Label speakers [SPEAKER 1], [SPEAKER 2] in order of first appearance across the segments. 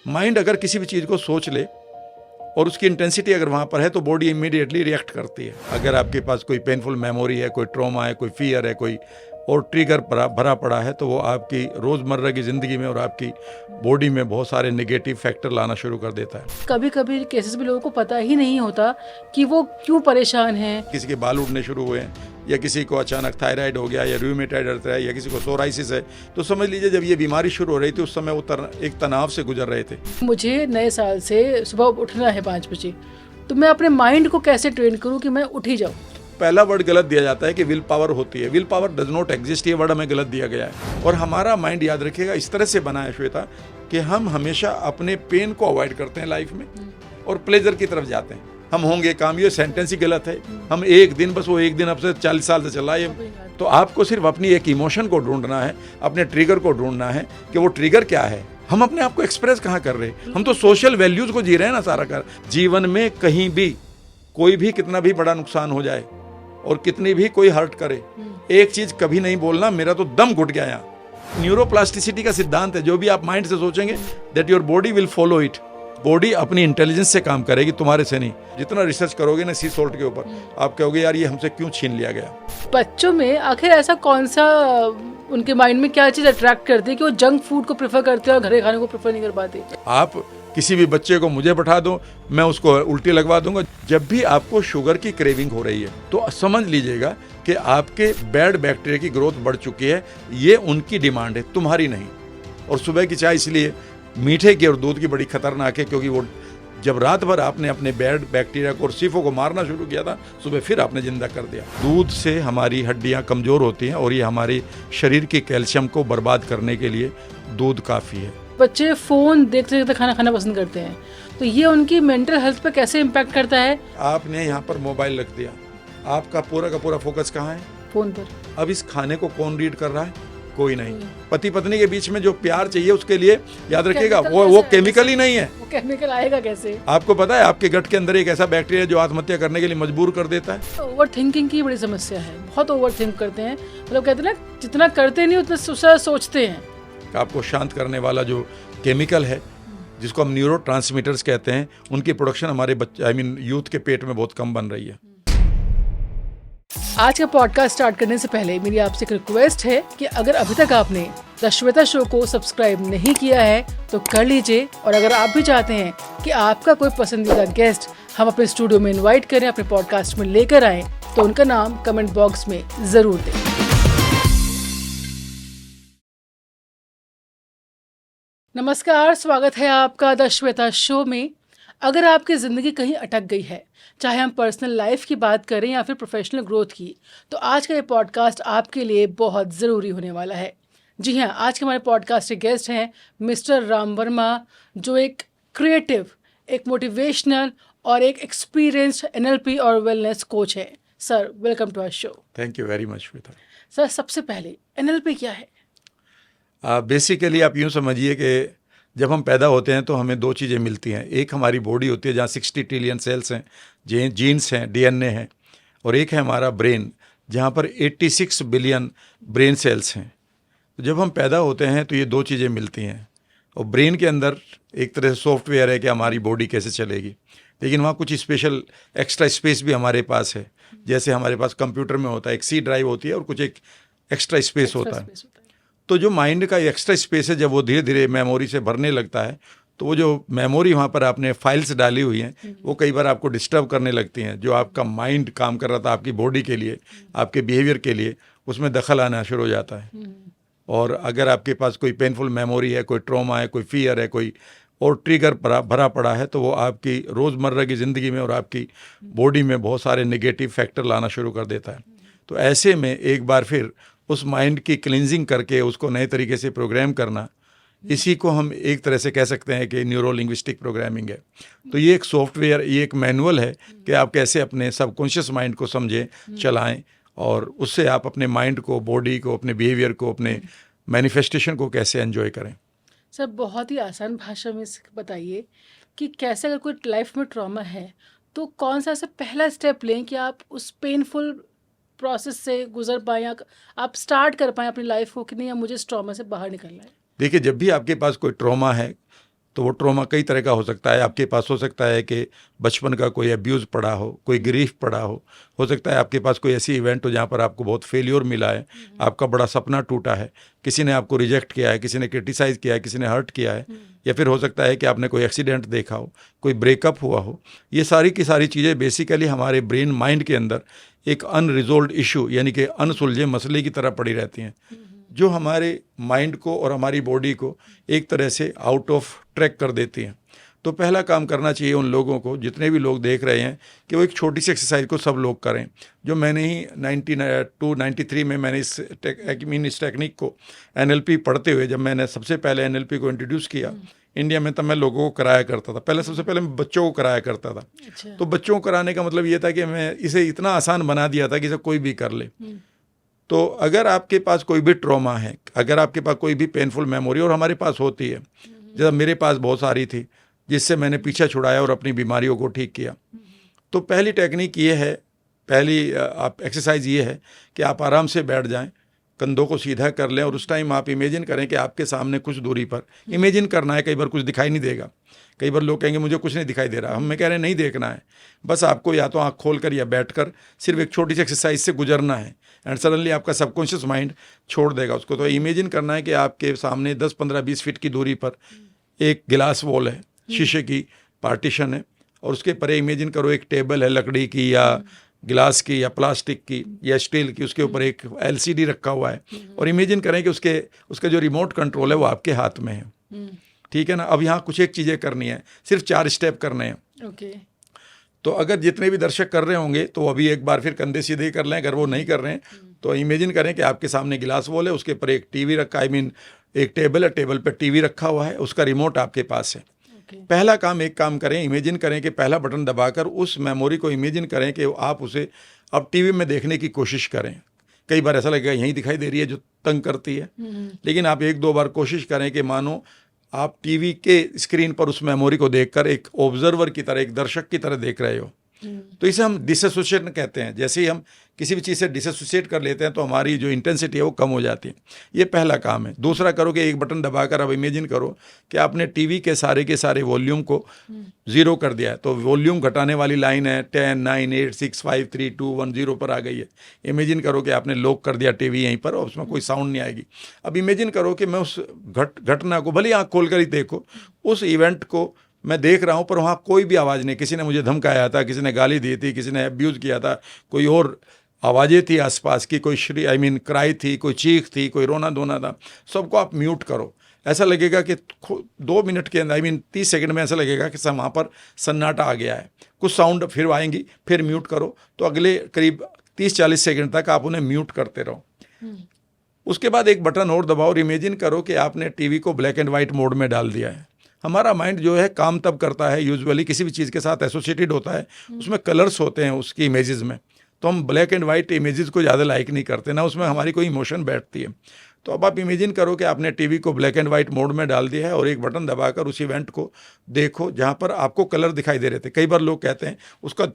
[SPEAKER 1] Mind अगर किसी भी चीज़ को सोच ले और उसकी इंटेंसिटी अगर वहाँ पर है तो बॉडी इमीडिएटली रिएक्ट करती है। अगर आपके पास कोई पेनफुल मेमोरी है, कोई ट्रॉमा है, कोई फियर है, कोई और ट्रिगर भरा पड़ा है, तो वो आपकी रोज़मर्रा की ज़िंदगी में और आपकी बॉडी में बहुत सारे नेगेटिव फैक्टर लाना शुरू कर देता है।
[SPEAKER 2] कभी कभी केसेस में लोगों को पता ही नहीं होता कि वो क्यों परेशान हैं।
[SPEAKER 1] किसी के बाल उड़ने शुरू हुए हैं, या किसी को अचानक थायराइड हो गया, या रूमेटॉइड अर्थराइटिस है, या किसी को सोराइसिस है, तो समझ लीजिए जब ये बीमारी शुरू हो रही थी उस समय वो एक तनाव से गुजर रहे थे।
[SPEAKER 2] मुझे नए साल से सुबह उठना है 5 बजे, तो मैं अपने माइंड को कैसे ट्रेन करूं कि मैं उठ ही जाऊं।
[SPEAKER 1] पहला वर्ड गलत दिया जाता है कि विल पावर होती है। Will power does not exist, ये वर्ड हमें गलत दिया गया है। और हमारा माइंड, याद रखिएगा, इस तरह से बना है श्वेता कि हम हमेशा अपने पेन को अवॉइड करते हैं लाइफ में और प्लेजर की तरफ जाते हैं। हम होंगे काम, ये सेंटेंस ही गलत है। हम एक दिन, बस वो एक दिन अब से 40 साल से चल रहा है। तो आपको सिर्फ अपनी एक इमोशन को ढूंढना है, अपने ट्रिगर को ढूंढना है कि वो ट्रिगर क्या है। हम अपने आप को एक्सप्रेस कहाँ कर रहे हैं? हम तो सोशल वैल्यूज को जी रहे हैं ना सारा कर। जीवन में कहीं भी कोई भी कितना भी बड़ा नुकसान हो जाए और कितनी भी कोई हर्ट करे, एक चीज कभी नहीं बोलना, मेरा तो दम घुट गया यहाँ। न्यूरोप्लास्टिसिटी का सिद्धांत है, जो भी आप माइंड से सोचेंगे that your body will follow it. Body अपनी इंटेलिजेंस से काम करेगी, तुम्हारे से नहीं। जितना रिसर्च करोगे ना सी सॉल्ट के ऊपर, आप कहोगे यार ये हमसे क्यों छीन लिया गया।
[SPEAKER 2] बच्चों में आखिर ऐसा कौन सा उनके माइंड में क्या चीज अट्रैक्ट करती है कि वो जंक फूड को प्रेफर करते हैं और घर के खाने को प्रेफर नहीं कर पाते?
[SPEAKER 1] आप किसी भी बच्चे को मुझे बैठा दो, मैं उसको उल्टी लगवा दूंगा। जब भी आपको शुगर की क्रेविंग हो रही है तो समझ लीजिएगा कि आपके बैड बैक्टीरिया की ग्रोथ बढ़ चुकी है। ये उनकी डिमांड है, तुम्हारी नहीं। और सुबह की चाय इसलिए मीठे की और दूध की बड़ी खतरनाक है, क्योंकि वो जब रात भर आपने अपने बैड बैक्टीरिया को और सीफों को मारना शुरू किया था, सुबह फिर आपने जिंदा कर दिया। दूध से हमारी हड्डियां कमजोर होती हैं और ये हमारे शरीर के कैल्शियम को बर्बाद करने के लिए दूध काफ़ी है।
[SPEAKER 2] बच्चे फोन देखते देखते खाना खाना पसंद करते हैं, तो ये उनकी मेंटल हेल्थ पर कैसे इम्पैक्ट करता है?
[SPEAKER 1] आपने यहाँ पर मोबाइल रख दिया, आपका पूरा का पूरा फोकस कहाँ है?
[SPEAKER 2] फोन पर।
[SPEAKER 1] अब इस खाने को कौन रीड कर रहा है? कोई नहीं। पति पत्नी के बीच में जो प्यार चाहिए उसके लिए, याद रखिएगा, वो केमिकल ही नहीं है।
[SPEAKER 2] वो केमिकल आएगा कैसे?
[SPEAKER 1] आपको पता है आपके गट के अंदर एक ऐसा बैक्टीरिया जो आत्महत्या करने के लिए मजबूर कर देता है।
[SPEAKER 2] ओवर थिंकिंग की बड़ी समस्या है, बहुत ओवर थिंक करते हैं। मतलब कहते हैं ना, जितना करते नहीं उतना सोचते हैं।
[SPEAKER 1] आपको शांत करने वाला जो केमिकल है, जिसको हम न्यूरो ट्रांसमीटर्स कहते हैं, उनकी प्रोडक्शन हमारे बच्चे यूथ के पेट में बहुत कम बन रही है।
[SPEAKER 2] आज का पॉडकास्ट स्टार्ट करने से पहले मेरी आपसे एक रिक्वेस्ट है कि अगर अभी तक आपने द श्वेता शो को सब्सक्राइब नहीं किया है तो कर लीजिए। और अगर आप भी चाहते हैं कि आपका कोई पसंदीदा गेस्ट हम अपने स्टूडियो में इनवाइट करें, अपने पॉडकास्ट में लेकर आएं, तो उनका नाम कमेंट बॉक्स में जरूर दें। नमस्कार, स्वागत है आपका द श्वेता शो में। अगर आपकी ज़िंदगी कहीं अटक गई है, चाहे हम पर्सनल लाइफ की बात करें या फिर प्रोफेशनल ग्रोथ की, तो आज का ये पॉडकास्ट आपके लिए बहुत ज़रूरी होने वाला है। जी हाँ, आज के हमारे पॉडकास्ट के गेस्ट हैं मिस्टर राम वर्मा, जो एक क्रिएटिव, एक मोटिवेशनल और एक एक्सपीरियंस्ड NLP और वेलनेस कोच है। Sir, welcome to our show.
[SPEAKER 1] Thank you very much Shweta.
[SPEAKER 2] Sir, सबसे पहले NLP क्या है?
[SPEAKER 1] बेसिकली आप यूँ समझिए कि जब हम पैदा होते हैं तो हमें दो चीज़ें मिलती हैं। एक हमारी बॉडी होती है जहाँ 60 ट्रिलियन सेल्स हैं, जीन्स हैं, DNA हैं, और एक है हमारा ब्रेन जहाँ पर 86 बिलियन ब्रेन सेल्स हैं। तो जब हम पैदा होते हैं तो ये दो चीज़ें मिलती हैं, और ब्रेन के अंदर एक तरह से सॉफ्टवेयर है कि हमारी बॉडी कैसे चलेगी, लेकिन वहाँ कुछ स्पेशल एक्स्ट्रा स्पेस भी हमारे पास है। जैसे हमारे पास कंप्यूटर में होता है एक C ड्राइव होती है और कुछ एक एक्स्ट्रा स्पेस होता है। तो जो माइंड का एक्स्ट्रा स्पेस है, जब वो धीरे धीरे मेमोरी से भरने लगता है तो वो जो मेमोरी वहाँ पर आपने फाइल्स डाली हुई हैं वो कई बार आपको डिस्टर्ब करने लगती हैं। जो आपका माइंड काम कर रहा था आपकी बॉडी के लिए, आपके बिहेवियर के लिए, उसमें दखल आना शुरू हो जाता है। और अगर आपके पास कोई पेनफुल मेमोरी है, कोई ट्रॉमा है, कोई फियर है, कोई और ट्रिगर भरा पड़ा है, तो वो आपकी रोज़मर्रा की ज़िंदगी में और आपकी बॉडी में बहुत सारे नेगेटिव फैक्टर लाना शुरू कर देता है। तो ऐसे में एक बार फिर उस माइंड की क्लिनजिंग करके उसको नए तरीके से प्रोग्राम करना, इसी को हम एक तरह से कह सकते हैं कि न्यूरो लिंग्विस्टिक प्रोग्रामिंग है। तो ये एक सॉफ्टवेयर, ये एक मैनुअल है कि आप कैसे अपने सबकॉन्शियस माइंड को समझें, चलाएं, और उससे आप अपने माइंड को, बॉडी को, अपने बिहेवियर को, अपने मैनिफेस्टेशन को कैसे एंजॉय करें।
[SPEAKER 2] सर, बहुत ही आसान भाषा में बताइए कि कैसे, अगर कोई लाइफ में ट्रॉमा है तो कौन सा ऐसा पहला स्टेप लें कि आप उस पेनफुल प्रोसेस से गुजर पाएँ, या आप स्टार्ट कर पाएँ अपनी लाइफ को कि नहीं, अब मुझे इस ट्रॉमा से बाहर निकलना है।
[SPEAKER 1] देखिए, जब भी आपके पास कोई ट्रॉमा है तो वो ट्रॉमा कई तरह का हो सकता है। आपके पास हो सकता है कि बचपन का कोई अब्यूज़ पड़ा हो, कोई ग्रीफ पड़ा हो सकता है आपके पास कोई ऐसी इवेंट हो जहाँ पर आपको बहुत फेल्योर मिला है, आपका बड़ा सपना टूटा है, किसी ने आपको रिजेक्ट किया है, किसी ने क्रिटिसाइज़ किया है, किसी ने हर्ट किया है, या फिर हो सकता है कि आपने कोई एक्सीडेंट देखा हो, कोई ब्रेकअप हुआ हो। ये सारी की सारी चीज़ें बेसिकली हमारे ब्रेन माइंड के अंदर एक अनरिजोल्व्ड इशू यानी कि अनसुलझे मसले की तरह पड़ी रहती हैं, जो हमारे माइंड को और हमारी बॉडी को एक तरह से आउट ऑफ ट्रैक कर देती हैं। तो पहला काम करना चाहिए उन लोगों को, जितने भी लोग देख रहे हैं, कि वो एक छोटी सी एक्सरसाइज को सब लोग करें, जो मैंने ही 92-93 में मैंने इस टेक्निक को NLP पढ़ते हुए, जब मैंने सबसे पहले NLP को इंट्रोड्यूस किया इंडिया में, तब मैं लोगों को कराया करता था। पहले सबसे पहले मैं बच्चों को कराया करता था।
[SPEAKER 2] अच्छा।
[SPEAKER 1] तो बच्चों को कराने का मतलब ये था कि मैं इसे इतना आसान बना दिया था कि इसे कोई भी कर ले। तो अगर आपके पास कोई भी ट्रॉमा है, अगर आपके पास कोई भी पेनफुल मेमोरी, और हमारे पास होती है, जैसा मेरे पास बहुत सारी थी, जिससे मैंने पीछा छुड़ाया और अपनी बीमारियों को ठीक किया, तो पहली टेक्निक ये है, पहली आप एक्सरसाइज ये है कि आप आराम से बैठ जाएं, कंधों को सीधा कर लें, और उस टाइम आप इमेजिन करें कि आपके सामने कुछ दूरी पर, इमेजिन करना है, कई बार कुछ दिखाई नहीं देगा, कई बार लोग कहेंगे मुझे कुछ नहीं दिखाई दे रहा, हम मैं कह रहे हैं नहीं देखना है, बस आपको या तो आँख खोल कर या बैठ कर सिर्फ एक छोटी सी एक्सरसाइज से गुजरना है, एंड सडनली आपका सबकॉन्शियस माइंड छोड़ देगा उसको। तो इमेजिन करना है कि आपके सामने 10-15-20 फीट की दूरी पर एक गिलास वॉल है, शीशे की पार्टीशन है, और उसके परे इमेजिन करो एक टेबल है, लकड़ी की या गिलास की या प्लास्टिक की या स्टील की, उसके ऊपर एक LCD रखा हुआ है, और इमेजिन करें कि उसका जो रिमोट कंट्रोल है वो आपके हाथ में है। ठीक है ना। अब यहाँ कुछ एक चीज़ें करनी है, सिर्फ 4 स्टेप करने हैं।
[SPEAKER 2] ओके।
[SPEAKER 1] तो अगर जितने भी दर्शक कर रहे होंगे तो अभी एक बार फिर कंधे सीधे कर लें, अगर वो नहीं कर रहे हैं तो इमेजिन करें कि आपके सामने गिलास वॉल है, उसके ऊपर एक टीवी रखा, एक टेबल है, टेबल पर टीवी रखा हुआ है, उसका रिमोट आपके पास है। पहला काम, एक काम करें, इमेजिन करें कि पहला बटन दबाकर उस मेमोरी को इमेजिन करें कि आप उसे अब टीवी में देखने की कोशिश करें। कई बार ऐसा लगेगा यहीं दिखाई दे रही है जो तंग करती है, लेकिन आप 1-2 बार कोशिश करें कि मानो आप टीवी के स्क्रीन पर उस मेमोरी को देखकर एक ऑब्जर्वर की तरह, एक दर्शक की तरह देख रहे हो। तो इसे हम डिसएसोसिएशन कहते हैं। जैसे ही हम किसी भी चीज़ से डिसएसोसिएट कर लेते हैं तो हमारी जो इंटेंसिटी है वो कम हो जाती है। ये पहला काम है। दूसरा करो कि एक बटन दबाकर अब इमेजिन करो कि आपने टीवी के सारे वॉल्यूम को 0 कर दिया है। तो वॉल्यूम घटाने वाली लाइन है 10, 9, 8, 6, 5, 3, 2, 1, 0 पर आ गई है। इमेजिन करो कि आपने लॉक कर दिया टीवी यहीं पर और उसमें कोई साउंड नहीं आएगी। अब इमेजिन करो कि मैं उस घटना को, भले आँख खोल कर ही देखो, उस इवेंट को मैं देख रहा हूँ, पर वहाँ कोई भी आवाज़ नहीं। किसी ने मुझे धमकाया था, किसी ने गाली दी थी, किसी ने अब्यूज़ किया था, कोई और आवाज़ें थी आसपास की, कोई क्राई थी, कोई चीख थी, कोई रोना धोना था। सबको आप म्यूट करो। ऐसा लगेगा कि 2 मिनट के अंदर 30 सेकंड में ऐसा लगेगा कि वहाँ पर सन्नाटा आ गया है। कुछ साउंड फिर आएंगी, फिर म्यूट करो। तो अगले करीब 30-40 सेकंड तक आप उन्हें म्यूट करते रहो। उसके बाद एक बटन और दबाओ और इमेजिन करो कि आपने टीवी को ब्लैक एंड वाइट मोड में डाल दिया है। हमारा माइंड जो है काम तब करता है, यूजुअली किसी भी चीज़ के साथ एसोसिएटेड होता है, उसमें कलर्स होते हैं उसकी इमेजेस में, तो हम ब्लैक एंड वाइट इमेजेस को ज़्यादा लाइक नहीं करते, ना उसमें हमारी कोई इमोशन बैठती है। तो अब आप इमेजिन करो कि आपने टीवी को ब्लैक एंड वाइट मोड में डाल दिया है और एक बटन दबाकर उस इवेंट को देखो जहाँ पर आपको कलर दिखाई दे रहे थे। कई बार लोग कहते हैं उसका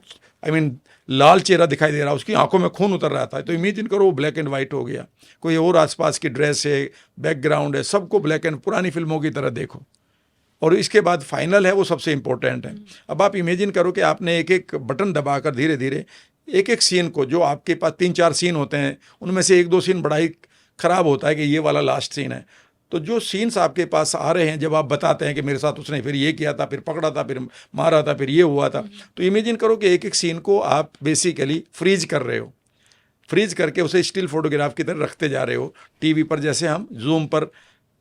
[SPEAKER 1] लाल चेहरा दिखाई दे रहा, उसकी आंखों में खून उतर रहा था। तो इमेजिन करो वो ब्लैक एंड वाइट हो गया। कोई और आसपास की ड्रेस है, बैकग्राउंड है, सबको ब्लैक एंड पुरानी फिल्मों की तरह देखो। और इसके बाद फाइनल है, वो सबसे इंपॉर्टेंट है। अब आप इमेजिन करो कि आपने एक एक बटन दबाकर धीरे धीरे एक एक सीन को, जो आपके पास 3-4 सीन होते हैं, उनमें से 1-2 सीन बड़ा ही ख़राब होता है कि ये वाला लास्ट सीन है। तो जो सीन्स आपके पास आ रहे हैं, जब आप बताते हैं कि मेरे साथ उसने फिर ये किया था, फिर पकड़ा था, फिर मारा था, फिर ये हुआ था, तो इमेजिन करो कि एक एक सीन को आप बेसिकली फ्रीज कर रहे हो। फ्रीज करके उसे स्टिल फोटोग्राफ की तरह रखते जा रहे हो टीवी पर, जैसे हम जूम पर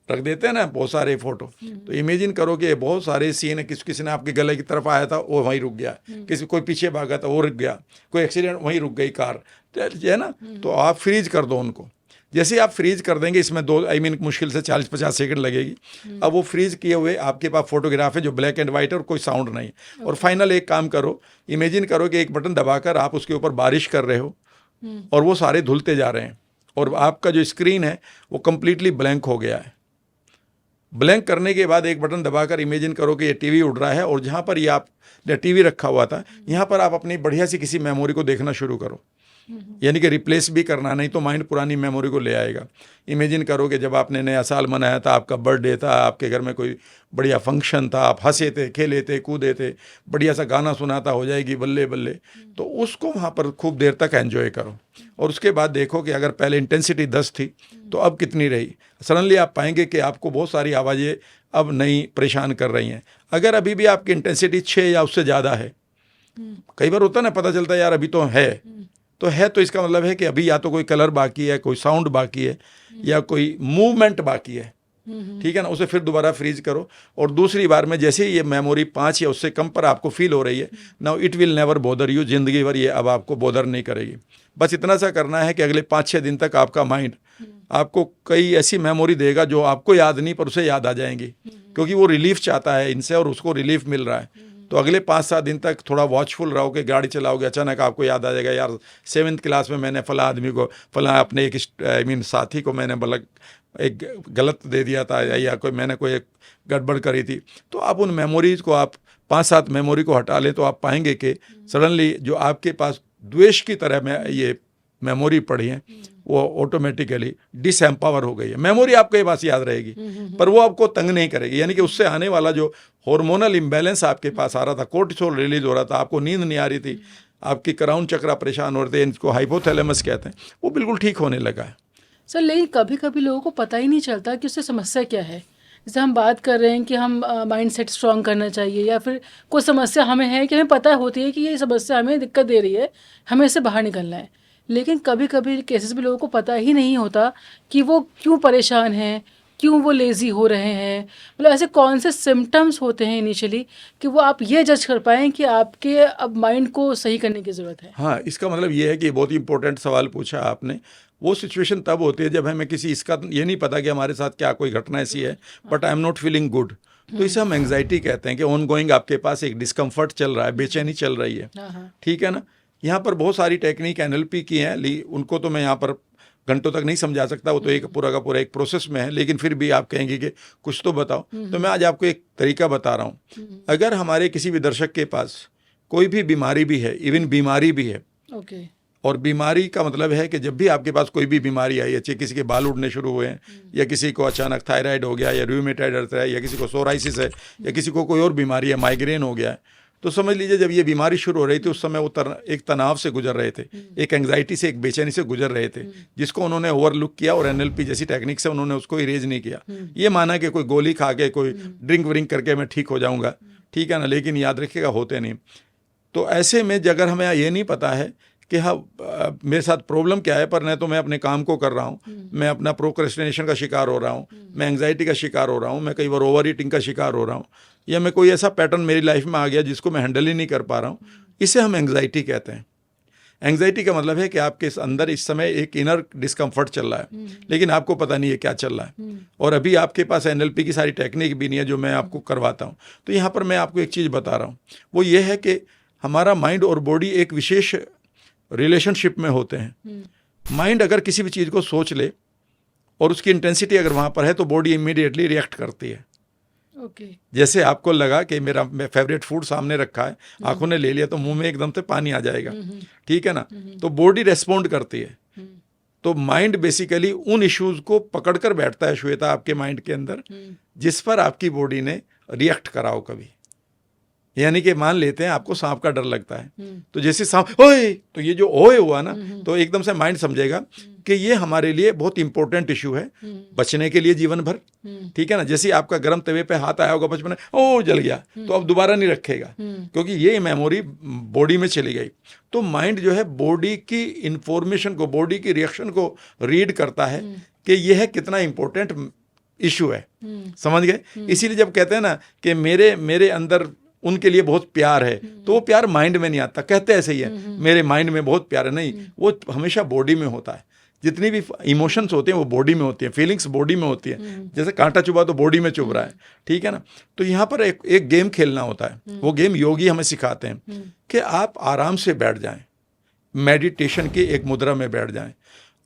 [SPEAKER 1] रख देते हैं ना बहुत सारे फोटो। तो इमेजिन करो कि बहुत सारे सीन है, किसी ने आपके गले की तरफ आया था वो वहीं रुक गया, कोई पीछे भागा था वो रुक गया, कोई एक्सीडेंट वहीं रुक गई कार, है ना। तो आप फ्रीज कर दो उनको। जैसे आप फ्रीज कर देंगे, इसमें मुश्किल से 40-50 सेकंड लगेगी। अब वो फ्रीज किए हुए आपके पास फोटोग्राफ है जो ब्लैक एंड वाइट है और कोई साउंड नहीं। और फाइनल एक काम करो, इमेजिन करो कि एक बटन दबाकर आप उसके ऊपर बारिश कर रहे हो और वो सारे धुलते जा रहे हैं और आपका जो स्क्रीन है वो कंप्लीटली ब्लैंक हो गया है। ब्लैंक करने के बाद एक बटन दबाकर इमेजिन करो कि ये टीवी उड़ रहा है और जहाँ पर ये आप टीवी रखा हुआ था, यहाँ पर आप अपनी बढ़िया सी किसी मेमोरी को देखना शुरू करो। यानी कि रिप्लेस भी करना, नहीं तो माइंड पुरानी मेमोरी को ले आएगा। इमेजिन करो कि जब आपने नया साल मनाया था, आपका बर्थडे था, आपके घर में कोई बढ़िया फंक्शन था, आप हंसे थे, खेले थे, कूदे थे, बढ़िया सा गाना सुना था, हो जाएगी बल्ले बल्ले, तो उसको वहाँ पर खूब देर तक एंजॉय करो और उसके बाद देखो कि अगर पहले इंटेंसिटी 10 थी तो अब कितनी रही। सडनली आप पाएंगे कि आपको बहुत सारी आवाज़ें अब नई परेशान कर रही हैं। अगर अभी भी आपकी इंटेंसिटी 6 या उससे ज़्यादा है, कई बार होता है ना, पता चलता है यार अभी तो है, तो इसका मतलब है कि अभी या तो कोई कलर बाकी है, कोई साउंड बाकी है, या कोई मूवमेंट बाकी है। ठीक है ना, उसे फिर दोबारा फ्रीज करो और दूसरी बार में जैसे ही ये मेमोरी 5 या उससे कम पर आपको फील हो रही है, now it will never bother you, जिंदगी भर ये अब आपको बॉदर नहीं करेगी। बस इतना सा करना है कि अगले 5-6 दिन तक आपका माइंड आपको कई ऐसी मेमोरी देगा जो आपको याद नहीं पर उसे याद आ जाएंगी, क्योंकि वो रिलीफ चाहता है इनसे और उसको रिलीफ मिल रहा है। तो अगले 5-7 दिन तक थोड़ा वॉचफुल रहो कि गाड़ी चलाओगे, अचानक आपको याद आ जाएगा यार 7th क्लास में मैंने फला आदमी को, फला अपने एक साथी को मैंने एक गलत दे दिया था, या मैंने कोई एक गड़बड़ करी थी। तो आप उन मेमोरीज को, आप 5-7 मेमोरी को हटा लें तो आप पाएंगे कि सडनली जो आपके पास द्वेष की तरह में ये मेमोरी पड़ी है वो ऑटोमेटिकली डिसएम्पावर हो गई है। मेमोरी आपके पास याद रहेगी पर वो आपको तंग नहीं करेगी, यानी कि उससे आने वाला जो हार्मोनल इम्बैलेंस आपके पास आ रहा था, कोर्टिसोल रिलीज हो रहा था, आपको नींद नहीं आ रही थी, आपकी क्राउन चक्र परेशान हो रहे थे, इनको हाइपोथैलेमस कहते हैं, वो बिल्कुल ठीक होने लगा है।
[SPEAKER 2] सर लेकिन कभी कभी लोगों को पता ही नहीं चलता कि उससे समस्या क्या है। जैसे हम बात कर रहे हैं कि हम माइंड सेट स्ट्रॉन्ग करना चाहिए, या फिर कोई समस्या हमें है कि हमें पता होती है कि ये समस्या हमें दिक्कत दे रही है, हमें इससे बाहर निकलना है, लेकिन कभी कभी केसेस में लोगों को पता ही नहीं होता कि वो क्यों परेशान हैं, क्यों वो लेज़ी हो रहे हैं। मतलब ऐसे कौन से सिम्टम्स होते हैं इनिशियली कि वो आप ये जज कर पाएँ कि आपके अब माइंड को सही करने की ज़रूरत है।
[SPEAKER 1] हाँ, इसका मतलब ये है कि बहुत ही इंपॉर्टेंट सवाल पूछा आपने। वो सिचुएशन तब होती है जब हमें किसी इसका ये नहीं पता कि हमारे साथ क्या कोई घटना ऐसी है, but I am not feeling good, तो इसे हम एंग्जाइटी कहते हैं कि ऑन गोइंग आपके पास एक डिस्कम्फर्ट चल रहा है, बेचैनी चल रही है। ठीक है ना। यहाँ पर बहुत सारी टेक्निक NLP की हैं, उनको तो मैं यहाँ पर घंटों तक नहीं समझा सकता, वो तो एक पूरा का पूरा एक प्रोसेस में है, लेकिन फिर भी आप कहेंगे कि कुछ तो बताओ, तो मैं आज आपको एक तरीका बता रहा हूँ। अगर हमारे किसी भी दर्शक के पास कोई भी बीमारी भी है, इवन बीमारी भी है, और बीमारी का मतलब है कि जब भी आपके पास कोई भी बीमारी आई, अच्छी किसी के बाल उड़ने शुरू हुए हैं, या किसी को अचानक थायराइड हो गया, या रूमेटॉइड अर्थराइटिस है, या किसी को सोराइसिस है, या किसी को कोई और बीमारी है, माइग्रेन हो गया है, तो समझ लीजिए जब ये बीमारी शुरू हो रही थी उस समय वो एक तनाव से गुजर रहे थे, एक एंग्जाइटी से, एक बेचैनी से गुजर रहे थे, जिसको उन्होंने ओवरलुक किया और NLP जैसी टेक्निक से उन्होंने उसको इरेज नहीं किया। ये माना कि कोई गोली खा के, कोई ड्रिंक व्रिंक करके मैं ठीक हो जाऊँगा, ठीक है ना, लेकिन याद रखिएगा होते नहीं। तो ऐसे में अगर हमें ये नहीं पता है कि हाँ मेरे साथ प्रॉब्लम क्या है, पर नहीं तो मैं अपने काम को कर रहा हूँ, मैं अपना प्रोक्रेस्टिनेशन का शिकार हो रहा हूँ, मैं एंग्जाइटी का शिकार हो रहा हूँ, मैं कई बार ओवर ईटिंग का शिकार हो रहा हूँ, या मैं कोई ऐसा पैटर्न मेरी लाइफ में आ गया जिसको मैं हैंडल ही नहीं कर पा रहा हूँ, इसे हम एंग्जाइटी कहते हैं। एंग्जाइटी का मतलब है कि आपके अंदर इस समय एक इनर डिस्कम्फर्ट चल रहा है, लेकिन आपको पता नहीं है क्या चल रहा है, और अभी आपके पास NLP की सारी टेक्निक भी नहीं है जो मैं आपको करवाता हूँ। तो यहाँ पर मैं आपको एक चीज़ बता रहा हूँ, वो ये है कि हमारा माइंड और बॉडी एक विशेष रिलेशनशिप में होते हैं। माइंड अगर किसी भी चीज़ को सोच ले और उसकी इंटेंसिटी अगर वहाँ पर है तो बॉडी इमीडिएटली रिएक्ट करती है। जैसे आपको लगा कि मेरा फेवरेट फूड सामने रखा है, आंखों ने ले लिया तो मुंह में एकदम से पानी आ जाएगा, ठीक है ना, तो बॉडी रेस्पॉन्ड करती है। तो माइंड बेसिकली उन इश्यूज को पकड़ कर बैठता है श्वेता आपके माइंड के अंदर जिस पर आपकी बॉडी ने रिएक्ट करा हो कभी। यानी कि मान लेते हैं आपको सांप का डर लगता है, तो जैसे सांप ओए, तो ये जो ओए हुआ ना, तो एकदम से माइंड समझेगा कि ये हमारे लिए बहुत इंपॉर्टेंट इशू है, बचने के लिए जीवन भर, ठीक है ना। जैसे आपका गर्म तवे पे हाथ आया होगा बचपन में, ओ जल गया, तो अब दोबारा नहीं रखेगा क्योंकि ये मेमोरी बॉडी में चली गई। तो माइंड जो है बॉडी की इंफॉर्मेशन को, बॉडी की रिएक्शन को रीड करता है कि यह कितना इंपॉर्टेंट इशू है, समझ गए। इसीलिए जब कहते हैं ना कि मेरे अंदर उनके लिए बहुत प्यार है, तो वो प्यार माइंड में नहीं आता, कहते ऐसे ही है मेरे माइंड में बहुत प्यार है, नहीं, वो हमेशा बॉडी में होता है। जितनी भी इमोशंस होते हैं वो बॉडी में होती हैं, फीलिंग्स बॉडी में होती हैं। जैसे कांटा चुभा तो बॉडी में चुभ रहा है, ठीक है ना। तो यहाँ पर एक गेम खेलना होता है, वो गेम योगी हमें सिखाते हैं कि आप आराम से बैठ जाएं, मेडिटेशन की एक मुद्रा में बैठ जाएं,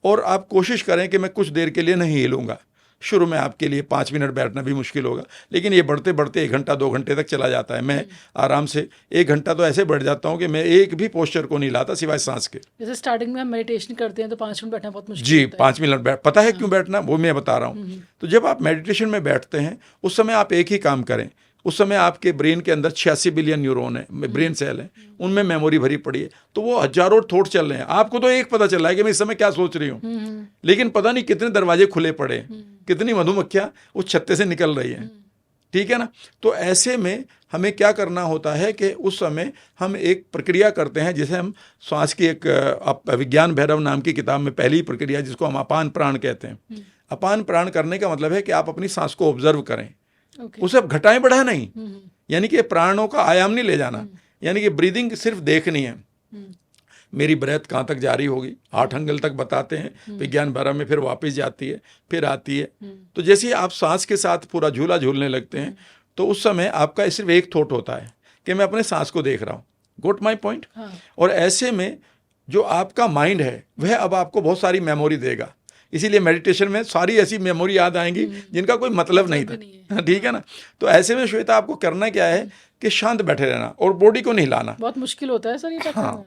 [SPEAKER 1] और आप कोशिश करें कि मैं कुछ देर के लिए नहीं हिलूंगा। शुरू में आपके लिए 5 मिनट बैठना भी मुश्किल होगा, लेकिन ये बढ़ते बढ़ते 1 घंटा 2 घंटे तक चला जाता है। मैं आराम से 1 घंटा तो ऐसे बढ़ जाता हूँ कि मैं एक भी पोस्चर को नहीं लाता सिवाय सांस के।
[SPEAKER 2] जैसे स्टार्टिंग में हम मेडिटेशन करते हैं तो 5 मिनट बैठना बहुत मुश्किल
[SPEAKER 1] जी,
[SPEAKER 2] होता है।
[SPEAKER 1] 5 मिनट बैठ, पता है क्यों बैठना, वो मैं बता रहा हूँ। तो जब आप मेडिटेशन में बैठते हैं उस समय आप एक ही काम करें। उस समय आपके ब्रेन के अंदर 86 बिलियन न्यूरॉन है, ब्रेन सेल है, उनमें मेमोरी भरी पड़ी है, तो वो हजारों थॉट चल रहे हैं। आपको तो एक पता चल रहा है कि मैं इस समय क्या सोच रही हूँ, लेकिन पता नहीं कितने दरवाजे खुले पड़े हैं, कितनी मधुमक्खियाँ उस छत्ते से निकल रही हैं। ठीक है ना। तो ऐसे में हमें क्या करना होता है कि उस समय हम एक प्रक्रिया करते हैं जिसे हम श्वास की एक विज्ञान भैरव नाम की किताब में पहली प्रक्रिया जिसको हम अपान प्राण कहते हैं। अपान प्राण करने का मतलब है कि आप अपनी सांस को ऑब्जर्व करें, उसे अब घटाएं बढ़ाएं नहीं, यानी कि प्राणों का आयाम नहीं ले जाना, यानी कि ब्रीदिंग सिर्फ देखनी है। मेरी ब्रेथ कहाँ तक जारी होगी, 8 अंगुल तक बताते हैं विज्ञान भैरव में, फिर वापस जाती है, फिर आती है। तो जैसे ही आप सांस के साथ पूरा झूला झूलने लगते हैं तो उस समय आपका सिर्फ एक थॉट होता है कि मैं अपने सांस को देख रहा हूँ। गोट माई पॉइंट। और ऐसे में जो आपका माइंड है वह अब आपको बहुत सारी मेमोरी देगा, इसीलिए मेडिटेशन में सारी ऐसी मेमोरी याद आएंगी जिनका कोई मतलब नहीं था। ठीक है ना। तो ऐसे में श्वेता आपको करना क्या है कि शांत बैठे रहना और बॉडी को नहीं हिलाना।
[SPEAKER 2] बहुत मुश्किल होता है सर ये करना।
[SPEAKER 1] हाँ,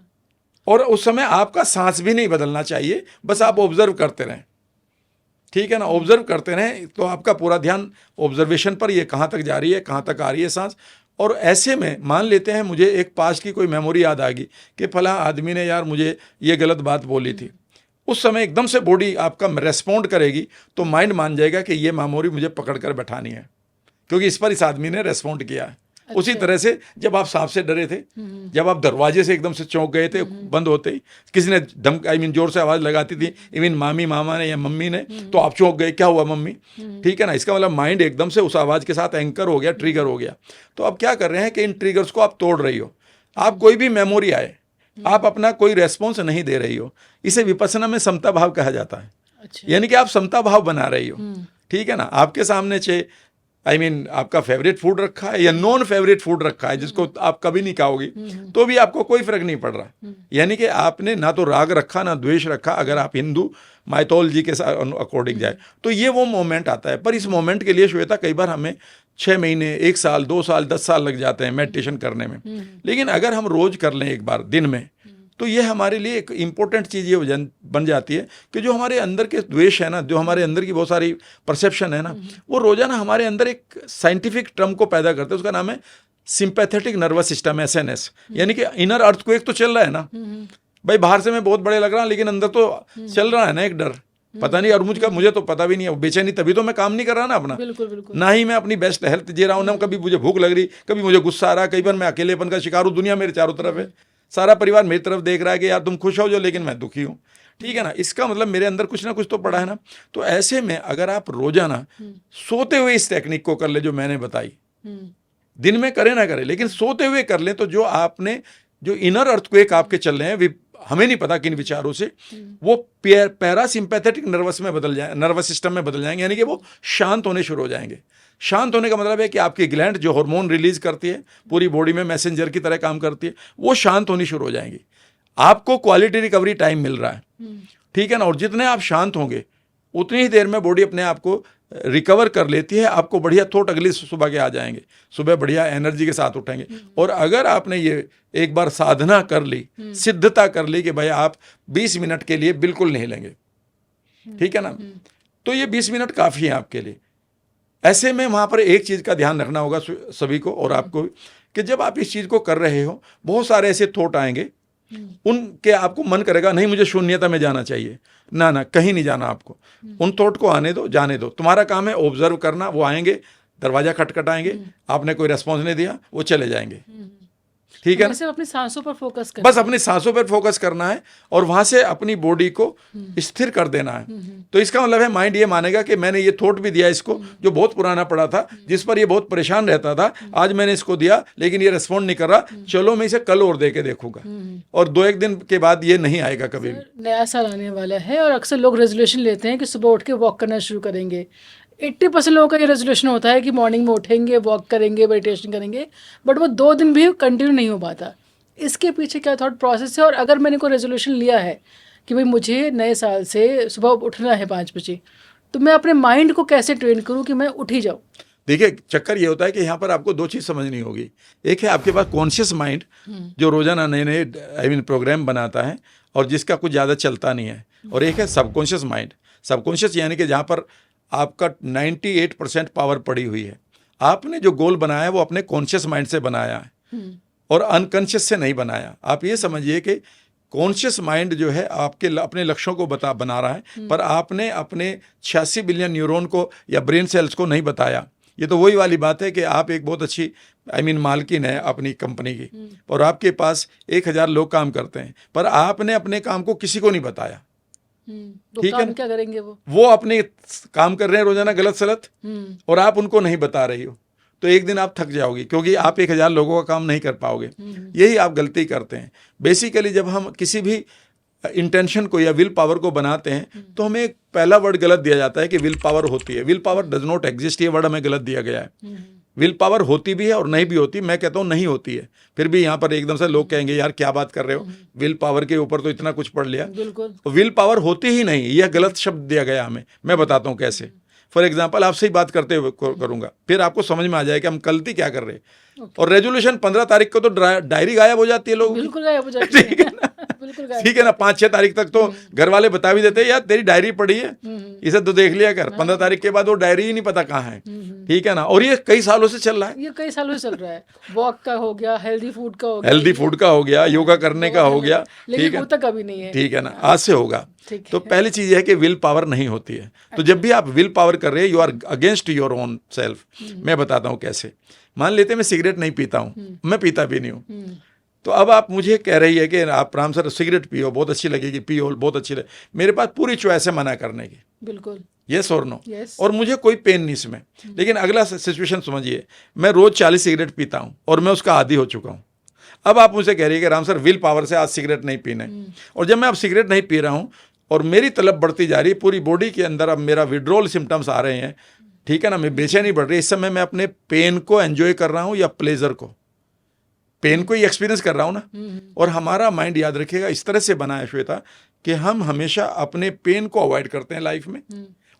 [SPEAKER 1] और उस समय आपका सांस भी नहीं बदलना चाहिए, बस आप ऑब्जर्व करते रहें। ठीक है ना, ऑब्जर्व करते रहें तो आपका पूरा ध्यान ऑब्जर्वेशन पर, ये कहाँ तक जा रही है, कहाँ तक आ रही है सांस। और ऐसे में मान लेते हैं मुझे एक पास की कोई मेमोरी याद आ गई कि फला आदमी ने यार मुझे ये गलत बात बोली थी, उस समय एकदम से बॉडी आपका रेस्पॉन्ड करेगी, तो माइंड मान जाएगा कि ये मेमोरी मुझे पकड़ कर बैठानी है, क्योंकि इस पर इस आदमी ने रेस्पॉन्ड किया है। अच्छा। उसी तरह से जब आप सांप से डरे थे, जब आप दरवाजे से एकदम से चौंक गए थे बंद होते ही, किसी ने जोर से आवाज़ लगाती थी, इवन मामी मामा ने या मम्मी ने, तो आप चौंक गए, क्या हुआ मम्मी। ठीक है ना। इसका मतलब माइंड एकदम से उस आवाज़ के साथ एंकर हो गया, ट्रिगर हो गया। तो अब क्या कर रहे हैं कि इन ट्रिगर्स को आप तोड़ रही हो। आप कोई भी मेमोरी आए, आप अपना कोई रेस्पॉन्स नहीं दे रही हो, इसे विपස්සना में समता भाव कहा जाता है।
[SPEAKER 2] अच्छा।
[SPEAKER 1] यानी कि आप समता भाव बना रही हो। ठीक है ना। आपके सामने आपका फेवरेट फूड रखा है या नॉन फेवरेट फूड रखा है जिसको आप कभी नहीं खाओगी, तो भी आपको कोई फर्क नहीं पड़ रहा। यानी कि आपने ना तो राग रखा ना द्वेष रखा, अगर आप हिंदू माइथोलॉजी के अकॉर्डिंग जाए तो ये वो मोमेंट आता है। पर इस मोमेंट के लिए श्वेता कई बार हमें 6 महीने, 1 साल, 2 साल, 10 साल लग जाते हैं मेडिटेशन करने में। लेकिन अगर हम रोज कर लें एक बार दिन में, तो ये हमारे लिए एक इम्पोर्टेंट चीज़ ये बन जाती है कि जो हमारे अंदर के द्वेष है ना, जो हमारे अंदर की बहुत सारी परसेप्शन है ना, वो रोजाना हमारे अंदर एक साइंटिफिक टर्म को पैदा करते हैं। उसका नाम है सिंपैथेटिक नर्वस सिस्टम, SNS। यानी कि इनर अर्थक्वेक तो चल रहा है ना भाई, बाहर से मैं बहुत बड़े लग रहा हूँ लेकिन अंदर तो चल रहा है ना एक डर, पता नहीं, और मुझे तो पता भी नहीं है, बेचैनी, तभी तो मैं काम नहीं कर रहा ना अपना।
[SPEAKER 2] बिल्कुल बिल्कुल।
[SPEAKER 1] ना ही मैं अपनी बेस्ट हेल्थ जी रहा हूँ, ना कभी मुझे भूख लग रही, कभी मुझे गुस्सा आ रहा, कई बार मैं अकेलेपन का शिकार हूँ। दुनिया मेरे चारों तरफ है, सारा परिवार मेरी तरफ देख रहा है कि यार तुम खुश हो जो, लेकिन मैं दुखी हूँ। ठीक है ना। इसका मतलब मेरे अंदर कुछ ना कुछ तो पड़ा है ना। तो ऐसे में अगर आप रोजाना सोते हुए इस टेक्निक को कर ले जो मैंने बताई, दिन में करे ना करे लेकिन सोते हुए कर ले, तो जो आपने जो इनर अर्थक्वेक आपके चल रहे हैं, हमें नहीं पता किन विचारों से, वो पैरासिम्पैथेटिक नर्वस सिस्टम में बदल जाएंगे, यानी कि वो शांत होने शुरू हो जाएंगे। शांत होने का मतलब है कि आपकी ग्लैंड जो हार्मोन रिलीज करती है, पूरी बॉडी में मैसेंजर की तरह काम करती है, वो शांत होनी शुरू हो जाएंगी। आपको क्वालिटी रिकवरी टाइम मिल रहा है। ठीक है ना। और जितने आप शांत होंगे उतनी ही देर में बॉडी अपने आप को रिकवर कर लेती है। आपको बढ़िया थॉट अगली सुबह के आ जाएंगे, सुबह बढ़िया एनर्जी के साथ उठेंगे। और अगर आपने ये एक बार साधना कर ली, सिद्धता कर ली कि भाई आप 20 मिनट के लिए बिल्कुल नहीं लेंगे, ठीक है ना, तो ये 20 मिनट काफ़ी है आपके लिए। ऐसे में वहाँ पर एक चीज़ का ध्यान रखना होगा सभी को और आपको, कि जब आप इस चीज़ को कर रहे हो बहुत सारे ऐसे थॉट आएंगे, उनके आपको मन करेगा नहीं मुझे शून्यता में जाना चाहिए, ना कहीं नहीं जाना आपको। उन थॉट को आने दो, जाने दो। तुम्हारा काम है ऑब्जर्व करना। वो आएंगे, दरवाजा खटखटाएंगे, आपने कोई रेस्पॉन्स नहीं दिया, वो चले जाएंगे। ठीक है ना।
[SPEAKER 2] सिर्फ अपनी सांसों पर फोकस करना,
[SPEAKER 1] बस अपनी सांसों पर फोकस करना है और वहां से अपनी बॉडी को स्थिर कर देना है। तो इसका मतलब है माइंड ये मानेगा कि मैंने ये थॉट भी दिया इसको जो बहुत पुराना पड़ा था, जिस पर ये बहुत परेशान रहता था, आज मैंने इसको दिया लेकिन ये रिस्पॉन्ड नहीं कर रहा, चलो मैं इसे कल और दे के देखूंगा। और 2-1 दिन के बाद ये नहीं आएगा कभी भी।
[SPEAKER 2] नया साल आने वाला है और अक्सर लोग रेजोल्यूशन लेते हैं कि सुबह उठ के वॉक करना शुरू करेंगे। 80% लोगों का ये रेजोल्यूशन होता है कि मॉर्निंग में उठेंगे, वॉक करेंगे, मेडिटेशन करेंगे, बट वो 2 दिन भी कंटिन्यू नहीं हो पाता। इसके पीछे क्या थॉट प्रोसेस है? और अगर मैंने कोई रेजोल्यूशन लिया है कि भाई मुझे नए साल से सुबह उठना है 5 बजे, तो मैं अपने माइंड को कैसे ट्रेन करूं कि मैं उठ ही जाऊं?
[SPEAKER 1] देखिए, चक्कर ये होता है कि यहाँ पर आपको दो चीज़ समझनी होगी। एक है आपके पास कॉन्शियस माइंड जो रोजाना नए नए प्रोग्राम बनाता है और जिसका कुछ ज़्यादा चलता नहीं है, और एक है सबकॉन्शियस माइंड। सबकॉन्शियस यानी कि जहाँ पर आपका 98% पावर पड़ी हुई है। आपने जो गोल बनाया है वो अपने कॉन्शियस माइंड से बनाया है और अनकॉन्शियस से नहीं बनाया। आप ये समझिए कि कॉन्शियस माइंड जो है आपके अपने लक्ष्यों को बना रहा है, पर आपने अपने 86 बिलियन न्यूरॉन को या ब्रेन सेल्स को नहीं बताया। ये तो वही वाली बात है कि आप एक बहुत अच्छी मालकिन है अपनी कंपनी की, और आपके पास 1000 लोग काम करते हैं, पर आपने अपने काम को किसी को नहीं बताया।
[SPEAKER 2] तो
[SPEAKER 1] ठीक है
[SPEAKER 2] काम
[SPEAKER 1] ना?
[SPEAKER 2] क्या करेंगे
[SPEAKER 1] वो अपने काम कर रहे हैं रोजाना गलत सलत, और आप उनको नहीं बता रही हो, तो एक दिन आप थक जाओगी, क्योंकि आप 1000 लोगों का काम नहीं कर पाओगे। यही आप गलती करते हैं। बेसिकली जब हम किसी भी इंटेंशन को या विल पावर को बनाते हैं तो हमें एक पहला वर्ड गलत दिया जाता है कि विल पावर होती है। Will power does not exist, ये वर्ड हमें गलत दिया गया है। विल पावर होती भी है और नहीं भी होती। मैं कहता हूँ नहीं होती है, फिर भी यहाँ पर एकदम से लोग कहेंगे यार क्या बात कर रहे हो, विल पावर के ऊपर तो इतना कुछ पढ़ लिया।
[SPEAKER 2] बिल्कुल।
[SPEAKER 1] विल पावर होती ही नहीं, यह गलत शब्द दिया गया हमें। मैं बताता हूँ कैसे। फॉर एग्जाम्पल आपसे ही बात करते हुए करूंगा, फिर आपको समझ में आ जाएगा कि हम गलती क्या कर रहे हैं। और रेजोल्यूशन 15 तारीख को तो डायरी गायब हो जाती है लोगों की।
[SPEAKER 2] बिल्कुल गायब हो जाती है।
[SPEAKER 1] ठीक है ना?
[SPEAKER 2] बिल्कुल गायब।
[SPEAKER 1] ठीक है ना? 5-6 तारीख तक तो घर वाले बता भी देते हैं यार तेरी डायरी पड़ी है, इसे तो देख लिया कर। 15 तारीख के बाद वो डायरी ही नहीं पता कहाँ है। ठीक है ना? और ये कई सालों से चल रहा है।
[SPEAKER 2] ये कई सालों से चल रहा है। वॉक का हो गया, हेल्दी फूड का हो गया,
[SPEAKER 1] हेल्दी फूड का हो गया, योगा करने का हो गया।
[SPEAKER 2] लेकिन होता कभी नहीं है।
[SPEAKER 1] ठीक है ना? आज से होगा।
[SPEAKER 2] ठीक
[SPEAKER 1] तो पहली चीज है कि विल पावर नहीं होती है। तो जब भी आप विल पावर कर रहे हैं, you are against your own self. मैं बताता हूँ कैसे। मान लेते मैं सिगरेट नहीं पीता हूँ, मैं पीता भी नहीं हूँ, तो अब आप मुझे कह रही है कि आप राम सर सिगरेट पियो, बहुत अच्छी लगेगी, पियो बहुत अच्छी लगे। मेरे पास पूरी चॉइस है मना करने की।
[SPEAKER 2] बिल्कुल।
[SPEAKER 1] यस और नो।
[SPEAKER 2] Yes.
[SPEAKER 1] और मुझे कोई पेन नहीं इसमें। लेकिन अगला सिचुएशन समझिए, मैं रोज 40 सिगरेट पीता हूँ और मैं उसका आदी हो चुका हूँ। अब आप मुझे कह रही है कि राम सर विल पावर से आज सिगरेट नहीं पीना है, और जब मैं अब सिगरेट नहीं पी रहा हूँ और मेरी तलब बढ़ती जा रही है, पूरी बॉडी के अंदर अब मेरा विड्रॉल सिम्टम्स आ रहे हैं, ठीक है ना, मैं बेचैनी बढ़ रही है, इस समय मैं अपने पेन को एंजॉय कर रहा हूँ या प्लेजर को? पेन को ही एक्सपीरियंस कर रहा हूँ ना। और हमारा माइंड, याद रखिएगा, इस तरह से बना है श्वेता कि हम हमेशा अपने पेन को अवॉइड करते हैं लाइफ में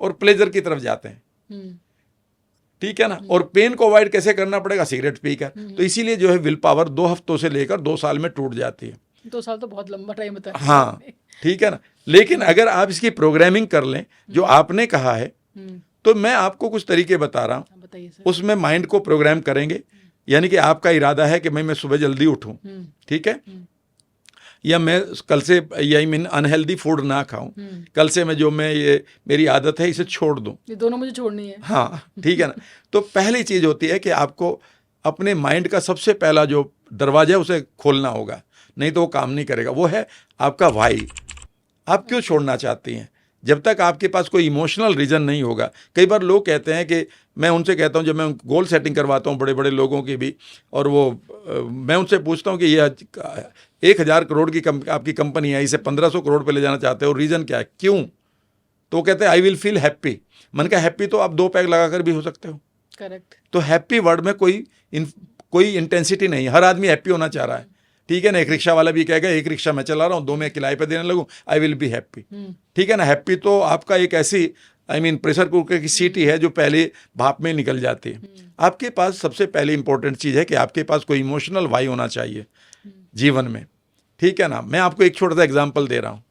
[SPEAKER 1] और प्लेजर की तरफ जाते हैं। ठीक है ना? और पेन को अवॉइड कैसे करना पड़ेगा? सिगरेट पीकर। तो इसीलिए जो है विल पावर 2 हफ्तों से लेकर 2 साल में टूट जाती है।
[SPEAKER 2] 2 साल तो बहुत लंबा टाइम होता है।
[SPEAKER 1] हाँ, ठीक है ना? लेकिन अगर आप इसकी प्रोग्रामिंग कर लें जो आपने कहा है, तो मैं आपको कुछ तरीके बता रहा हूँ।
[SPEAKER 2] बताइए सर।
[SPEAKER 1] उसमें माइंड को प्रोग्राम करेंगे, यानी कि आपका इरादा है कि मैं सुबह जल्दी उठूं, ठीक है, या मैं कल से अनहेल्दी फूड ना खाऊं, कल से मैं ये मेरी आदत है इसे छोड़ दूं।
[SPEAKER 2] ये दोनों मुझे छोड़नी है।
[SPEAKER 1] हाँ, ठीक है ना? तो पहली चीज होती है कि आपको अपने माइंड का सबसे पहला जो दरवाजा है उसे खोलना होगा, नहीं तो वो काम नहीं करेगा। वो है आपका वाई। आप क्यों छोड़ना चाहती हैं? जब तक आपके पास कोई इमोशनल रीज़न नहीं होगा। कई बार लोग कहते हैं कि मैं उनसे कहता हूं, जब मैं गोल सेटिंग करवाता हूं बड़े बड़े लोगों की भी, और मैं उनसे पूछता हूं कि ये 1000 करोड़ की आपकी कंपनी है, इसे 1500 करोड़ पे ले जाना चाहते हो, रीज़न क्या है, क्यों? तो वो कहते हैं आई विल फील हैप्पी। मन का हैप्पी तो आप 2 पैग लगाकर भी हो सकते हो।
[SPEAKER 2] करेक्ट।
[SPEAKER 1] तो हैप्पी वर्ड में कोई इंटेंसिटी नहीं है। हर आदमी हैप्पी होना चाह रहा है। ठीक है ना? एक रिक्शा वाला भी कहेगा एक रिक्शा मैं चला रहा हूँ, 2 मैं किराए पे देने लगूँ, आई विल बी हैप्पी। ठीक है ना? हैप्पी तो आपका एक ऐसी प्रेशर कुकर की सीटी है जो पहले भाप में निकल जाती है। आपके पास सबसे पहली इंपॉर्टेंट चीज़ है कि आपके पास कोई इमोशनल वाई होना चाहिए जीवन में। ठीक है ना? मैं आपको एक छोटा सा एग्जाम्पल दे रहा हूँ।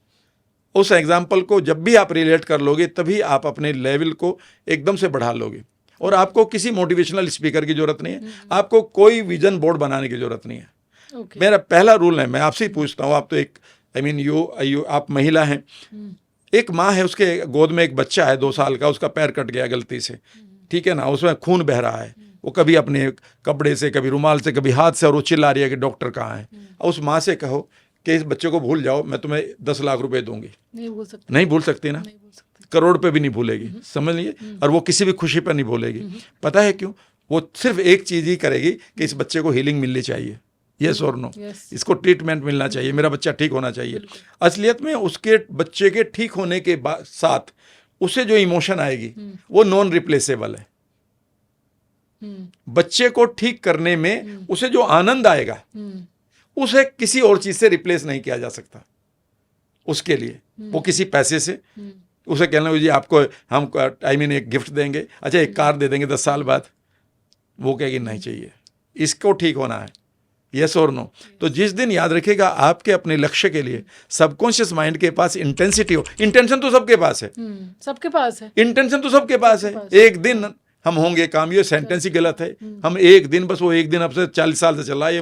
[SPEAKER 1] उस एग्जाम्पल को जब भी आप रिलेट कर लोगे तभी आप अपने लेवल को एकदम से बढ़ा लोगे। और आपको किसी मोटिवेशनल स्पीकर की जरूरत नहीं है, आपको कोई विजन बोर्ड बनाने की जरूरत नहीं है।
[SPEAKER 2] Okay.
[SPEAKER 1] मेरा पहला रूल है, मैं आपसे ही पूछता हूँ, आप तो एक आप महिला हैं, एक माँ है, उसके गोद में एक बच्चा है 2 साल का, उसका पैर कट गया गलती से, ठीक है ना, उसमें खून बह रहा है, वो कभी अपने कपड़े से, कभी रुमाल से, कभी हाथ से, और वो चिल्ला रही है कि डॉक्टर कहाँ है। और उस माँ से कहो कि इस बच्चे को भूल जाओ, मैं तुम्हें 10 लाख रुपए दूंगी।
[SPEAKER 2] नहीं भूल सकती।
[SPEAKER 1] नहीं भूल सकती ना?
[SPEAKER 2] नहीं भूल सकती।
[SPEAKER 1] करोड़ पे भी नहीं भूलेगी, समझ लीजिए। और वो किसी भी खुशी पर नहीं भूलेगी। पता है क्यों? वो सिर्फ एक चीज़ ही करेगी कि इस बच्चे को हीलिंग मिलनी चाहिए। यस और नो? इसको ट्रीटमेंट मिलना चाहिए, मेरा बच्चा ठीक होना चाहिए। असलियत में उसके बच्चे के ठीक होने के साथ उसे जो इमोशन आएगी वो नॉन रिप्लेसेबल है। बच्चे को ठीक करने में उसे जो आनंद आएगा उसे किसी और चीज से रिप्लेस नहीं किया जा सकता। उसके लिए वो किसी पैसे से, उसे कहना जी आपको हम एक गिफ्ट देंगे, अच्छा एक कार दे देंगे 10 साल बाद, वो कहेगी नहीं चाहिए, इसको ठीक होना है, यस और नो। तो जिस दिन याद रखिएगा आपके अपने लक्ष्य के लिए सबकॉन्शियस माइंड के पास इंटेंसिटी हो, इंटेंशन तो सबके पास है,
[SPEAKER 2] सबके पास है,
[SPEAKER 1] इंटेंशन तो सबके पास है, एक दिन हम होंगे काम, ये सेंटेंस ही गलत है, हम एक दिन, बस वो एक दिन अब से 40 साल से चला है,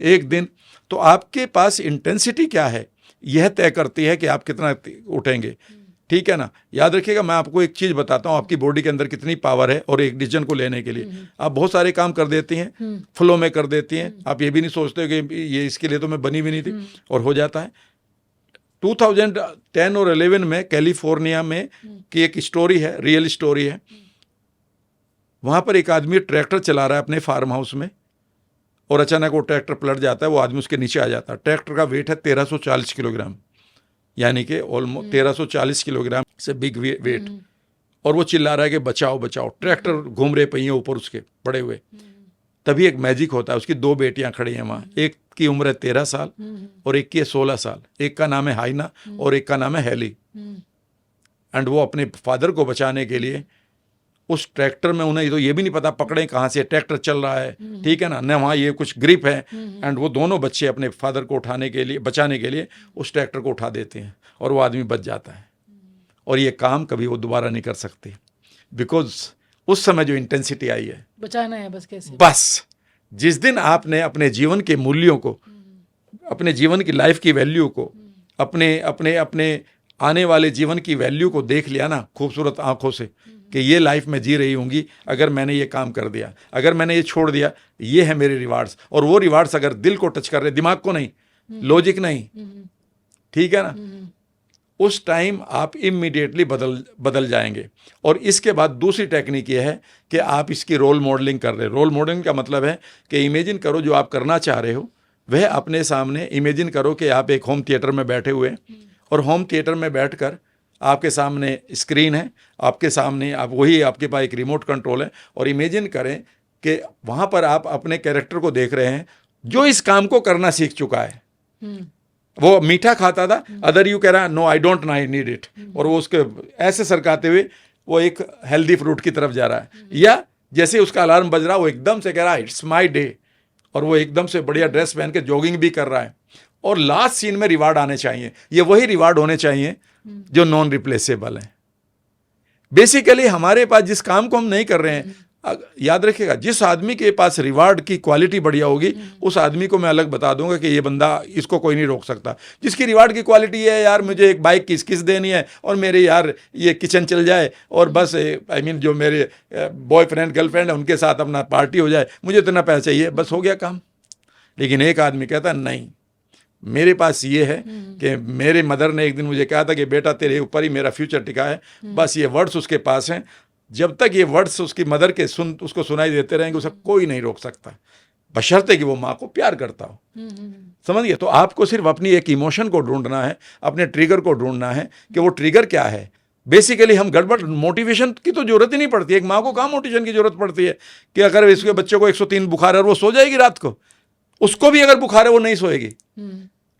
[SPEAKER 1] एक दिन। तो आपके पास इंटेंसिटी क्या है यह तय करती है कि आप कितना उठेंगे, ठीक है ना। याद रखिएगा, मैं आपको एक चीज बताता हूँ, आपकी बॉडी के अंदर कितनी पावर है और एक डिसीजन को लेने के लिए आप बहुत सारे काम कर देती हैं, फ्लो में कर देती हैं, आप ये भी नहीं सोचते कि ये इसके लिए तो मैं बनी भी नहीं थी, और हो जाता है। 2010 और 11 में कैलिफोर्निया में की एक स्टोरी है, रियल स्टोरी है। वहां पर एक आदमी ट्रैक्टर चला रहा है अपने फार्म हाउस में, और अचानक वो ट्रैक्टर पलट जाता है, वो आदमी उसके नीचे आ जाता है। ट्रैक्टर का वेट है 1340 किलोग्राम, यानी कि ऑलमोस्ट 1340 किलोग्राम से बिग वेट, और वो चिल्ला रहा है कि बचाओ बचाओ। ट्रैक्टर घूम रहे पहिए ऊपर उसके पड़े हुए। तभी एक मैजिक होता है, उसकी 2 बेटियां खड़ी हैं वहाँ, एक की उम्र है 13 साल और एक की है 16 साल। एक का नाम है हाइना और एक का नाम है हेली। एंड वो अपने फादर को बचाने के लिए उस ट्रैक्टर में, उन्हें तो ये भी नहीं पता पकड़े कहाँ से, ट्रैक्टर चल रहा है, ठीक है ना वहाँ ये कुछ ग्रिप है, एंड वो दोनों बच्चे अपने फादर को उठाने के लिए, बचाने के लिए उस ट्रैक्टर को उठा देते हैं, और वो आदमी बच जाता है। और ये काम कभी वो दोबारा नहीं कर सकते, बिकॉज उस समय जो इंटेंसिटी आई है,
[SPEAKER 2] बचाना है बस। कैसे?
[SPEAKER 1] बस जिस दिन आपने अपने जीवन के मूल्यों को, अपने जीवन की लाइफ की वैल्यू को, अपने अपने अपने आने वाले जीवन की वैल्यू को देख लिया ना खूबसूरत आंखों से, कि ये लाइफ में जी रही होंगी अगर मैंने ये काम कर दिया, अगर मैंने ये छोड़ दिया, ये है मेरे रिवार्ड्स। और वो रिवार्ड्स अगर दिल को टच कर रहे, दिमाग को नहीं, लॉजिक नहीं, ठीक है ना, उस टाइम आप इमीडिएटली बदल जाएंगे। और इसके बाद दूसरी टेक्निक ये है कि आप इसकी रोल मॉडलिंग कर रहे हैं। रोल मॉडलिंग का मतलब है कि इमेजिन करो जो आप करना चाह रहे हो वह अपने सामने, इमेजिन करो कि आप एक होम थिएटर में बैठे हुए हैं, और होम थिएटर में बैठकर आपके सामने स्क्रीन है, आपके सामने आप वही, आपके पास एक रिमोट कंट्रोल है, और इमेजिन करें कि वहाँ पर आप अपने कैरेक्टर को देख रहे हैं जो इस काम को करना सीख चुका है। वो मीठा खाता था, अदर यू कह रहा no I don't need it, और वो उसके ऐसे सरकाते हुए वो एक हेल्दी फ्रूट की तरफ जा रहा है। या जैसे उसका अलार्म बज रहा, वो एकदम से कह रहा है इट्स माई डे, और वो एकदम से बढ़िया ड्रेस पहन के जॉगिंग भी कर रहा है। और लास्ट सीन में रिवार्ड आने चाहिए, ये वही रिवार्ड होने चाहिए जो नॉन रिप्लेसेबल है। बेसिकली हमारे पास जिस काम को हम नहीं कर रहे हैं, याद रखिएगा, जिस आदमी के पास रिवार्ड की क्वालिटी बढ़िया होगी उस आदमी को मैं अलग बता दूंगा कि ये बंदा, इसको कोई नहीं रोक सकता। जिसकी रिवार्ड की क्वालिटी है, यार मुझे एक बाइक किस देनी है, और मेरे यार ये किचन चल जाए, और बस आई मीन जो मेरे बॉयफ्रेंड गर्लफ्रेंड है उनके साथ अपना पार्टी हो जाए, मुझे इतना पैसा चाहिए, बस हो गया काम। लेकिन एक आदमी कहता नहीं, मेरे पास ये है कि मेरे मदर ने एक दिन मुझे कहा था कि बेटा तेरे ऊपर ही मेरा फ्यूचर टिका है, बस ये वर्ड्स उसके पास हैं, जब तक ये वर्ड्स उसकी मदर के उसको सुनाई देते रहेंगे उसे कोई नहीं रोक सकता, बशर्ते कि वो माँ को प्यार करता हो। समझिए, तो आपको सिर्फ अपनी एक इमोशन को ढूंढना है, अपने ट्रिगर को ढूंढना है कि वो ट्रिगर क्या है। बेसिकली हम गड़बड़, मोटिवेशन की तो जरूरत ही नहीं पड़ती। एक माँ को कहाँ मोटिवेशन की जरूरत पड़ती है कि अगर इसके बच्चे को 103 बुखार है और वो सो जाएगी रात को, उसको भी अगर बुखार है वो नहीं सोएगी,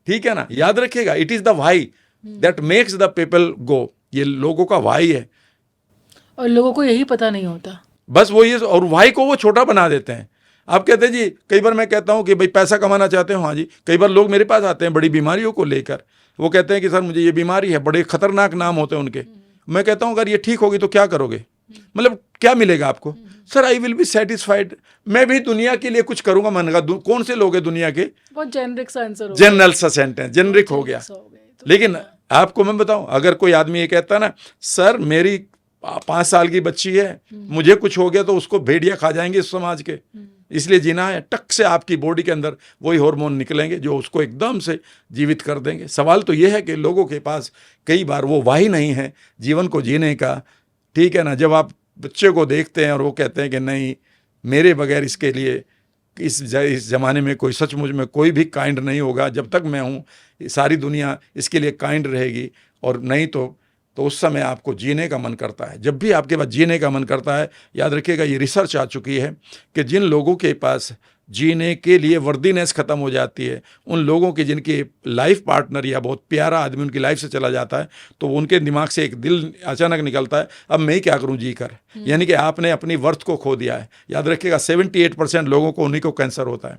[SPEAKER 1] ठीक है ना। याद रखिएगा, it is the why that makes the people go, ये लोगों का वाई है,
[SPEAKER 2] और लोगों को यही पता नहीं होता, बस
[SPEAKER 1] वो ये, और वाई को वो छोटा बना देते हैं। आप कहते हैं जी, कई बार मैं कहता हूं कि भाई पैसा कमाना चाहते हो, हाँ जी। कई बार लोग मेरे पास आते हैं बड़ी बीमारियों को लेकर, वो कहते हैं कि सर मुझे ये बीमारी है, बड़े खतरनाक नाम होते हैं उनके। मैं कहता हूं अगर ये ठीक होगी तो क्या करोगे, मतलब क्या मिलेगा आपको? Sir I will be satisfied, मैं भी दुनिया के लिए कुछ करूंगा। मैंने कहा कौन से लोग हैं दुनिया के?
[SPEAKER 2] बहुत जेनरिक सा आंसर हो,
[SPEAKER 1] जनरल सा सेंटेंस, जेनरिक हो गया। लेकिन आपको मैं बताऊं, अगर कोई आदमी ये कहता ना, सर मेरी 5 साल की बच्ची है, मुझे कुछ हो गया तो उसको भेड़िया खा जाएंगे इस समाज के, इसलिए जीना है, टक से आपकी बॉडी के अंदर वही हार्मोन निकलेंगे जो उसको एकदम से जीवित कर देंगे। सवाल तो ये है कि लोगों के पास कई बार वो वाही नहीं है जीवन को जीने का, ठीक है ना। जब आप बच्चे को देखते हैं और वो कहते हैं कि नहीं, मेरे बगैर इसके लिए इस ज़माने में कोई, सचमुच में कोई भी काइंड नहीं होगा, जब तक मैं हूँ सारी दुनिया इसके लिए काइंड रहेगी, और नहीं तो उस समय आपको जीने का मन करता है। जब भी आपके पास जीने का मन करता है, याद रखिएगा ये रिसर्च आ चुकी है कि जिन लोगों के पास जीने के लिए वर्दीनेस ख़त्म हो जाती है। उन लोगों की जिनकी लाइफ पार्टनर या बहुत प्यारा आदमी उनकी लाइफ से चला जाता है तो उनके दिमाग से एक दिल अचानक निकलता है, अब मैं क्या करूं जी कर। यानी कि आपने अपनी वर्थ को खो दिया है। याद रखिएगा 78% लोगों को उन्हीं को कैंसर होता है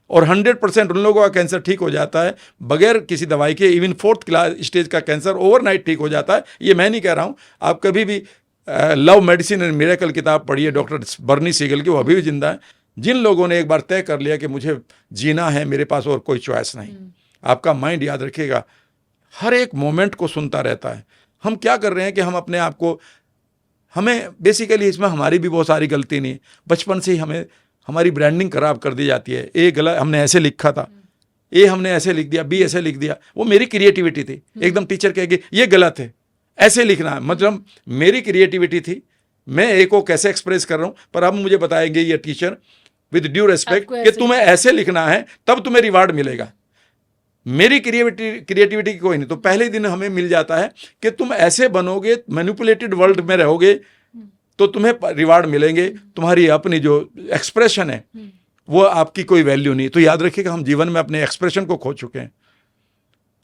[SPEAKER 1] और 100% उन लोगों का कैंसर ठीक हो जाता है बगैर किसी दवाई के। इवन 4th क्लास स्टेज का कैंसर ओवरनाइट ठीक हो जाता है। ये मैं नहीं कह रहा हूँ, आप कभी भी लव मेडिसिन एंड मिरेकल किताब पढ़िए डॉक्टर बर्नी सीगल की, वो अभी भी जिंदा है। जिन लोगों ने एक बार तय कर लिया कि मुझे जीना है, मेरे पास और कोई चॉइस नहीं। आपका माइंड, याद रखिएगा, हर एक मोमेंट को सुनता रहता है। हम क्या कर रहे हैं कि हम अपने आप को, हमें बेसिकली इसमें हमारी भी बहुत सारी गलती नहीं है। बचपन से ही हमें हमारी ब्रांडिंग खराब कर दी जाती है। ए गलत, हमने ऐसे लिखा था, ए हमने ऐसे लिख दिया, बी ऐसे लिख दिया। वो मेरी क्रिएटिविटी थी। एकदम टीचर कहेगी ये गलत है, ऐसे लिखना है, मतलब मेरी क्रिएटिविटी थी, मैं ए को कैसे एक्सप्रेस कर रहा हूँ। पर अब मुझे बताएंगे ये टीचर विद ड्यू रेस्पेक्ट कि तुम्हें ऐसे लिखना है तब तुम्हें रिवार्ड मिलेगा। मेरी क्रिएटिविटी की कोई नहीं। तो पहले दिन हमें मिल जाता है कि तुम ऐसे बनोगे, मैनिपुलेटेड वर्ल्ड में रहोगे तो तुम्हें रिवार्ड मिलेंगे। तुम्हारी अपनी जो एक्सप्रेशन है वो आपकी कोई वैल्यू नहीं। तो याद रखिएगा, हम जीवन में अपने एक्सप्रेशन को खो चुके हैं।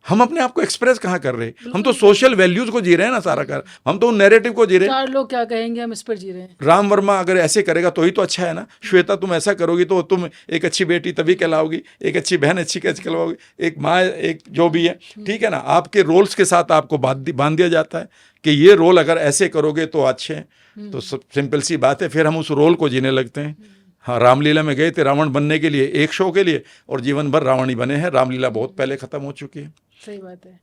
[SPEAKER 1] हम अपने आप को एक्सप्रेस कहाँ कर रहे हैं? हम तो सोशल वैल्यूज को जी रहे हैं ना सारा कर, हम तो उन नैरेटिव को जी रहे हैं।
[SPEAKER 2] चार लोग क्या कहेंगे, हम इस पर जी रहे हैं।
[SPEAKER 1] राम वर्मा अगर ऐसे करेगा तो ही तो अच्छा है ना। श्वेता तुम ऐसा करोगी तो तुम एक अच्छी बेटी तभी कहलाओगी, एक अच्छी बहन अच्छी कैसे कहलाओगी, एक माँ, एक जो भी है, ठीक है ना। आपके रोल्स के साथ आपको बांध दिया जाता है कि ये रोल अगर ऐसे करोगे तो अच्छे हैं। तो सिंपल सी बात है, फिर हम उस रोल को जीने लगते हैं। हाँ, रामलीला में गए थे रावण बनने के लिए, एक शो के लिए, और जीवन भर रावण ही बने हैं। रामलीला बहुत पहले खत्म हो चुकी है।
[SPEAKER 2] सही बात है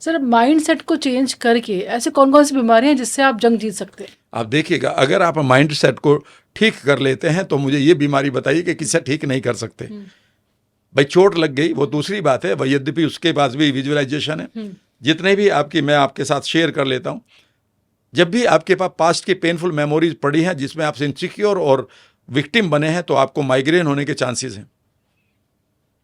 [SPEAKER 2] सर। माइंड सेट को चेंज करके ऐसे कौन कौन सी बीमारियां हैं जिससे आप जंग जीत सकते हैं?
[SPEAKER 1] आप देखिएगा, अगर आप माइंड सेट को ठीक कर लेते हैं तो मुझे ये बीमारी बताइए कि किससे ठीक नहीं कर सकते। भाई चोट लग गई वो दूसरी बात है, भाई यद्यपि उसके पास भी विजुअलाइजेशन है। जितने भी मैं आपके साथ शेयर कर लेता हूँ, जब भी आपके पास पास्ट की पेनफुल मेमोरीज पड़ी हैं जिसमें आप इनसिक्योर और विक्टिम बने हैं तो आपको माइग्रेन होने के चांसेस हैं।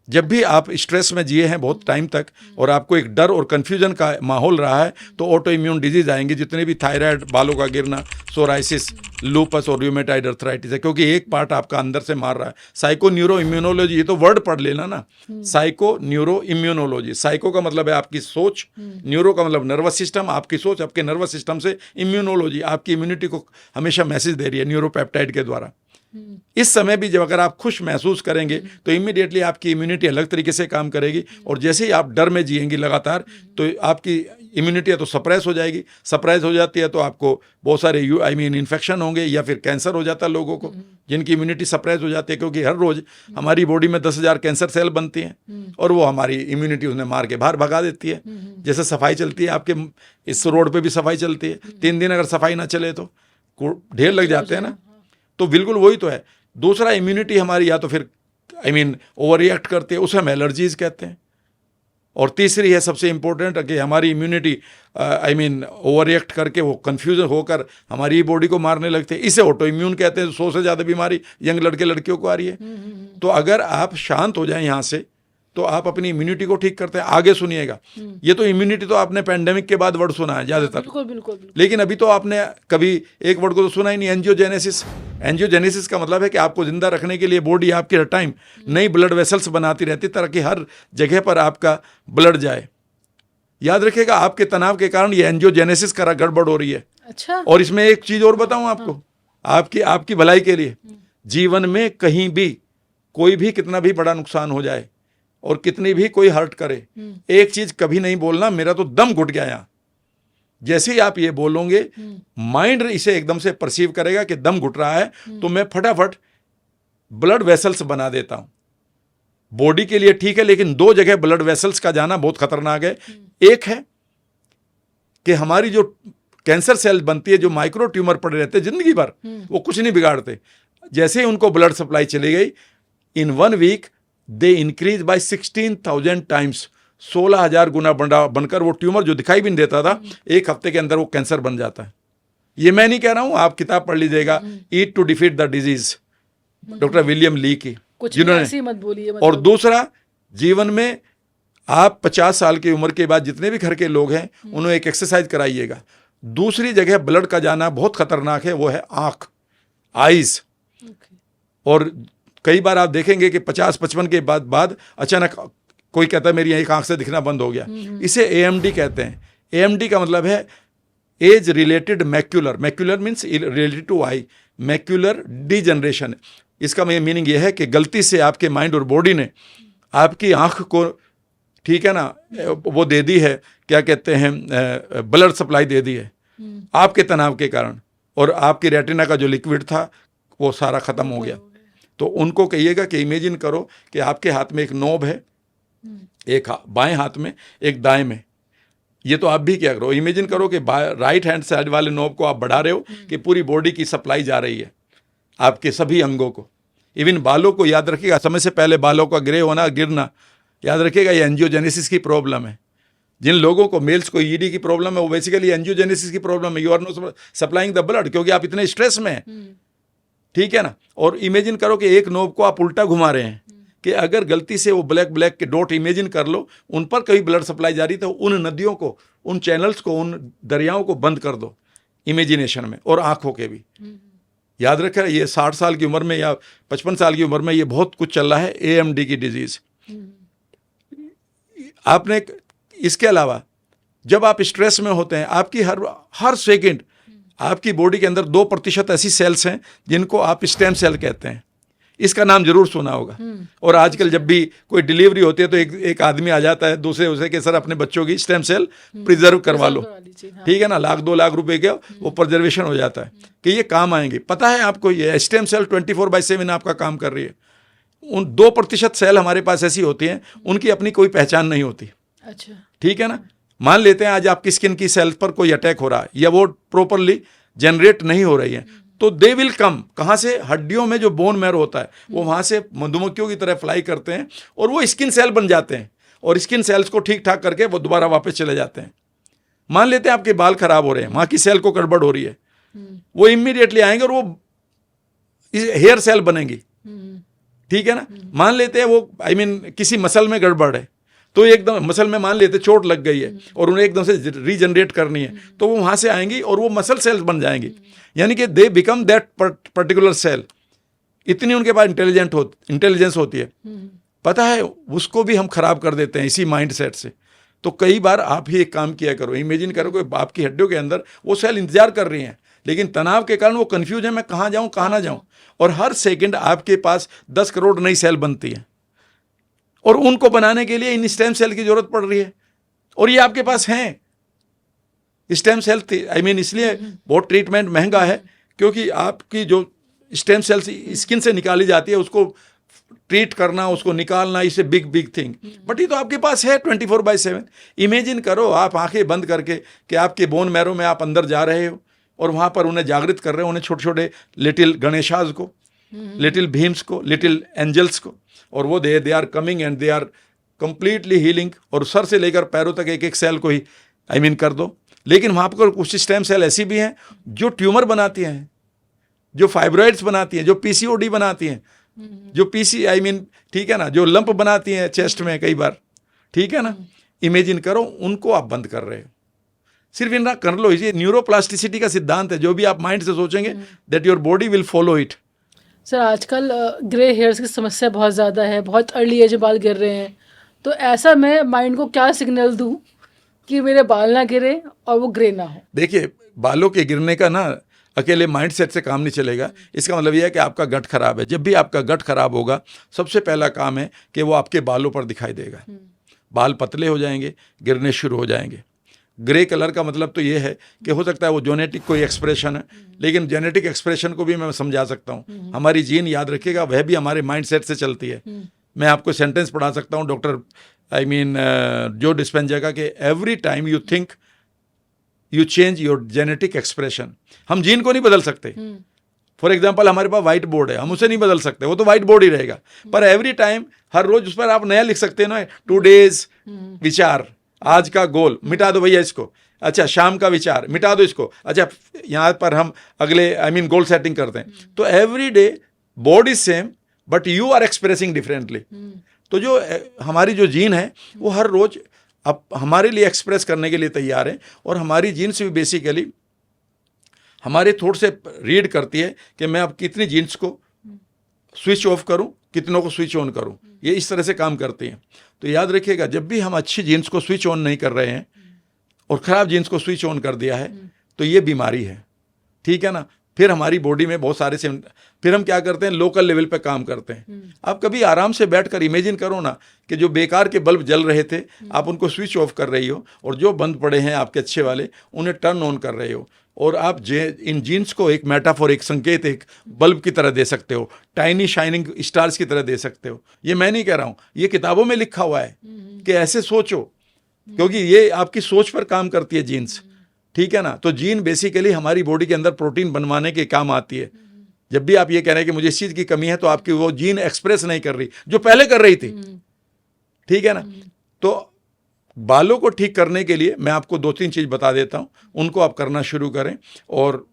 [SPEAKER 1] जब भी आप स्ट्रेस में जिए हैं बहुत टाइम तक और आपको एक डर और कन्फ्यूजन का माहौल रहा है तो ऑटो इम्यून डिजीज आएंगे। जितने भी थायराइड, बालों का गिरना, सोराइसिस, लूपस और रूमेटाइड अर्थराइटिस है, क्योंकि एक पार्ट आपका अंदर से मार रहा है। साइको न्यूरो इम्यूनोलॉजी, ये तो वर्ड पढ़ लेना ना, साइको न्यूरो इम्यूनोलॉजी। साइको का मतलब है आपकी सोच, न्यूरो का मतलब नर्वस सिस्टम, आपकी सोच आपके नर्वस सिस्टम से, इम्यूनोलॉजी आपकी इम्यूनिटी को हमेशा मैसेज दे रही है न्यूरोपेप्टाइड के द्वारा। इस समय भी जब अगर आप खुश महसूस करेंगे तो इमीडिएटली आपकी इम्यूनिटी अलग तरीके से काम करेगी, और जैसे ही आप डर में जिएंगी लगातार तो आपकी इम्यूनिटी तो सप्रेस हो जाएगी। सप्रेस हो जाती है तो आपको बहुत सारे इन्फेक्शन होंगे या फिर कैंसर हो जाता है लोगों को जिनकी इम्यूनिटी सप्रेस हो जाती है, क्योंकि हर रोज हमारी बॉडी में 10,000 कैंसर सेल बनती हैं और वो हमारी इम्यूनिटी उन्हें मार के बाहर भगा देती है। जैसे सफाई चलती है, आपके इस रोड पर भी सफाई चलती है, 3 दिन अगर सफाई ना चले तो ढेर लग जाते हैं ना। तो बिल्कुल वही तो है। दूसरा, इम्यूनिटी हमारी या तो फिर ओवर रिएक्ट करते हैं, उसे हम एलर्जीज कहते हैं। और तीसरी है सबसे इंपॉर्टेंट कि हमारी इम्यूनिटी ओवर रिएक्ट करके वो कन्फ्यूजन होकर हमारी बॉडी को मारने लगते हैं। इसे ऑटो इम्यून कहते हैं। 100 से ज़्यादा बीमारी यंग लड़के लड़कियों को आ रही है। तो अगर आप शांत हो जाएं यहाँ से तो आप अपनी इम्यूनिटी को ठीक करते हैं। आगे सुनिएगा, ये तो इम्यूनिटी तो आपने पैंडेमिक के बाद वर्ड सुना है ज़्यादातर,
[SPEAKER 2] बिल्कुल। लेकिन
[SPEAKER 1] अभी तो आपने कभी एक वर्ड को तो सुना ही नहीं, एंजियोजेनेसिस। एंजियोजेनेसिस का मतलब है कि आपको जिंदा रखने के लिए बॉडी आपकी हर टाइम नई ब्लड वेसल्स बनाती रहती ताकि हर जगह पर आपका ब्लड जाए। याद रखिएगा, आपके तनाव के कारण ये एंजियोजेनेसिस का गड़बड़ हो रही है।
[SPEAKER 2] अच्छा।
[SPEAKER 1] और इसमें एक चीज और बताऊं आपको, आपकी भलाई के लिए, जीवन में कहीं भी कोई भी कितना भी बड़ा नुकसान हो जाए और कितनी भी कोई हर्ट करे, एक चीज कभी नहीं बोलना, मेरा तो दम घुट गया यहाँ। जैसे ही आप ये बोलोगे माइंड इसे एकदम से परसीव करेगा कि दम घुट रहा है, तो मैं फटाफट ब्लड वेसल्स बना देता हूं। बॉडी के लिए ठीक है, लेकिन 2 जगह ब्लड वेसल्स का जाना बहुत खतरनाक है। एक है कि हमारी जो कैंसर सेल बनती है, जो माइक्रो ट्यूमर पड़े रहते हैं जिंदगी भर, वो कुछ नहीं बिगाड़ते। जैसे ही उनको ब्लड सप्लाई चली गई, in 1 week they increase by 16,000 times. 16,000 गुना बनकर वो ट्यूमर जो दिखाई भी नहीं देता था, 1 हफ्ते के अंदर वो कैंसर बन जाता है। ये मैं नहीं कह रहा हूं, आप किताब पढ़ लीजिएगा, eat to defeat the disease, doctor William Li की,
[SPEAKER 2] जिन्होंने मत बोलिए।
[SPEAKER 1] और दूसरा, जीवन में आप 50 साल की उम्र के बाद जितने भी घर के लोग हैं उन्हें एक एक्सरसाइज कराइएगा। दूसरी जगह ब्लड का जाना बहुत खतरनाक है, वो है आंख, आईज। और कई बार आप देखेंगे कि 50-55 के बाद अचानक कोई कहता है मेरी एक आंख से दिखना बंद हो गया, इसे AMD कहते हैं। AMD का मतलब है age related macular, macular means related to eye, macular degeneration. इसका मीनिंग यह है कि गलती से आपके माइंड और बॉडी ने आपकी आंख को, ठीक है ना, वो दे दी है, क्या कहते हैं, ब्लड सप्लाई दे दी है आपके तनाव के कारण, और आपकी रेटिना का जो लिक्विड था वो सारा ख़त्म हो गया। तो उनको कहिएगा कि इमेजिन करो कि आपके हाथ में एक नोब है, एक बाएं हाथ में, एक दाएं में। ये तो आप भी क्या करो, इमेजिन करो कि राइट हैंड साइड वाले नोब को आप बढ़ा रहे हो कि पूरी बॉडी की सप्लाई जा रही है आपके सभी अंगों को। इवन बालों को याद रखिएगा, समय से पहले बालों का ग्रे होना, गिरना, याद रखिएगा ये एंजियोजेनेसिस की प्रॉब्लम है। जिन लोगों को, मेल्स को ED की प्रॉब्लम है, वो बेसिकली एंजियोजेनेसिस की प्रॉब्लम है। You are not supplying the blood, क्योंकि आप इतने स्ट्रेस में हैं, ठीक है ना। और इमेजिन करो कि एक नोब को आप उल्टा घुमा रहे हैं कि अगर गलती से वो ब्लैक के डॉट इमेजिन कर लो, उन पर कभी ब्लड सप्लाई जा रही, तो उन नदियों को, उन चैनल्स को, उन दरियाओं को बंद कर दो इमेजिनेशन में, और आंखों के भी। याद रखें, ये 60 साल की उम्र में या 55 साल की उम्र में ये बहुत कुछ चल रहा है, AMD की डिजीज। आपने इसके अलावा जब आप स्ट्रेस में होते हैं, आपकी हर सेकंड आपकी बॉडी के अंदर 2% ऐसी सेल्स हैं जिनको आप स्टेम सेल कहते हैं। इसका नाम जरूर सुना होगा। और आजकल जब भी कोई डिलीवरी होती है तो एक आदमी आ जाता है दूसरे उसे कि सर अपने बच्चों की स्टेम सेल प्रिजर्व करवा लो, ठीक है ना, 1-2 लाख रुपए के वो प्रिजर्वेशन हो जाता है कि ये काम आएंगे। पता है आपको, ये स्टेम सेल 24/7 आपका काम कर रही है। उन 2% सेल हमारे पास ऐसी होती हैं, उनकी अपनी कोई पहचान नहीं होती।
[SPEAKER 2] अच्छा,
[SPEAKER 1] ठीक है ना। मान लेते हैं आज आपकी स्किन की सेल्स पर कोई अटैक हो रहा है या वो प्रॉपरली जनरेट नहीं हो रही है, तो दे विल कम, कहाँ से, हड्डियों में जो बोन मैरो होता है वो वहाँ से मधुमक्खियों की तरह फ्लाई करते हैं और वो स्किन सेल बन जाते हैं, और स्किन सेल्स को ठीक ठाक करके वो दोबारा वापस चले जाते हैं। मान लेते हैं आपके बाल खराब हो रहे हैं, वहाँ की सेल को गड़बड़ हो रही है, वो इमीडिएटली आएंगे और वो हेयर सेल बनेंगी, ठीक है ना। मान लेते हैं वो किसी मसल में गड़बड़ है, तो एकदम मसल में मान लेते चोट लग गई है और उन्हें एकदम से रीजनरेट करनी है, तो वो वहाँ से आएंगी और वो मसल सेल्स बन जाएंगी, यानी कि they become that particular cell. इतनी उनके पास इंटेलिजेंस होती है। पता है, उसको भी हम खराब कर देते हैं इसी माइंड सेट से। तो कई बार आप ही एक काम किया करो, इमेजिन करो कि आपकी हड्डियों के अंदर वो सेल इंतजार कर रही हैं, लेकिन तनाव के कारण वो कंफ्यूज है, मैं कहाँ जाऊँ कहाँ ना जाऊँ, और हर सेकंड आपके पास 10 करोड़ नई सेल बनती है और उनको बनाने के लिए इन स्टेम सेल की जरूरत पड़ रही है, और ये आपके पास हैं स्टेम सेल। इसलिए बहुत ट्रीटमेंट महंगा है, क्योंकि आपकी जो स्टेम सेल स्किन से निकाली जाती है उसको ट्रीट करना, उसको निकालना, इसे बिग थिंग, बट ये तो आपके पास है 24/7। इमेजिन करो आप आंखें बंद करके कि आपके बोन मैरो में आप अंदर जा रहे हो और वहाँ पर उन्हें जागृत कर रहे हो, उन्हें छोटे छोटे लिटिल गणेशाज को, लिटिल भीम्स को, लिटिल एंजल्स को, और वो they are coming and they are completely healing, और सर से लेकर पैरों तक एक एक सेल को ही कर दो। लेकिन वहाँ पर कुछ स्टेम सेल ऐसी भी हैं जो ट्यूमर बनाती हैं, जो फाइब्रॉइड्स बनाती हैं, जो PCOD बनाती हैं, जो ठीक है ना, जो लंप बनाती हैं चेस्ट में कई बार, ठीक है ना। इमेजिन करो उनको आप बंद कर रहे हो। सिर्फ इतना कर लो, ये न्यूरोप्लास्टिसिटी का सिद्धांत है, जो भी आप माइंड से सोचेंगे that your body will follow it.
[SPEAKER 2] Sir आजकल ग्रे हेयर्स की समस्या बहुत ज़्यादा है, बहुत अर्ली एज में बाल गिर रहे हैं, तो ऐसा मैं माइंड को क्या सिग्नल दूं कि मेरे बाल ना गिरे और वो ग्रे ना हो?
[SPEAKER 1] देखिए, बालों के गिरने का ना अकेले माइंड सेट से काम नहीं चलेगा। इसका मतलब यह है कि आपका गट खराब है। जब भी आपका गट खराब होगा, सबसे पहला काम है कि वो आपके बालों पर दिखाई देगा। बाल पतले हो जाएंगे, गिरने शुरू हो जाएंगे। ग्रे कलर का मतलब तो ये है कि हो सकता है वो जेनेटिक कोई एक्सप्रेशन है, लेकिन जेनेटिक एक्सप्रेशन को भी मैं समझा सकता हूँ। हमारी जीन, याद रखिएगा, वह भी हमारे माइंड सेट से चलती है। मैं आपको सेंटेंस पढ़ा सकता हूँ डॉक्टर जो डिस्पेंजा का, कि every time you think you change your genetic expression. हम जीन को नहीं बदल सकते। फॉर एग्जाम्पल, हमारे पास व्हाइट बोर्ड है, हम उसे नहीं बदल सकते, वो तो व्हाइट बोर्ड ही रहेगा, पर एवरी टाइम, हर रोज उस पर आप नया लिख सकते हैं ना, टुडेज विचार, आज का गोल, मिटा दो भैया इसको, अच्छा शाम का विचार, मिटा दो इसको, अच्छा यहाँ पर हम अगले गोल सेटिंग करते हैं। तो every day board is same but you are expressing differently. तो जो हमारी जो जीन है वो हर रोज अब हमारे लिए एक्सप्रेस करने के लिए तैयार है, और हमारी जीन से भी बेसिकली हमारे थॉट से रीड करती है कि मैं अब कितनी जीन्स को स्विच ऑफ करूं, कितनों को स्विच ऑन करूं, ये इस तरह से काम करती हैं। तो याद रखिएगा, जब भी हम अच्छी जीन्स को स्विच ऑन नहीं कर रहे हैं और ख़राब जीन्स को स्विच ऑन कर दिया है तो ये बीमारी है, ठीक है ना। फिर हमारी बॉडी में बहुत सारे फिर हम क्या करते हैं, लोकल लेवल पे काम करते हैं। आप कभी आराम से बैठकर इमेजिन करो ना कि जो बेकार के बल्ब जल रहे थे आप उनको स्विच ऑफ कर रही हो, और जो बंद पड़े हैं आपके अच्छे वाले उन्हें टर्न ऑन कर रहे हो, और आप इन जीन्स को एक मेटाफोर, एक संकेत, एक बल्ब की तरह दे सकते हो, टाइनी शाइनिंग स्टार्स की तरह दे सकते हो। ये मैं नहीं कह रहा हूँ, ये किताबों में लिखा हुआ है कि ऐसे सोचो, क्योंकि ये आपकी सोच पर काम करती है जीन्स, ठीक है ना। तो जीन बेसिकली हमारी बॉडी के अंदर प्रोटीन बनवाने के काम आती है। जब भी आप ये कह रहे हैं कि मुझे इस चीज़ की कमी है, तो आपकी वो जीन एक्सप्रेस नहीं कर रही जो पहले कर रही थी, ठीक है ना। तो बालों को ठीक करने के लिए मैं आपको 2-3 चीज़ बता देता हूँ, उनको आप करना शुरू करें, और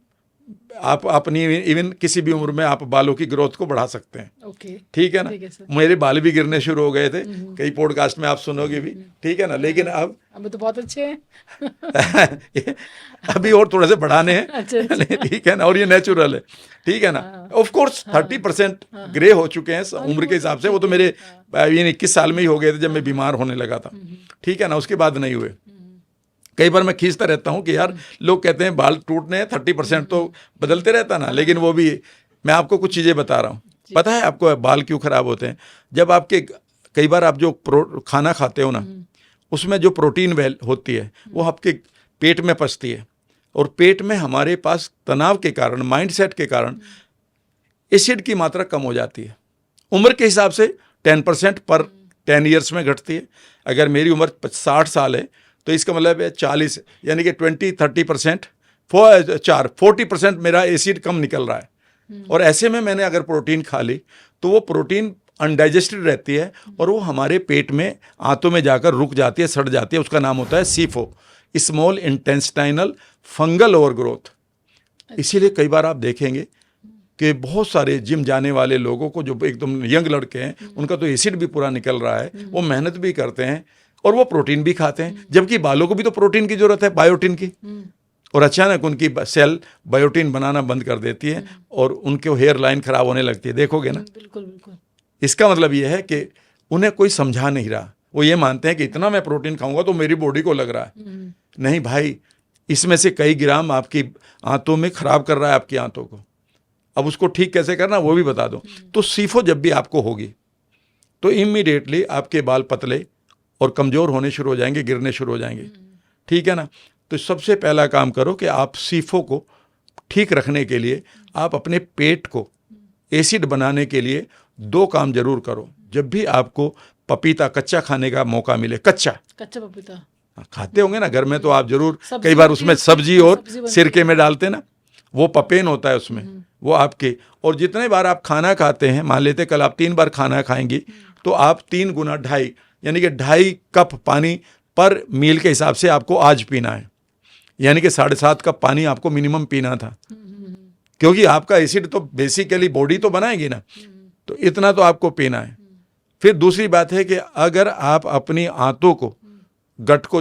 [SPEAKER 1] आप अपनी इवन किसी भी उम्र में आप बालों की ग्रोथ को बढ़ा सकते हैं।
[SPEAKER 2] ओके,
[SPEAKER 1] ठीक है ना।
[SPEAKER 2] ठीक है सर।
[SPEAKER 1] मेरे बाल भी गिरने शुरू हो गए थे, कई पॉडकास्ट में आप सुनोगे भी, ठीक है ना। लेकिन अब
[SPEAKER 2] तो बहुत अच्छे हैं।
[SPEAKER 1] अभी और थोड़े से बढ़ाने हैं,
[SPEAKER 2] अच्छा।
[SPEAKER 1] ठीक है ना, और ये नेचुरल है, ठीक है ना। ऑफ कोर्स 30% ग्रे हो चुके हैं उम्र के हिसाब से, वो तो मेरे 21 साल में ही हो गए थे जब मैं बीमार होने लगा था, ठीक है ना, उसके बाद नहीं हुए। कई बार मैं खींचता रहता हूँ कि यार लोग कहते हैं बाल टूटने हैं, 30% तो बदलते रहता ना, लेकिन वो भी मैं आपको कुछ चीज़ें बता रहा हूँ। पता है आपको बाल क्यों खराब होते हैं? जब आपके कई बार आप जो खाना खाते हो ना, उसमें जो प्रोटीन होती है वो आपके पेट में पचती है, और पेट में हमारे पास तनाव के कारण, माइंडसेट के कारण एसिड की मात्रा कम हो जाती है। उम्र के हिसाब से 10% पर 10 ईयर्स में घटती है। अगर मेरी उम्र 60 साल है तो इसका मतलब है 40, यानी कि 20-30%, 40% मेरा एसिड कम निकल रहा है। और ऐसे में मैंने अगर प्रोटीन खा ली तो वो प्रोटीन अनडाइजेस्टेड रहती है, और वो हमारे पेट में, आंतों में जाकर रुक जाती है, सड़ जाती है। उसका नाम होता है सीफो, स्मॉल इंटेस्टाइनल फंगल ओवरग्रोथ। इसीलिए कई बार आप देखेंगे कि बहुत सारे जिम जाने वाले लोगों को, जो एकदम यंग लड़के हैं, उनका तो एसिड भी पूरा निकल रहा है, वो मेहनत भी करते हैं और वो प्रोटीन भी खाते हैं, जबकि बालों को भी तो प्रोटीन की जरूरत है, बायोटिन की। और अचानक उनकी सेल बायोटिन बनाना बंद कर देती है और उनके हेयर लाइन खराब होने लगती है। देखोगे ना।
[SPEAKER 2] बिल्कुल बिल्कुल।
[SPEAKER 1] इसका मतलब ये है कि उन्हें कोई समझा नहीं रहा। वो ये मानते हैं कि इतना मैं प्रोटीन खाऊंगा तो मेरी बॉडी को लग रहा है। नहीं भाई, इसमें से कई ग्राम आपकी आंतों में खराब कर रहा है, आपकी आंतों को। अब उसको ठीक कैसे करना वो भी बता दो। तो सीफो जब भी आपको होगी तो इमीडिएटली आपके बाल पतले और कमज़ोर होने शुरू हो जाएंगे, गिरने शुरू हो जाएंगे, ठीक है ना। तो सबसे पहला काम करो कि आप सीफो को ठीक रखने के लिए आप अपने पेट को एसिड बनाने के लिए 2 काम जरूर करो। जब भी आपको पपीता कच्चा खाने का मौका मिले, कच्चा
[SPEAKER 2] पपीता
[SPEAKER 1] खाते होंगे ना घर में, तो आप जरूर कई बार उसमें सब्जी और सिरके में डालते ना, वो पपेन होता है उसमें, वो आपके। और जितने बार आप खाना खाते हैं, मान लेते कल आप 3 बार खाना खाएंगी, तो आप 3 गुना 2.5, यानी कि 2.5 कप पानी पर मील के हिसाब से आपको आज पीना है। यानी कि 7.5 कप पानी आपको मिनिमम पीना था, क्योंकि आपका एसिड तो बेसिकली बॉडी तो बनाएगी ना, तो इतना तो आपको पीना है। फिर दूसरी बात है कि अगर आप अपनी आंतों को, गट को,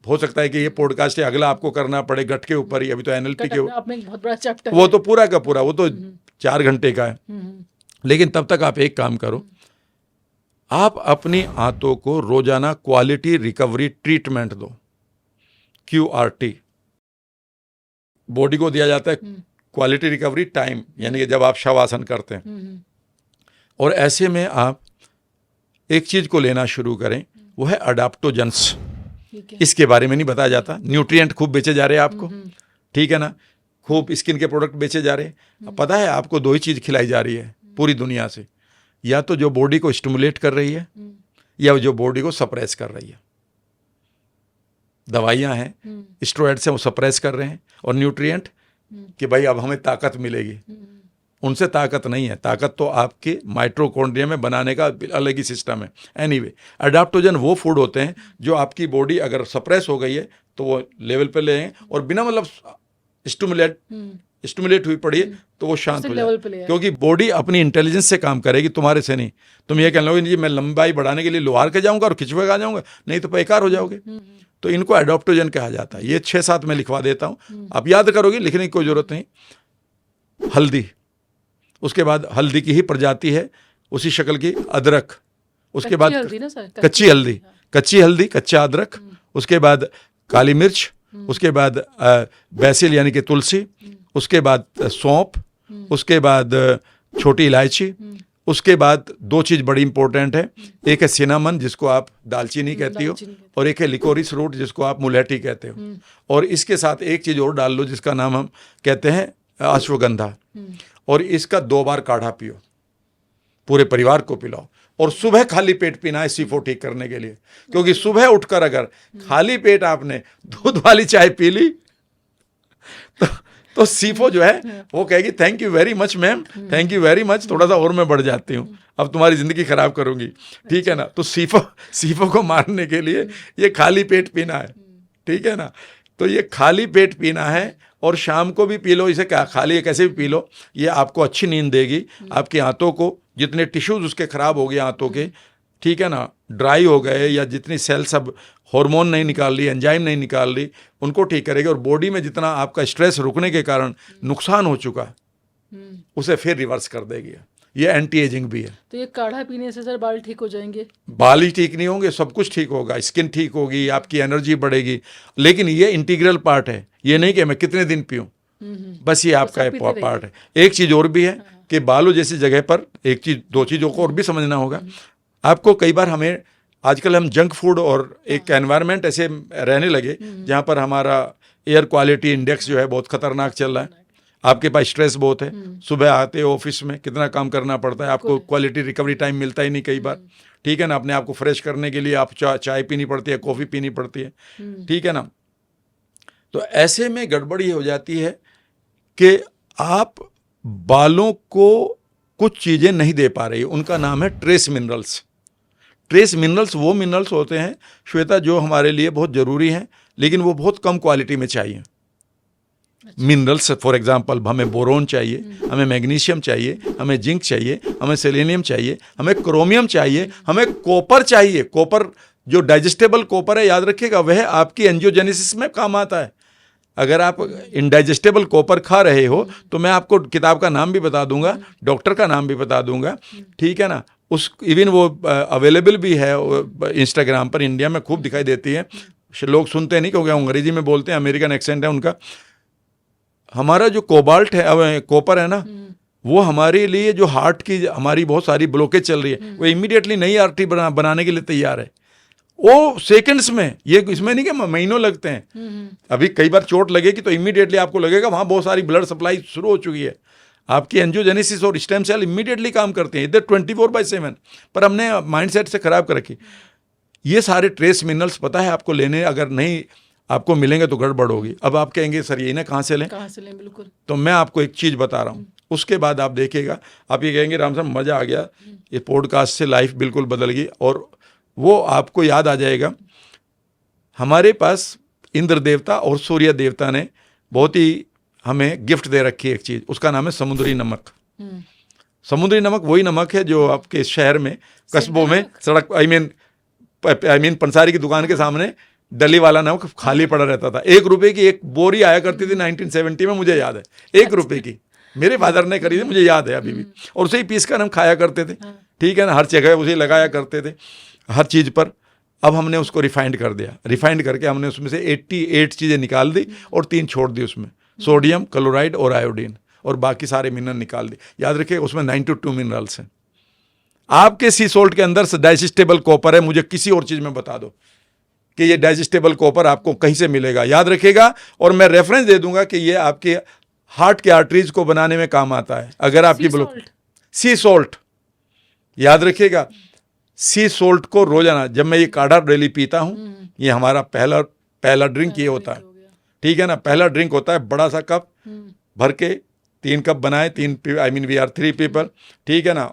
[SPEAKER 1] हो सकता है कि ये पॉडकास्ट है अगला आपको करना पड़े गट के ऊपर ही, अभी तो एनएलपी के
[SPEAKER 2] बहुत बड़ा चैप्टर,
[SPEAKER 1] वो तो पूरा का पूरा, वो तो 4 घंटे का है। लेकिन तब तक आप एक काम करो, आप अपनी आंतों को रोजाना क्वालिटी रिकवरी ट्रीटमेंट दो, QRT। बॉडी को दिया जाता है क्वालिटी रिकवरी टाइम, यानी कि जब आप शवासन करते हैं। और ऐसे में आप एक चीज को लेना शुरू करें, वो है अडाप्टोजेंस। इसके बारे में नहीं बताया जाता। न्यूट्रिएंट खूब बेचे जा रहे हैं आपको, ठीक है ना, खूब स्किन के प्रोडक्ट बेचे जा रहे हैं। पता है आपको 2 ही चीज खिलाई जा रही है पूरी दुनिया से, या तो जो बॉडी को स्टिमुलेट कर रही है या जो बॉडी को सप्रेस कर रही है। दवाइयां हैं, स्टेरॉइड से वो सप्रेस कर रहे हैं, और न्यूट्रिएंट कि भाई अब हमें ताकत मिलेगी। उनसे ताकत नहीं है, ताकत तो आपके माइटोकॉन्ड्रिया में बनाने का अलग ही सिस्टम है। एनीवे, अडाप्टोजन वो फूड होते हैं जो आपकी बॉडी अगर सप्रेस हो गई है तो वो लेवल पे ले, और बिना मतलब स्टिमुलेट हुई पड़ी है तो वो शांत हो जाए, क्योंकि बॉडी अपनी इंटेलिजेंस से काम करेगी, तुम्हारे से नहीं। तुम ये कहने लगोगे जी मैं लंबाई बढ़ाने के लिए लोहार के जाऊंगा और खिंचवे आ जाऊंगा, नहीं तो बेकार हो जाओगे। तो इनको अडाप्टोजन कहा जाता है। ये 6-7 में लिखवा देता हूँ, आप याद करोगे, लिखने की कोई जरूरत नहीं। हल्दी, उसके बाद हल्दी की ही प्रजाति है उसी शक्ल की, अदरक, उसके बाद
[SPEAKER 2] हल्दी ना सर,
[SPEAKER 1] कच्ची हल्दी, कच्ची हल्दी, कच्चा अदरक, उसके बाद काली मिर्च, उसके बाद बैसिल यानी कि तुलसी, उसके बाद सौंफ, उसके बाद छोटी इलायची, उसके बाद दो चीज़ बड़ी इंपॉर्टेंट है, एक है सिनामन जिसको आप दालचीनी कहती हो, और एक है लिकोरिस रूट जिसको आप मुलेठी कहते हो, और इसके साथ एक चीज़ और डाल लो जिसका नाम हम कहते हैं अश्वगंधा, और इसका 2 बार काढ़ा पियो, पूरे परिवार को पिलाओ, और सुबह खाली पेट पीना है सीफो ठीक करने के लिए, क्योंकि सुबह उठकर अगर खाली पेट आपने दूध वाली चाय पी ली तो सीफो जो है वो कहेगी thank you very much ma'am, thank you very much, थोड़ा सा और मैं बढ़ जाती हूँ, अब तुम्हारी ज़िंदगी खराब करूँगी, ठीक है ना। तो सीफो को मारने के लिए ये खाली पेट पीना है, ठीक है ना। तो ये खाली पेट पीना है, और शाम को भी पी लो, इसे क्या खाली कैसे भी पी लो, ये आपको अच्छी नींद देगी, आपकी आंतों को जितने टिश्यूज़ उसके ख़राब हो गए आंतों के, ठीक है ना, ड्राई हो गए, या जितनी सेल सब हार्मोन नहीं निकाल रही, एंजाइम नहीं निकाल रही, उनको ठीक करेगी, और बॉडी में जितना आपका स्ट्रेस रुकने के कारण नुकसान हो चुका उसे फिर रिवर्स कर देगी। ये एंटी एजिंग भी है।
[SPEAKER 2] तो ये काढ़ा पीने से सर बाल ठीक हो जाएंगे?
[SPEAKER 1] बाल ही ठीक नहीं होंगे, सब कुछ ठीक होगा, स्किन ठीक होगी, आपकी एनर्जी बढ़ेगी, लेकिन ये इंटीग्रल पार्ट है, ये नहीं कि मैं कितने दिन पीऊँ, बस ये आपका पार्ट है। एक चीज़ और भी है कि बालों जैसी जगह पर एक चीज़, दो चीज़ों को और भी समझना होगा आपको। कई बार हमें आजकल हम जंक फूड और एक एनवायरनमेंट ऐसे रहने लगे जहाँ पर हमारा एयर क्वालिटी इंडेक्स जो है बहुत खतरनाक चल रहा है, आपके पास स्ट्रेस बहुत है, सुबह आते हो ऑफिस में कितना काम करना पड़ता है, आपको क्वालिटी रिकवरी टाइम मिलता ही नहीं कई बार, ठीक है ना। अपने आप को फ्रेश करने के लिए आप चाय पीनी पड़ती है, कॉफ़ी पीनी पड़ती है, ठीक है ना। तो ऐसे में गड़बड़ी हो जाती है कि आप बालों को कुछ चीज़ें नहीं दे पा रही, उनका नाम है ट्रेस मिनरल्स। ट्रेस मिनरल्स वो मिनरल्स होते हैं श्वेता जो हमारे लिए बहुत ज़रूरी हैं, लेकिन वो बहुत कम क्वालिटी में चाहिए। मिनरल्स फॉर एग्जांपल हमें बोरोन चाहिए, हमें मैग्नीशियम चाहिए, हमें जिंक चाहिए, हमें सेलेनियम चाहिए, हमें क्रोमियम चाहिए, हमें कॉपर चाहिए। कॉपर जो डाइजेस्टेबल कॉपर है, याद रखिएगा, वह आपकी एंजियोजेनेसिस में काम आता है। अगर आप इनडाइजेस्टेबल कॉपर खा रहे हो तो मैं आपको किताब का नाम भी बता दूंगा, डॉक्टर का नाम भी बता दूंगा, ठीक है ना। उस इवन वो अवेलेबल भी है इंस्टाग्राम पर, इंडिया में खूब दिखाई देती है, लोग सुनते नहीं क्योंकि अंग्रेजी में बोलते हैं, अमेरिकन एक्सेंट है उनका। हमारा जो कोबाल्ट है, कॉपर है ना, वो हमारे लिए जो हार्ट की हमारी बहुत सारी ब्लॉकेज चल रही है, वो इमीडिएटली नई आर्टरी बनाने के लिए तैयार है, वो सेकंड्स में। ये इसमें नहीं कि महीनों लगते हैं। अभी कई बार चोट लगेगी तो इमीडिएटली आपको लगेगा वहाँ बहुत सारी ब्लड सप्लाई शुरू हो चुकी है, आपकी एंजियोजेनेसिस और स्टेम सेल इमीडिएटली काम करते हैं, इधर 24/7। पर हमने माइंडसेट से खराब कर रखी। ये सारे ट्रेस मिनरल्स पता है आपको लेने, अगर नहीं आपको मिलेंगे तो गड़बड़ होगी। अब आप कहेंगे सर ये ना कहाँ से लें,
[SPEAKER 2] बिल्कुल।
[SPEAKER 1] तो मैं आपको एक चीज़ बता रहा हूँ, उसके बाद आप देखिएगा, आप ये कहेंगे राम साहब मज़ा आ गया, ये पॉडकास्ट से लाइफ बिल्कुल बदल गई। और वो आपको याद आ जाएगा, हमारे पास इंद्र देवता और सूर्य देवता ने बहुत ही हमें गिफ्ट दे रखी है एक चीज़, उसका नाम है समुद्री नमक। समुद्री नमक वही नमक है जो आपके शहर में कस्बों में सड़क आई मीन पंसारी की दुकान के सामने डली वाला नमक खाली पड़ा रहता था। 1 रुपए की एक बोरी आया करती थी 1970 में, मुझे याद है, 1 रुपए की मेरे फादर ने खरीदी, मुझे याद है अभी भी, और उसे ही पीस कर हम खाया करते थे, ठीक है ना, हर जगह उसे लगाया करते थे हर चीज़ पर। अब हमने उसको रिफाइंड कर दिया, रिफाइंड करके हमने उसमें से 88 चीज़ें निकाल दी और 3 छोड़ दी, उसमें सोडियम, क्लोराइड और आयोडीन, और बाकी सारे मिनरल निकाल दिए। याद रखिए उसमें 92 मिनरल्स हैं। आपके सी सोल्ट के अंदर डाइजेस्टेबल कॉपर है, मुझे किसी और चीज़ में बता दो कि ये डाइजेस्टेबल कॉपर आपको कहीं से मिलेगा, याद रखिएगा। और मैं रेफरेंस दे दूंगा कि ये आपके हार्ट के आर्टरीज को बनाने में काम आता है। अगर आपकी सी सोल्ट, याद रखिएगा, सी सोल्ट को रोजाना, जब मैं ये काढ़ा डेली पीता हूँ, ये हमारा पहला ड्रिंक ये होता है, ठीक है ना। पहला ड्रिंक होता है बड़ा सा कप भर के, 3 कप बनाए, 3 I mean we are 3 people, ठीक है ना।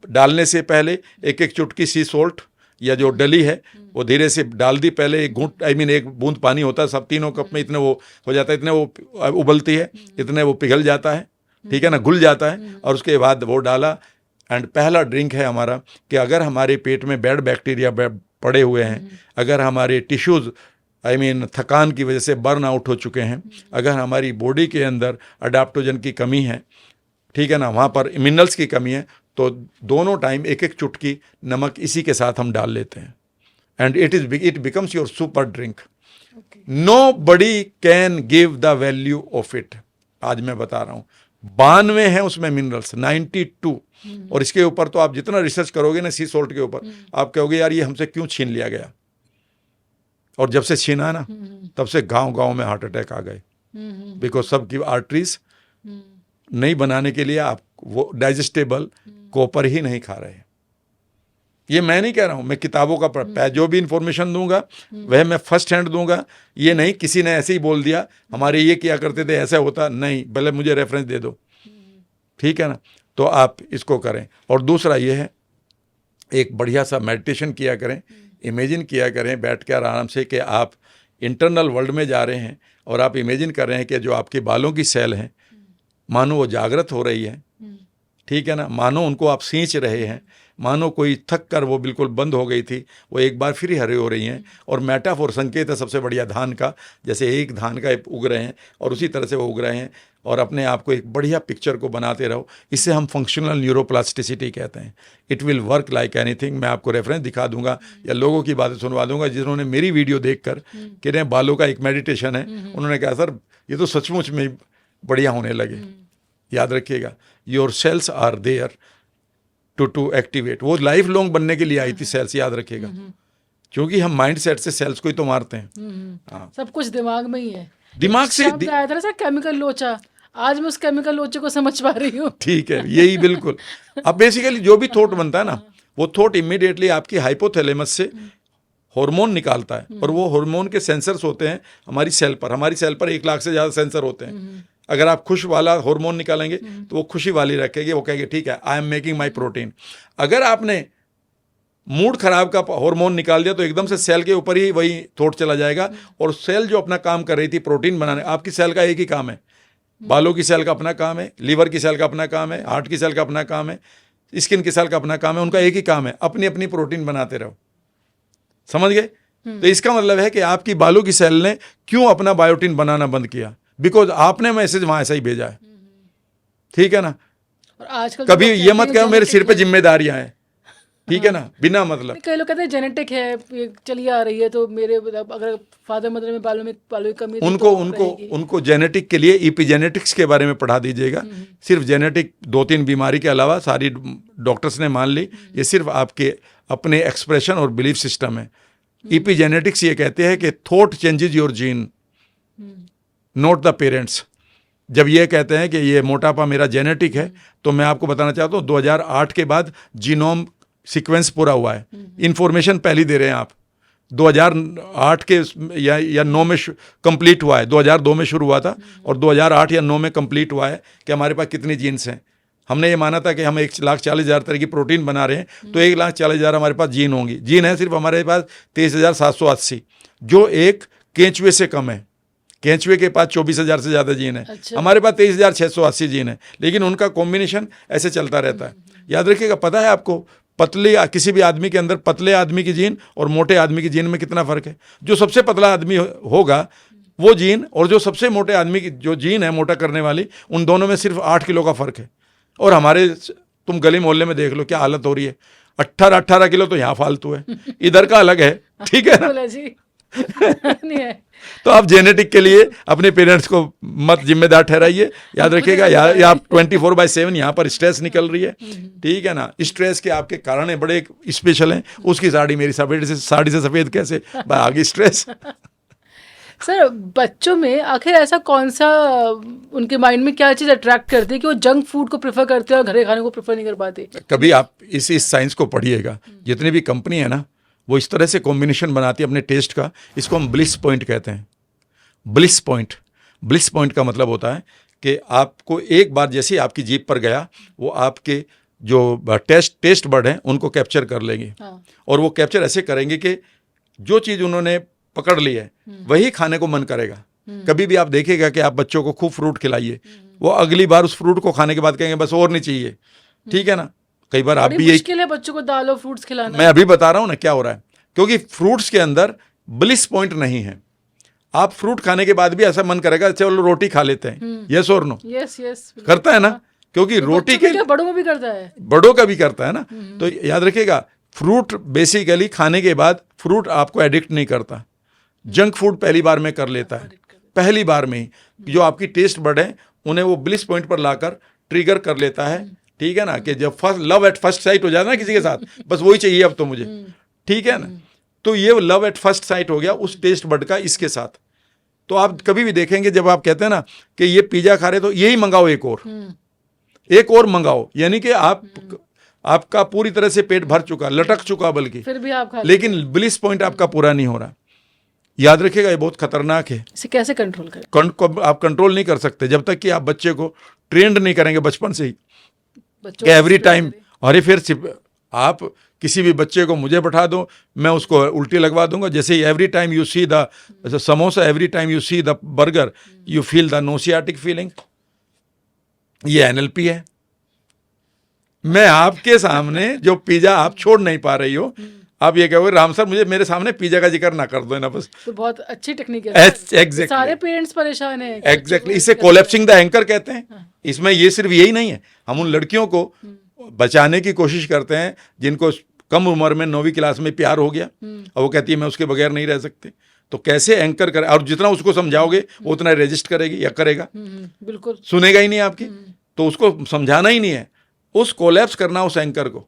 [SPEAKER 1] डालने से पहले एक चुटकी सी सोल्ट या जो डली है वो धीरे से डाल दी, पहले एक घूंट आई मीन 1 बूंद पानी होता है, सब तीनों कप में इतने वो हो जाता है, इतने वो उबलती है, इतने वो पिघल जाता है, ठीक है ना, घुल जाता है, और उसके बाद वो डाला। एंड पहला ड्रिंक है हमारा कि अगर हमारे पेट में बैड बैक्टीरिया पड़े हुए हैं, अगर हमारे टिश्यूज़ आई मीन थकान की वजह से बर्न आउट हो चुके हैं, अगर हमारी बॉडी के अंदर अडाप्टोजन की कमी है, ठीक है ना, वहाँ पर मिनरल्स की कमी है, तो दोनों टाइम एक एक चुटकी नमक इसी के साथ हम डाल लेते हैं, and it becomes your super drink. Nobody can give the value of it. आज मैं बता रहा हूँ 92 है उसमें मिनरल्स, 92. और इसके ऊपर तो आप जितना रिसर्च करोगे ना सी सॉल्ट के ऊपर, आप कहोगे यार ये हमसे क्यों छीन लिया गया. और जब से छीना ना, तब से गांव गांव में हार्ट अटैक आ गए, बिकॉज सबकी आर्टरीज नहीं बनाने के लिए आप वो डाइजेस्टेबल कॉपर ही नहीं खा रहे. ये मैं नहीं कह रहा हूं, मैं किताबों का पढ़, जो भी इंफॉर्मेशन दूंगा वह मैं फर्स्ट हैंड दूंगा. ये नहीं किसी ने ऐसे ही बोल दिया हमारे ये किया करते थे ऐसा होता नहीं, भले मुझे रेफरेंस दे दो, ठीक है ना. तो आप इसको करें. और दूसरा ये है, एक बढ़िया सा मेडिटेशन किया करें, इमेजिन किया करें बैठ कर आराम से कि आप इंटरनल वर्ल्ड में जा रहे हैं और आप इमेजिन कर रहे हैं कि जो आपके बालों की सेल हैं मानो वो जागृत हो रही है, ठीक है ना, मानो उनको आप सींच रहे हैं, मानो कोई थक कर वो बिल्कुल बंद हो गई थी वो एक बार फिर हरे हो रही हैं. और मेटाफोर संकेत है सबसे बढ़िया धान का, जैसे एक धान का उग रहे हैं और उसी तरह से वो उग रहे हैं, और अपने आप को एक बढ़िया पिक्चर को बनाते रहो. इसे हम फंक्शनल न्यूरोप्लास्टिसिटी कहते हैं. It will work like anything. मैं आपको रेफरेंस दिखा दूंगा या लोगों की बातें सुनवा दूंगा जिन्होंने मेरी वीडियो देखकर कि नहीं बालों का एक मेडिटेशन है, उन्होंने कहा सर ये तो सचमुच में बढ़िया होने लगे. याद रखिएगा, your cells are there to activate. वो लाइफ लॉन्ग बनने के लिए आई थी सेल्स, याद रखिएगा, क्योंकि हम माइंड सेट से सेल्स को ही तो मारते हैं. हाँ,
[SPEAKER 2] सब कुछ दिमाग में ही है.
[SPEAKER 1] दिमाग से
[SPEAKER 2] शब्द आया था ना सर, केमिकल लोचा. आज मैं उस केमिकल लोचे को समझ पा रही हूँ.
[SPEAKER 1] ठीक है, यही बिल्कुल. अब बेसिकली जो भी थॉट बनता है ना, वो थॉट इमीडिएटली आपकी हाइपोथैलेमस से हार्मोन निकालता है, और वो हार्मोन के सेंसर्स होते हैं हमारी सेल पर. हमारी सेल पर 1 लाख से ज़्यादा सेंसर होते हैं. अगर आप खुश वाला हार्मोन निकालेंगे तो वो खुशी वाली रखेगी, वो कहेगी ठीक है I am making my protein. अगर आपने मूड खराब का हार्मोन निकाल दिया तो एकदम से सेल के ऊपर ही वही थॉट चला जाएगा, और सेल जो अपना काम कर रही थी प्रोटीन बनाने, आपकी सेल का एक ही काम है, बालों की सेल का अपना काम है, लीवर की सेल का अपना काम है, हार्ट की सेल का अपना काम है, स्किन की सेल का अपना काम है. उनका एक ही काम है, अपनी अपनी प्रोटीन बनाते रहो. समझ गए? तो इसका मतलब है कि आपकी बालों की सेल ने क्यों अपना बायोटिन बनाना बंद किया, बिकॉज आपने मैसेज वहां ऐसा ही भेजा है. ठीक है ना.
[SPEAKER 2] और आजकल
[SPEAKER 1] कभी ये मत कहो मेरे सिर पे जिम्मेदारियां हैं, ठीक है ना, बिना मतलब.
[SPEAKER 2] कई लोग कहते हैं जेनेटिक है, ये चली आ रही है, तो मेरे अगर फादर मदर में बालों की कमी थी,
[SPEAKER 1] उनको
[SPEAKER 2] तो
[SPEAKER 1] उनको
[SPEAKER 2] रहेगी.
[SPEAKER 1] उनको जेनेटिक के लिए इपिजेनेटिक्स के बारे में पढ़ा दीजिएगा. सिर्फ जेनेटिक 2-3 बीमारी के अलावा सारी डॉक्टर्स ने मान ली, ये सिर्फ आपके अपने एक्सप्रेशन और बिलीफ सिस्टम है. इपिजेनेटिक्स ये कहते हैं कि thought changes your gene, not the parents. जब ये कहते हैं कि ये मोटापा मेरा जेनेटिक है, तो मैं आपको बताना चाहता हूँ 2008 के बाद जीनोम सीक्वेंस पूरा हुआ है. इंफॉर्मेशन पहले दे रहे हैं आप. 2008 के या 9 में कंप्लीट हुआ है. 2002 में शुरू हुआ था और 2008 या 9 में कंप्लीट हुआ है कि हमारे पास कितनी जीन्स हैं. हमने ये माना था कि हम 1,40,000 तरह की प्रोटीन बना रहे हैं, तो 1,40,000 हमारे पास जीन होंगी. जीन है सिर्फ हमारे पास 23,780, जो एक केंचुए से कम है. केंचुए के पास 24,000 से ज़्यादा जीन है.
[SPEAKER 2] अच्छा.
[SPEAKER 1] हमारे पास 23,680 जीन है, लेकिन उनका कॉम्बिनेशन ऐसे चलता रहता है. याद रखिएगा, पता है आपको पतले किसी भी आदमी के अंदर पतले आदमी की जीन और मोटे आदमी की जीन में कितना फ़र्क है? जो सबसे पतला आदमी होगा वो जीन, और जो सबसे मोटे आदमी की जो जीन है मोटा करने वाली, उन दोनों में सिर्फ 8 किलो का फ़र्क है. और हमारे तुम गली मोहल्ले में देख लो क्या हालत हो रही है. 18 किलो तो यहाँ फालतू है, इधर का अलग है. ठीक है ना.
[SPEAKER 2] बोला जी. नहीं है.
[SPEAKER 1] तो आप जेनेटिक के लिए अपने पेरेंट्स को मत जिम्मेदार ठहराइए. याद रखिएगा, या आप 24/7 यहाँ पर स्ट्रेस निकल रही है. ठीक है ना. स्ट्रेस के आपके कारण बड़े स्पेशल हैं. उसकी साड़ी मेरी साड़ी से सफ़ेद कैसे, आगे स्ट्रेस.
[SPEAKER 2] सर, बच्चों में आखिर ऐसा कौन सा उनके माइंड में क्या चीज़ अट्रैक्ट करती है कि वो जंक फूड को प्रेफर करते हैं और घर के खाने को प्रेफर नहीं कर पाते?
[SPEAKER 1] कभी आप इस साइंस को पढ़िएगा. जितनी भी कंपनी है ना, वो इस तरह से कॉम्बिनेशन बनाती है अपने टेस्ट का. इसको हम ब्लिस पॉइंट कहते हैं. Bliss point. ब्लिस पॉइंट का मतलब होता है कि आपको एक बार जैसे ही आपकी जीभ पर गया, वो आपके जो टेस्ट बर्ड हैं उनको कैप्चर कर लेंगे.
[SPEAKER 2] हाँ.
[SPEAKER 1] और वो कैप्चर ऐसे करेंगे कि जो चीज़ उन्होंने पकड़ ली है वही खाने को मन करेगा. कभी भी आप देखिएगा कि आप बच्चों को खूब फ्रूट खिलाइए, वो अगली बार उस फ्रूट को खाने के बाद कहेंगे बस और नहीं चाहिए. ठीक है ना. कई बार आप भी
[SPEAKER 2] मुश्किल है बच्चों को दाल और फ्रूट्स खिलाना.
[SPEAKER 1] मैं अभी बता रहा हूँ ना क्या हो रहा है, क्योंकि फ्रूट्स के अंदर ब्लिस पॉइंट नहीं है. आप फ्रूट खाने के बाद भी ऐसा मन करेगा चलो रोटी खा लेते हैं. यस और नो?
[SPEAKER 2] यस.
[SPEAKER 1] करता है ना. क्योंकि रोटी
[SPEAKER 2] बच्चों
[SPEAKER 1] के
[SPEAKER 2] क्या बड़ों में भी करता है?
[SPEAKER 1] बड़ों का भी करता है ना। तो याद रखिएगा, फ्रूट बेसिकली खाने के बाद फ्रूट आपको एडिक्ट नहीं करता। जंक फूड पहली बार में कर लेता है, पहली बार में ही जो आपकी टेस्ट बड है उन्हें वो ब्लिस पॉइंट पर लाकर ट्रिगर कर लेता है। ठीक है ना, कि जब first love at first sight हो जाता है ना किसी के साथ, बस वही चाहिए अब तो मुझे। ठीक है ना, तो ये लव एट फर्स्ट साइट हो गया उस टेस्ट बड का इसके साथ। तो आप कभी भी देखेंगे जब आप कहते हैं ना कि ये पिज्जा खा रहे तो यही मंगाओ, एक और मंगाओ, यानी कि आपका पूरी तरह से पेट भर चुका, लटक चुका, बल्कि
[SPEAKER 2] फिर भी आप खा
[SPEAKER 1] लेकिन ब्लिस पॉइंट आपका पूरा नहीं हो रहा। याद रखिएगा, ये बहुत खतरनाक है।
[SPEAKER 2] इसे कैसे कंट्रोल करें?
[SPEAKER 1] आप कंट्रोल नहीं कर सकते जब तक कि आप बच्चे को ट्रेंड नहीं करेंगे बचपन से ही
[SPEAKER 2] बच्चों
[SPEAKER 1] कि एवरी टाइम। अरे फिर आप किसी भी बच्चे को मुझे बैठा दो, मैं उसको उल्टी लगवा दूंगा। जैसे ही every time you see the samosa, every time you see the burger, you feel the nauseatic feeling. ये एनएलपी है। मैं आपके सामने जो पिज्जा आप छोड़ नहीं पा रही हो, आप ये कहोगे राम सर मुझे मेरे सामने पिज्जा का जिक्र ना कर दो ना, बस।
[SPEAKER 2] तो बहुत अच्छी टेक्निक है।
[SPEAKER 1] एग्जैक्टली,
[SPEAKER 2] सारे पेरेंट्स परेशान हैं।
[SPEAKER 1] एग्जैक्टली, इसे कोलैप्सिंग द एंकर कहते हैं। इसमें ये सिर्फ यही नहीं है, हम उन लड़कियों को बचाने की कोशिश करते हैं जिनको कम उम्र में 9वीं क्लास में प्यार हो गया और वो कहती है मैं उसके बगैर नहीं रह सकती। तो कैसे एंकर करें, और जितना उसको समझाओगे वो उतना रेजिस्ट करेगी या करेगा,
[SPEAKER 2] बिल्कुल
[SPEAKER 1] सुनेगा ही नहीं आपकी। तो उसको समझाना ही नहीं है, उस कोलैप्स करना उस एंकर को।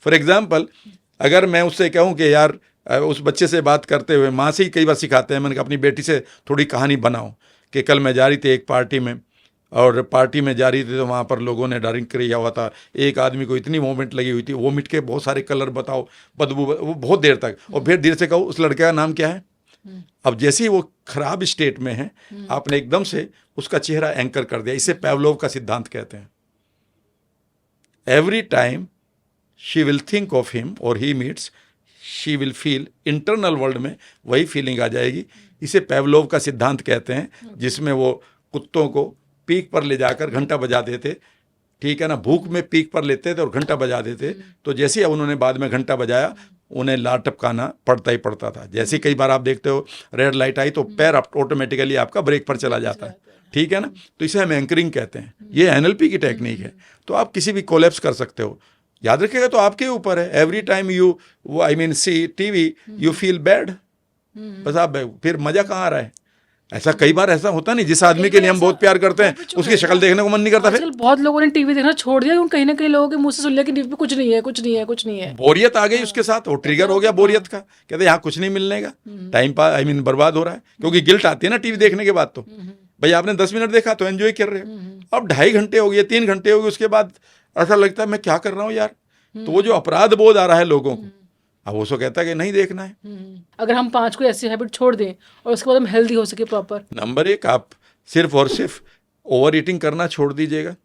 [SPEAKER 1] फॉर एग्जाम्पल, अगर मैं उससे कहूँ कि यार उस बच्चे से बात करते हुए, माँ से ही कई बार सिखाते हैं, मैंने कहा अपनी बेटी से थोड़ी कहानी बनाओ कि कल मैं जा रही थी एक पार्टी में, और पार्टी में जा रही थी तो वहाँ पर लोगों ने ड्रिंक किया हुआ था, एक आदमी को इतनी वोमिट लगी हुई थी, वोमिट के बहुत सारे कलर बताओ, बदबू, वो बहुत देर तक, और फिर धीरे से कहो उस लड़के का नाम क्या है। अब जैसे ही वो खराब स्टेट में है, आपने एकदम से उसका चेहरा एंकर कर दिया। इसे पैवलोव का सिद्धांत कहते हैं। Every time she will think of him और he meets, she will feel, internal world में वही फीलिंग आ जाएगी। इसे पैवलोव का सिद्धांत कहते हैं, जिसमें वो कुत्तों को पीक पर ले जाकर घंटा बजा देते। ठीक है ना, भूख में पीक पर लेते थे और घंटा बजा देते। तो जैसे ही उन्होंने बाद में घंटा बजाया, उन्हें लात टपकाना पड़ता ही पड़ता था। जैसे कई बार आप देखते हो रेड लाइट आई तो पैर ऑटोमेटिकली आपका ब्रेक पर चला जाता है। ठीक है ना, तो इसे हम एंकरिंग कहते हैं। ये एनएलपी की टेक्निक है। तो आप किसी भी कोलैप्स कर सकते हो। याद रखिएगा, तो आपके ऊपर है। Every time you see TV you feel bad, बस आप फिर मजा कहाँ आ रहा है। ऐसा कई बार ऐसा होता नहीं, जिस आदमी के लिए हम बहुत प्यार करते हैं उसकी शक्ल देखने को मन नहीं करता। फिर
[SPEAKER 2] बहुत लोगों ने टीवी देखना छोड़ दिया, क्योंकि कहीं ना कहीं लोगों के मुंह से सुन लिया कि टीवी पे कुछ नहीं है, कुछ नहीं है, कुछ नहीं है।
[SPEAKER 1] बोरियत आ गई उसके साथ, वो ट्रिगर हो गया बोरियत का। कहते यहाँ कुछ नहीं मिलने का, टाइम पास बर्बाद हो रहा है। क्योंकि गिल्ट आती है ना टीवी देखने के बाद। तो भाई आपने 10 मिनट देखा तो एंजॉय कर रहे हो, अब 2.5 घंटे हो गए, 3 घंटे हो गए, उसके बाद ऐसा लगता है मैं क्या कर रहा हूँ यार। तो वो जो अपराध बोध आ रहा है लोगों को, अब वो सो कहता है कि नहीं देखना है।
[SPEAKER 2] अगर हम 5 को ऐसी हैबिट छोड़ दें और उसके बाद हम हेल्दी हो सके प्रॉपर।
[SPEAKER 1] नंबर 1, आप सिर्फ और सिर्फ ओवर ईटिंग करना छोड़ दीजिएगा।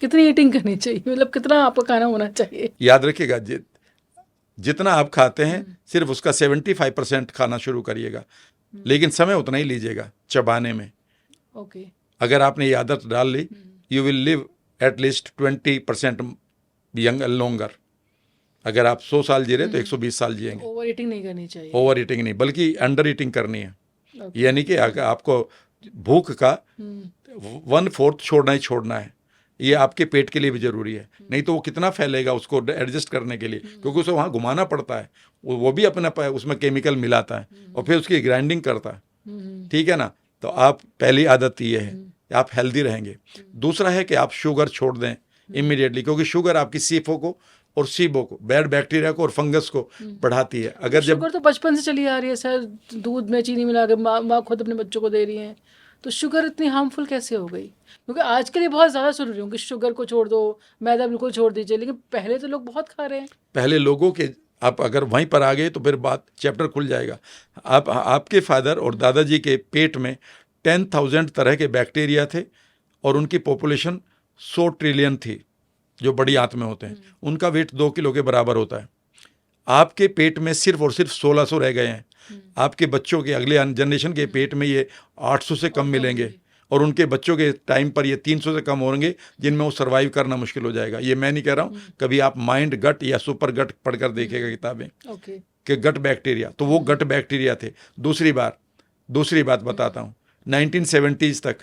[SPEAKER 2] कितनी ईटिंग करनी चाहिए, मतलब कितना आपका खाना होना चाहिए?
[SPEAKER 1] याद रखिएगा, जितना आप खाते हैं सिर्फ उसका 75% खाना शुरू करिएगा, लेकिन समय उतना ही लीजिएगा चबाने में।
[SPEAKER 2] ओके।
[SPEAKER 1] अगर आपने ये आदत डाल ली, you will live at least 20% young longer. अगर आप 100 साल जी रहे तो 120 साल जिएंगे।
[SPEAKER 2] ओवर ईटिंग नहीं करनी चाहिए।
[SPEAKER 1] ओवर ईटिंग नहीं, बल्कि अंडर ईटिंग करनी है। यानी कि आपको भूख का 1/4 छोड़ना ही छोड़ना है। ये आपके पेट के लिए भी जरूरी है, नहीं तो वो कितना फैलेगा उसको एडजस्ट करने के लिए, क्योंकि उसे वहाँ घुमाना पड़ता है। वो भी अपना उसमें केमिकल मिलाता है और फिर उसकी ग्राइंडिंग करता है। ठीक है ना, तो आप पहली आदत ये है, आप हेल्दी रहेंगे। दूसरा है कि आप शुगर छोड़ दें इमीडिएटली, क्योंकि शुगर आपकी सीफो को और सीबो को, बैड बैक्टीरिया को और फंगस को बढ़ाती है। अगर जब
[SPEAKER 2] शुगर तो बचपन से चली आ रही है सर, दूध में चीनी मिला के माँ खुद अपने बच्चों को दे रही हैं, तो शुगर इतनी हार्मफुल कैसे हो गई? क्योंकि आज के लिए बहुत ज़्यादा सुन रही हूँ कि शुगर को छोड़ दो, मैदा बिल्कुल छोड़ दीजिए, लेकिन पहले तो लोग बहुत खा रहे हैं।
[SPEAKER 1] पहले लोगों के, आप अगर वहीं पर आ गए तो फिर बात चैप्टर खुल जाएगा। आपके फादर और दादाजी के पेट में 10,000 तरह के बैक्टीरिया थे और उनकी पॉपुलेशन 100 ट्रिलियन थी, जो बड़ी आंत में होते हैं। उनका वेट 2 किलो के बराबर होता है। आपके पेट में सिर्फ और सिर्फ 1600 रह गए हैं। आपके बच्चों के अगले जनरेशन के पेट में ये 800 से कम मिलेंगे, और उनके बच्चों के टाइम पर ये 300 से कम होंगे, जिनमें वो सर्वाइव करना मुश्किल हो जाएगा। ये मैं नहीं कह रहा हूँ, कभी आप माइंड गट या सुपर गट पढ़कर देखिएगा किताबें कि गट बैक्टीरिया, तो वो गट बैक्टीरिया थे। दूसरी बात बताता हूँ, 1970s तक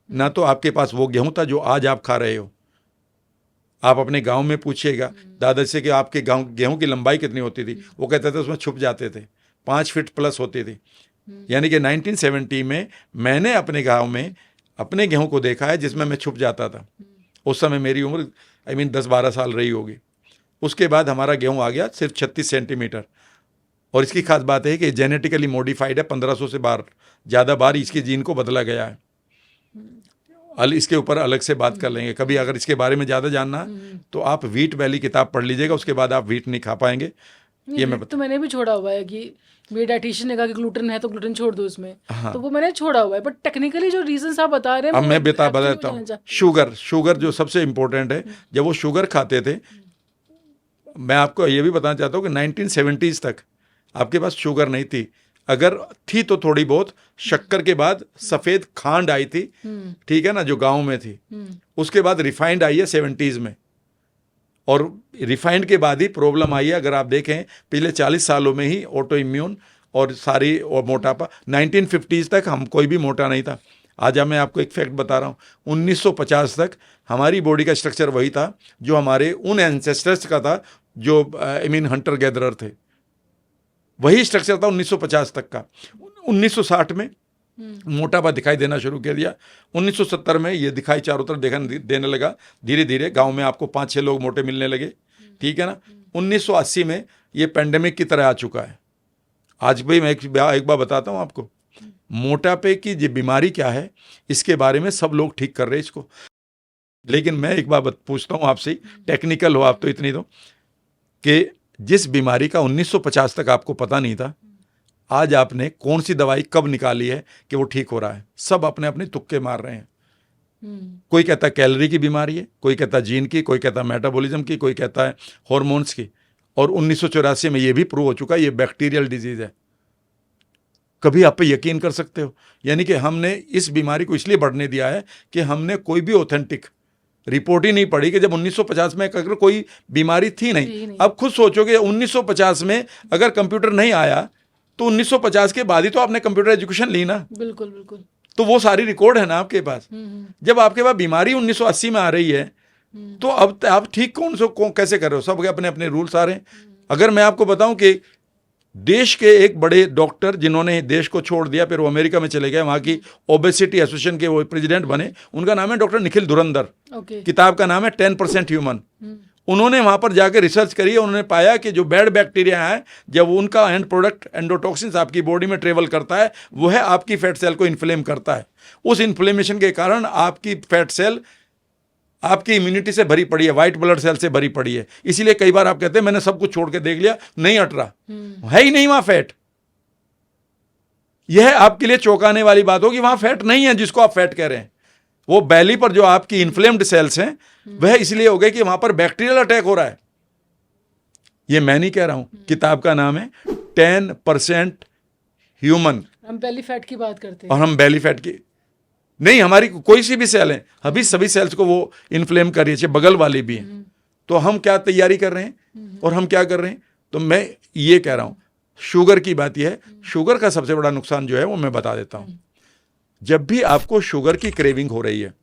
[SPEAKER 1] ना तो आपके पास वो गेहूँ था जो आज आप खा रहे हो, आप अपने गांव में पूछिएगा दादाजी से कि आपके गांव गेहूं की लंबाई कितनी होती थी, वो कहते थे उसमें छुप जाते थे, 5 फीट प्लस होती थी। यानी कि 1970 में मैंने अपने गांव में अपने गेहूं को देखा है जिसमें मैं छुप जाता था। उस समय मेरी उम्र 10-12 साल रही होगी। उसके बाद हमारा गेहूं आ गया सिर्फ 36 सेंटीमीटर। और इसकी खास बात है कि जेनेटिकली मॉडिफाइड है, 1500 से ज़्यादा बार इसके जीन को बदला गया है। इसके ऊपर अलग से बात कर लेंगे कभी। अगर इसके बारे में ज़्यादा जानना है तो आप व्हीट वैली किताब पढ़ लीजिएगा, उसके बाद आप व्हीट नहीं खा पाएंगे।
[SPEAKER 2] ये मैं तो मैंने भी छोड़ा हुआ है कि मेरे डाइटिशियन ने कहा कि ग्लूटेन है तो ग्लूटेन छोड़ दो उसमें। हाँ। तो वो मैंने छोड़ा हुआ है, बट टेक्निकली जो रीजंस आप बता रहे हैं
[SPEAKER 1] अब मैं बताता हूँ। शुगर जो सबसे इम्पोर्टेंट है, जब वो शुगर खाते थे, मैं आपको ये भी बताना चाहता हूँ कि 1970s तक आपके पास शुगर नहीं थी। अगर थी तो थोड़ी बहुत, शक्कर के बाद सफ़ेद खांड आई थी, ठीक है ना, जो गाँव में थी। उसके बाद रिफाइंड आई है 70s में, और रिफाइंड के बाद ही प्रॉब्लम आई है। अगर आप देखें पिछले 40 सालों में ही ऑटो इम्यून और सारी और मोटापा। 1950s तक हम कोई भी मोटा नहीं था। आज मैं आपको एक फैक्ट बता रहा हूँ, 1950 तक हमारी बॉडी का स्ट्रक्चर वही था जो हमारे उन एंसेस्टर्स का था जो हंटर गैदरर थे। वही स्ट्रक्चर था 1950 तक का। 1960 में मोटापा दिखाई देना शुरू कर दिया। 1970 में ये दिखाई चारों तरफ देने लगा। धीरे धीरे गांव में आपको 5-6 लोग मोटे मिलने लगे, ठीक है ना। 1980 में ये पेंडेमिक की तरह आ चुका है। आज भी मैं एक बार बताता हूँ आपको, मोटापे की जो बीमारी क्या है इसके बारे में सब लोग ठीक कर रहे हैं इसको। लेकिन मैं एक बार पूछता हूँ आपसे, टेक्निकल हो आप तो इतनी तो, कि जिस बीमारी का 1950 तक आपको पता नहीं था, आज आपने कौन सी दवाई कब निकाली है कि वो ठीक हो रहा है? सब अपने अपने तुक्के मार रहे हैं। कोई कहता है कैलोरी की बीमारी है, कोई कहता है जीन की, कोई कहता है मेटाबॉलिज्म की, कोई कहता है हॉर्मोन्स की। और 1984 में ये भी प्रूव हो चुका है ये बैक्टीरियल डिजीज है। कभी आप पे यकीन कर सकते हो? यानी कि हमने इस बीमारी को इसलिए बढ़ने दिया है कि हमने कोई भी ऑथेंटिक रिपोर्ट ही नहीं पड़ी कि जब 1950 में अगर कोई बीमारी थी नहीं। अब खुद सोचोगे 1950 में अगर कंप्यूटर नहीं आया तो 1950 के बाद ही तो आपने कंप्यूटर एजुकेशन ली ना।
[SPEAKER 2] बिल्कुल बिल्कुल।
[SPEAKER 1] तो वो सारी रिकॉर्ड है ना आपके पास। जब आपके पास बीमारी 1980 में आ रही है तो अब आप ठीक कैसे कर रहे हो? सब अपने अपने रूल्स आ रहे हैं। अगर मैं आपको बताऊं कि देश के एक बड़े डॉक्टर जिन्होंने देश को छोड़ दिया, फिर वो अमेरिका में चले गए, वहाँ की ओबेसिटी एसोसिएशन के वो प्रेसिडेंट बने, उनका नाम है डॉक्टर निखिल धुरंधर। किताब का नाम है 10% ह्यूमन। उन्होंने वहाँ पर जाकर रिसर्च करी, उन्होंने पाया कि जो बैड बैक्टीरिया है, जब उनका एंड प्रोडक्ट एंडोटॉक्सिन्स आपकी बॉडी में ट्रेवल करता है, वो है आपकी फैट सेल को इन्फ्लेम करता है। उस इन्फ्लेमेशन के कारण आपकी फैट सेल आपकी इम्यूनिटी से भरी पड़ी है, वाइट ब्लड सेल से भरी पड़ी है। इसीलिए कई बार आप कहते हैं मैंने सब कुछ छोड़ के देख लिया, नहीं हट रहा, है ही नहीं वहां फैट। यह आपके लिए चौंकाने वाली बात होगी, वहां फैट नहीं है जिसको आप फैट कह रहे हैं। वो बैली पर जो आपकी इन्फ्लेम्ड सेल्स हैं वह इसलिए हो गए कि वहां पर बैक्टीरियल अटैक हो रहा है। यह मैं नहीं कह रहा हूं, किताब का नाम है 10% ह्यूमन।
[SPEAKER 2] हम बेली फैट की बात करते हैं
[SPEAKER 1] और हम बेली फैट की नहीं, हमारी कोई सी भी सेल है, अभी सभी सेल्स को वो इन्फ्लेम कर रही है, बगल वाली भी है। तो हम क्या तैयारी कर रहे हैं और हम क्या कर रहे हैं? तो मैं ये कह रहा हूं, शुगर की बात यह है, शुगर का सबसे बड़ा नुकसान जो है वो मैं बता देता हूं। जब भी आपको शुगर की क्रेविंग हो रही है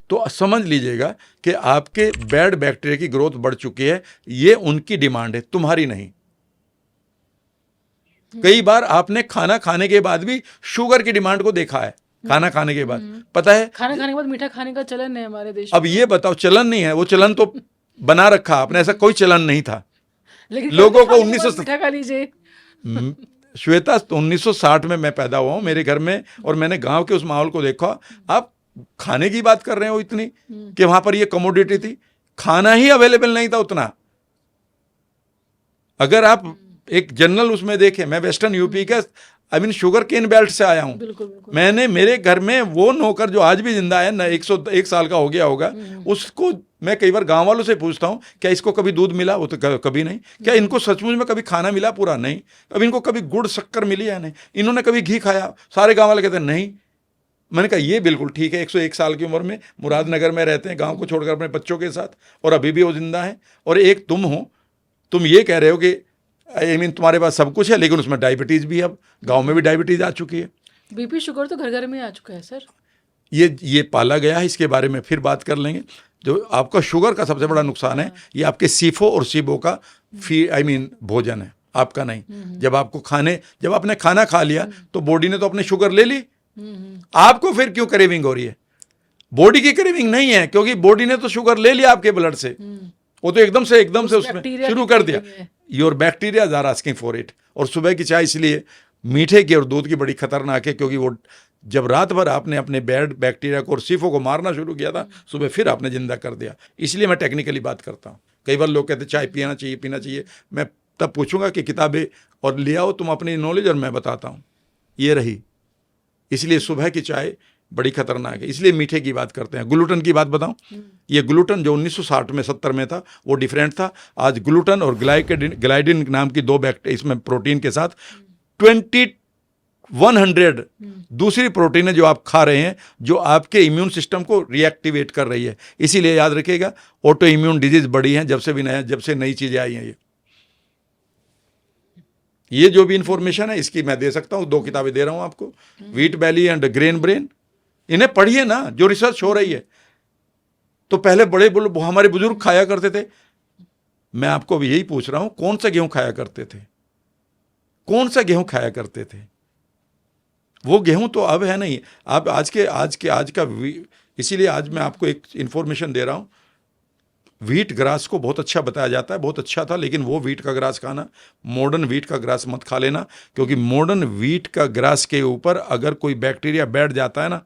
[SPEAKER 1] तो समझ लीजिएगा कि आपके बैड बैक्टीरिया की ग्रोथ बढ़ चुकी है। ये उनकी डिमांड है, तुम्हारी नहीं। कई बार आपने खाना खाने के बाद भी शुगर की डिमांड को देखा है। खाना खाने के बाद पता है,
[SPEAKER 2] खाना खाने के बाद मीठा खाने का चलन है हमारे देश में।
[SPEAKER 1] अब ये बताओ, चलन नहीं है, वो चलन तो बना रखा आपने, ऐसा कोई चलन नहीं था।
[SPEAKER 2] लेकिन
[SPEAKER 1] लोगों को 1960
[SPEAKER 2] मीठा खा लीजिए।
[SPEAKER 1] श्वेता, 1960 में मैं पैदा हुआ हूं मेरे घर में, और मैंने गांव के उस माहौल को देखा। आप खाने की बात कर रहे हो इतनी कि वहां पर ये कमोडिटी थी, खाना ही अवेलेबल नहीं था उतना। अगर आप एक जनरल उसमें देखें, मैं वेस्टर्न यूपी के शुगर केन बेल्ट से आया हूं।
[SPEAKER 2] बिल्कुल, बिल्कुल।
[SPEAKER 1] मैंने मेरे घर में वो नौकर जो आज भी जिंदा है ना, 101 साल का हो गया होगा, उसको मैं कई बार गांव वालों से पूछता हूं क्या इसको कभी दूध मिला? वो तो कभी नहीं। क्या इनको सचमुच में कभी खाना मिला पूरा? नहीं। अब इनको कभी गुड़ शक्कर मिली या नहीं? इन्होंने कभी घी खाया? सारे गांव वाले कहते हैं नहीं। मैंने कहा ये बिल्कुल ठीक है, 101 साल की उम्र में मुरादनगर में रहते हैं, गाँव को छोड़कर अपने बच्चों के साथ, और अभी भी वो जिंदा है। और एक तुम हो, तुम ये कह रहे हो कि तुम्हारे पास सब कुछ है, लेकिन उसमें डायबिटीज भी, अब गांव में भी डायबिटीज आ चुकी है।
[SPEAKER 2] बीपी शुगर तो घर घर में आ चुका है सर।
[SPEAKER 1] ये पाला गया है, इसके बारे में फिर बात कर लेंगे। जो आपका शुगर का सबसे बड़ा नुकसान है, ये आपके सीफो और सीबो का भोजन है, आपका नहीं। जब आपने खाना खा लिया तो बॉडी ने तो अपनी शुगर ले ली, आपको फिर क्यों क्रेविंग हो रही है? बॉडी की क्रेविंग नहीं है, क्योंकि बॉडी ने तो शुगर ले लिया आपके ब्लड से, वो तो एकदम से उसमें शुरू कर दिया। Your bacteria are asking for it. और सुबह की चाय इसलिए मीठे की और दूध की बड़ी खतरनाक है, क्योंकि वो जब रात भर आपने अपने बैड बैक्टीरिया को और सीफो को मारना शुरू किया था, सुबह फिर आपने जिंदा कर दिया। इसलिए मैं टेक्निकली बात करता हूँ। कई बार लोग कहते चाय पीना चाहिए। मैं तब पूछूंगा कि किताबें और ले आओ तुम अपनी नॉलेज, और मैं बताता हूँ। ये रही, इसलिए सुबह की चाय बड़ी खतरनाक है, इसलिए मीठे की बात करते हैं। ग्लूटन की बात बताऊं, ये ग्लूटन जो 1960 में 70 में था वो डिफरेंट था। आज ग्लूटन और ग्लाइडिन नाम की दो इसमें प्रोटीन के साथ 2100 दूसरी प्रोटीन है जो आप खा रहे हैं, जो आपके इम्यून सिस्टम को रिएक्टिवेट कर रही है। इसीलिए याद रखिएगा, ऑटो इम्यून डिजीज बड़ी हैं जब से नई चीजें आई हैं। ये जो भी इंफॉर्मेशन है इसकी मैं दे सकता हूं, 2 किताबें दे रहा हूं आपको, wheat belly and grain brain. इन्हें पढ़िए ना, जो रिसर्च हो रही है। तो पहले हमारे बुजुर्ग खाया करते थे। मैं आपको भी यही पूछ रहा हूं, कौन सा गेहूं खाया करते थे? कौन सा गेहूं खाया करते थे? वो गेहूं तो अब है नहीं। आप आज का इसीलिए आज मैं आपको एक इंफॉर्मेशन दे रहा हूं। व्हीट ग्रास को बहुत अच्छा बताया जाता है, बहुत अच्छा था, लेकिन वो व्हीट का ग्रास खाना, मॉडर्न व्हीट का ग्रास मत खा लेना, क्योंकि मॉडर्न व्हीट का ग्रास के ऊपर अगर कोई बैक्टीरिया बैठ जाता है ना,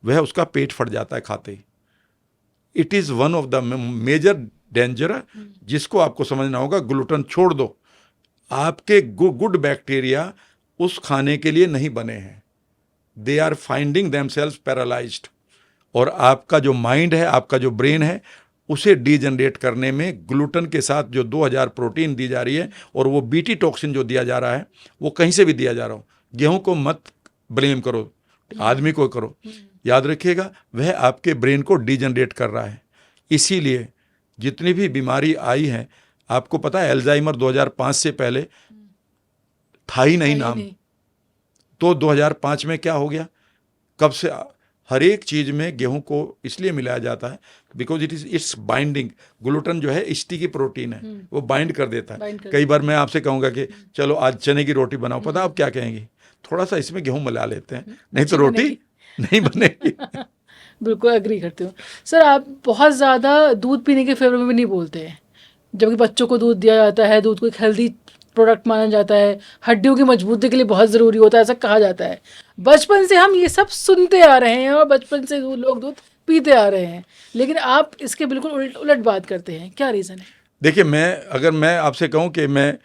[SPEAKER 1] वह उसका पेट फट जाता है खाते ही। It is one of the major danger, जिसको आपको समझना होगा। ग्लूटेन छोड़ दो, आपके गुड बैक्टीरिया उस खाने के लिए नहीं बने हैं, they are finding themselves paralysed. और आपका जो माइंड है, आपका जो ब्रेन है, उसे डीजनरेट करने में ग्लूटेन के साथ जो 2000 प्रोटीन दी जा रही है, और वो बीटी टॉक्सिन जो दिया जा रहा है, वो कहीं से भी दिया जा रहा हो। गेहूं को मत ब्लेम करो, आदमी को करो। याद रखिएगा, वह आपके ब्रेन को डीजनरेट कर रहा है। इसीलिए जितनी भी बीमारी आई है, आपको पता है अल्जाइमर 2005 से पहले था ही नहीं नाम। तो 2005 में क्या हो गया? कब से हर एक चीज में गेहूं को इसलिए मिलाया जाता है बिकॉज इट्स बाइंडिंग। ग्लूटेन जो है स्टिकी प्रोटीन है, वो बाइंड कर देता है। कई बार मैं आपसे कहूंगा कि चलो आज चने की रोटी बनाओ, पता आप क्या कहेंगे? थोड़ा सा इसमें गेहूं मिला लेते हैं, नहीं तो रोटी नहीं बनेगी।
[SPEAKER 2] बिल्कुल एग्री करती हूँ सर। आप बहुत ज़्यादा दूध पीने के फेवर में भी नहीं बोलते हैं, जबकि बच्चों को दूध दिया जाता है। दूध को एक हेल्दी प्रोडक्ट माना जाता है, हड्डियों की मजबूती के लिए बहुत ज़रूरी होता है, ऐसा कहा जाता है। बचपन से हम ये सब सुनते आ रहे हैं और बचपन से लोग दूध पीते आ रहे हैं, लेकिन आप इसके बिल्कुल उलट बात करते हैं। क्या रीज़न है?
[SPEAKER 1] देखिए, अगर मैं आपसे कहूँ कि मैं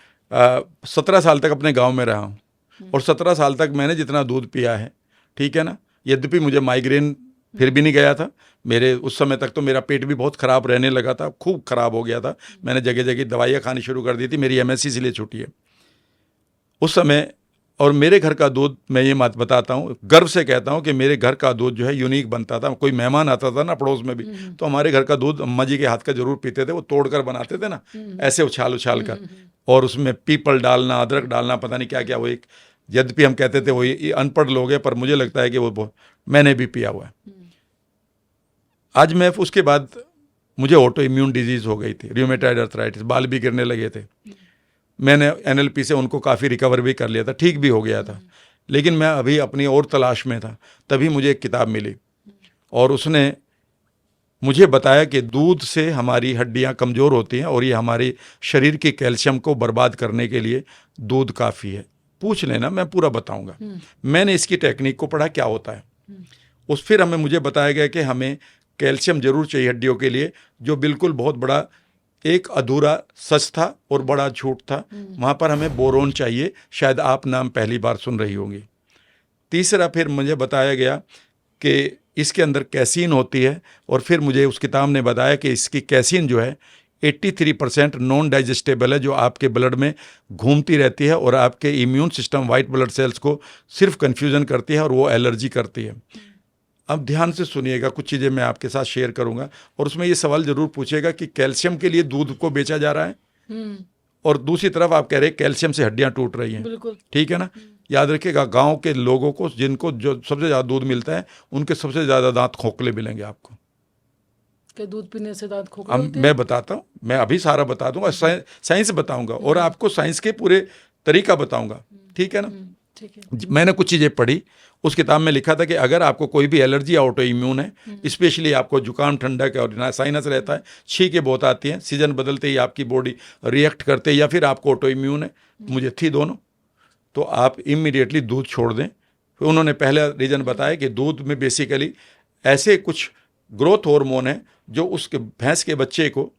[SPEAKER 1] 17 साल तक अपने गाँव में रहा हूँ, और 17 साल तक मैंने जितना दूध पिया है, ठीक है ना, यद्यपि मुझे माइग्रेन फिर भी नहीं गया था। मेरे उस समय तक तो मेरा पेट भी बहुत ख़राब रहने लगा था, खूब ख़राब हो गया था। मैंने जगह जगह दवाइयाँ खानी शुरू कर दी थी। मेरी MSc इसलिए छूटी है उस समय। और मेरे घर का दूध, मैं ये बात बताता हूँ, गर्व से कहता हूँ कि मेरे घर का दूध जो है यूनिक बनता था। कोई मेहमान आता था ना पड़ोस में भी, तो हमारे घर का दूध अम्मा जी के हाथ का जरूर पीते थे। वो तोड़कर बनाते थे ना, ऐसे उछाल कर, और उसमें पीपल डालना, अदरक डालना, पता नहीं क्या क्या। वो एक, यद्यपि हम कहते थे वो ये अनपढ़ लोग हैं, पर मुझे लगता है कि वो मैंने भी पिया हुआ है। आज मैं उसके बाद मुझे ऑटो इम्यून डिजीज हो गई थी, रूमेटॉइड अर्थराइटिस, बाल भी गिरने लगे थे। मैंने NLP से उनको काफ़ी रिकवर भी कर लिया था, ठीक भी हो गया था। लेकिन मैं अभी अपनी और तलाश में था, तभी मुझे एक किताब मिली, और उसने मुझे बताया कि दूध से हमारी हड्डियां कमज़ोर होती हैं, और ये हमारे शरीर के कैल्शियम को बर्बाद करने के लिए दूध काफ़ी है। पूछ लेना, मैं पूरा बताऊंगा। मैंने इसकी टेक्निक को पढ़ा, क्या होता है। फिर मुझे बताया गया कि हमें कैल्शियम जरूर चाहिए हड्डियों के लिए, जो बिल्कुल बहुत बड़ा एक अधूरा सच था और बड़ा झूठ था। वहाँ पर हमें बोरोन चाहिए, शायद आप नाम पहली बार सुन रही होंगी। तीसरा, फिर मुझे बताया गया कि इसके अंदर कैसीन होती है, और फिर मुझे उस किताब ने बताया कि इसकी कैसीन जो है 83% नॉन डाइजेस्टेबल है, जो आपके ब्लड में घूमती रहती है और आपके immune system white blood cells को सिर्फ कन्फ्यूजन करती है, और वो एलर्जी करती है। अब ध्यान से सुनिएगा, कुछ चीज़ें मैं आपके साथ शेयर करूंगा, और उसमें ये सवाल जरूर पूछेगा कि कैल्शियम के लिए दूध को बेचा जा रहा है, और दूसरी तरफ आप कह रहे हैं कैल्शियम से हड्डियां टूट रही हैं। ठीक है ना। याद रखिएगा, गांव के लोगों को, जिनको जो सबसे ज़्यादा दूध मिलता है, उनके सबसे ज़्यादा दांत खोखले मिलेंगे आपको।
[SPEAKER 2] क्या दूध पीने से दांत खोखले होते हैं?
[SPEAKER 1] मैं बताता हूँ, मैं अभी सारा बता दूंगा, साइंस बताऊंगा और आपको साइंस के पूरे तरीका बताऊंगा, ठीक है ना।
[SPEAKER 2] ठीक है।
[SPEAKER 1] मैंने कुछ चीज़ें पढ़ी, उस किताब में लिखा था कि अगर आपको कोई भी एलर्जी या ऑटो इम्यून है, स्पेशली आपको जुकाम, ठंडक और साइनस रहता है, छींकें बहुत आती हैं, सीजन बदलते ही आपकी बॉडी रिएक्ट करते हैं, या फिर आपको ऑटो इम्यून है, मुझे थी दोनों, तो आप इमीडिएटली दूध छोड़ दें। फिर उन्होंने पहला रीज़न बताया कि दूध में बेसिकली ऐसे कुछ ग्रोथ हार्मोन है जो उसके भैंस के बच्चे को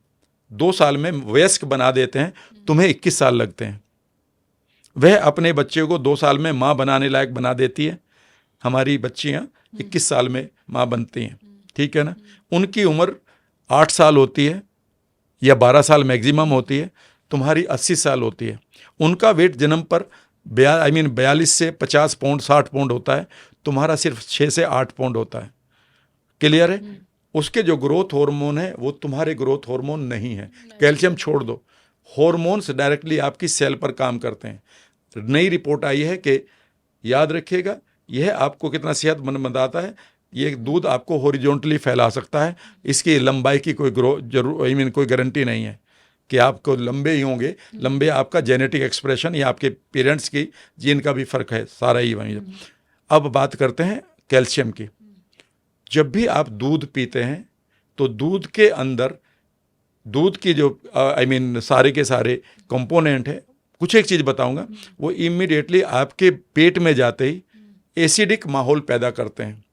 [SPEAKER 1] 2 साल में वयस्क बना देते हैं, तुम्हें 21 साल लगते हैं। वह अपने बच्चे को 2 साल में माँ बनाने लायक बना देती है। हमारी बच्चियाँ 21 साल में माँ बनती हैं, ठीक है ना। उनकी उम्र 8 साल होती है या 12 साल मैक्सिमम होती है, तुम्हारी 80 साल होती है। उनका वेट जन्म पर 42 से 50 पाउंड 60 पाउंड होता है, तुम्हारा सिर्फ 6 से 8 पाउंड होता है। क्लियर है। उसके जो ग्रोथ हार्मोन है वो तुम्हारे ग्रोथ हार्मोन नहीं है। कैल्शियम छोड़ दो, हार्मोन्स डायरेक्टली आपकी सेल पर काम करते हैं। नई रिपोर्ट आई है कि याद रखिएगा, यह आपको कितना सेहतमंद बनाता है। ये दूध आपको हॉरिजॉन्टली फैला सकता है, इसकी लंबाई की कोई कोई गारंटी नहीं है कि आपको लंबे ही होंगे। लंबे आपका जेनेटिक एक्सप्रेशन या आपके पेरेंट्स की जीन का भी फर्क है, सारा ही वहीं। अब बात करते हैं कैल्शियम की। जब भी आप दूध पीते हैं तो दूध के अंदर दूध की जो सारे के सारे कंपोनेंट है, कुछ एक चीज़ बताऊंगा, वो इमीडिएटली आपके पेट में जाते ही एसिडिक माहौल पैदा करते हैं,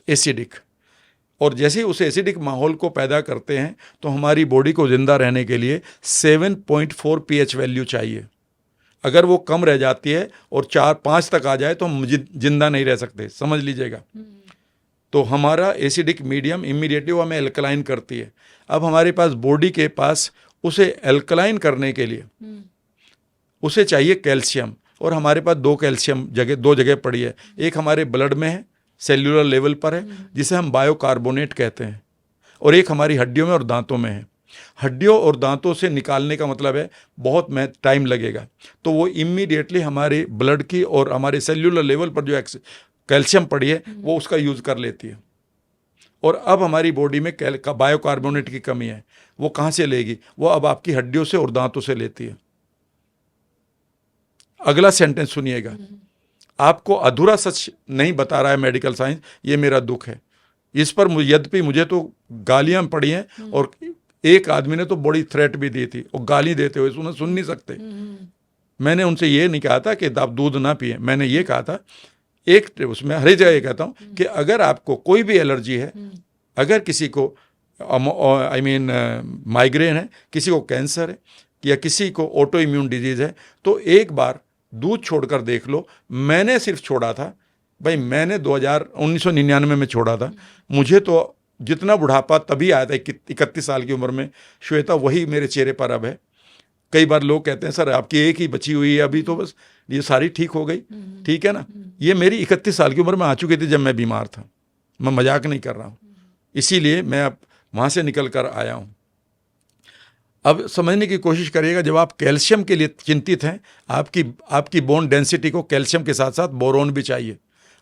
[SPEAKER 1] एसिडिक। और जैसे ही उस एसिडिक माहौल को पैदा करते हैं तो हमारी बॉडी को जिंदा रहने के लिए 7.4 pH वैल्यू चाहिए। अगर वो कम रह जाती है और 4-5 तक आ जाए तो हम जिंदा नहीं रह सकते, समझ लीजिएगा। तो हमारा एसिडिक मीडियम इमीडिएटली वो हमें एल्कलाइन करती है। अब हमारे पास बॉडी के पास उसे एल्कलाइन करने के लिए उसे चाहिए कैल्शियम, और हमारे पास दो जगह पड़ी है। एक हमारे ब्लड में है, सेल्यूलर लेवल पर है, जिसे हम बायोकार्बोनेट कहते हैं, और एक हमारी हड्डियों में और दांतों में है। हड्डियों और दांतों से निकालने का मतलब है बहुत टाइम लगेगा, तो वो इमीडिएटली हमारे ब्लड की और हमारे सेल्यूलर लेवल पर जो कैल्शियम पड़ी है वो उसका यूज़ कर लेती है। और अब हमारी बॉडी में बायोकार्बोनेट की कमी है, वो कहाँ से लेगी? वो अब आपकी हड्डियों से और दांतों से लेती है। अगला सेंटेंस सुनिएगा, आपको अधूरा सच नहीं बता रहा है मेडिकल साइंस, ये मेरा दुख है। इस पर यद्यपि मुझे तो गालियां पड़ी हैं, और एक आदमी ने तो बड़ी थ्रेट भी दी थी, और गाली देते हुए उन्हें सुन नहीं सकते। मैंने उनसे ये नहीं कहा था कि आप दूध ना पिए, मैंने ये कहा था, एक उसमें हर जगह ये कहता हूँ कि अगर आपको कोई भी एलर्जी है, अगर किसी को माइग्रेन है, किसी को कैंसर है, या किसी को ऑटो इम्यून डिजीज़ है, तो एक बार दूध छोड़कर देख लो। मैंने सिर्फ छोड़ा था भाई, मैंने 1999 में छोड़ा था। मुझे तो जितना बुढ़ापा तभी आया था 31 साल की उम्र में, श्वेता, वही मेरे चेहरे पर अब है। कई बार लोग कहते हैं सर आपकी एक ही बची हुई है अभी, तो बस ये सारी ठीक हो गई, ठीक है ना। ये मेरी 31 साल की उम्र में आ चुकी थी जब मैं बीमार था, मैं मजाक नहीं कर रहा हूँ। इसीलिए मैं अब वहाँ से निकल कर आया हूँ। अब समझने की कोशिश करिएगा, जब आप कैल्शियम के लिए चिंतित हैं, आपकी बोन डेंसिटी को कैल्शियम के साथ साथ बोरोन भी चाहिए।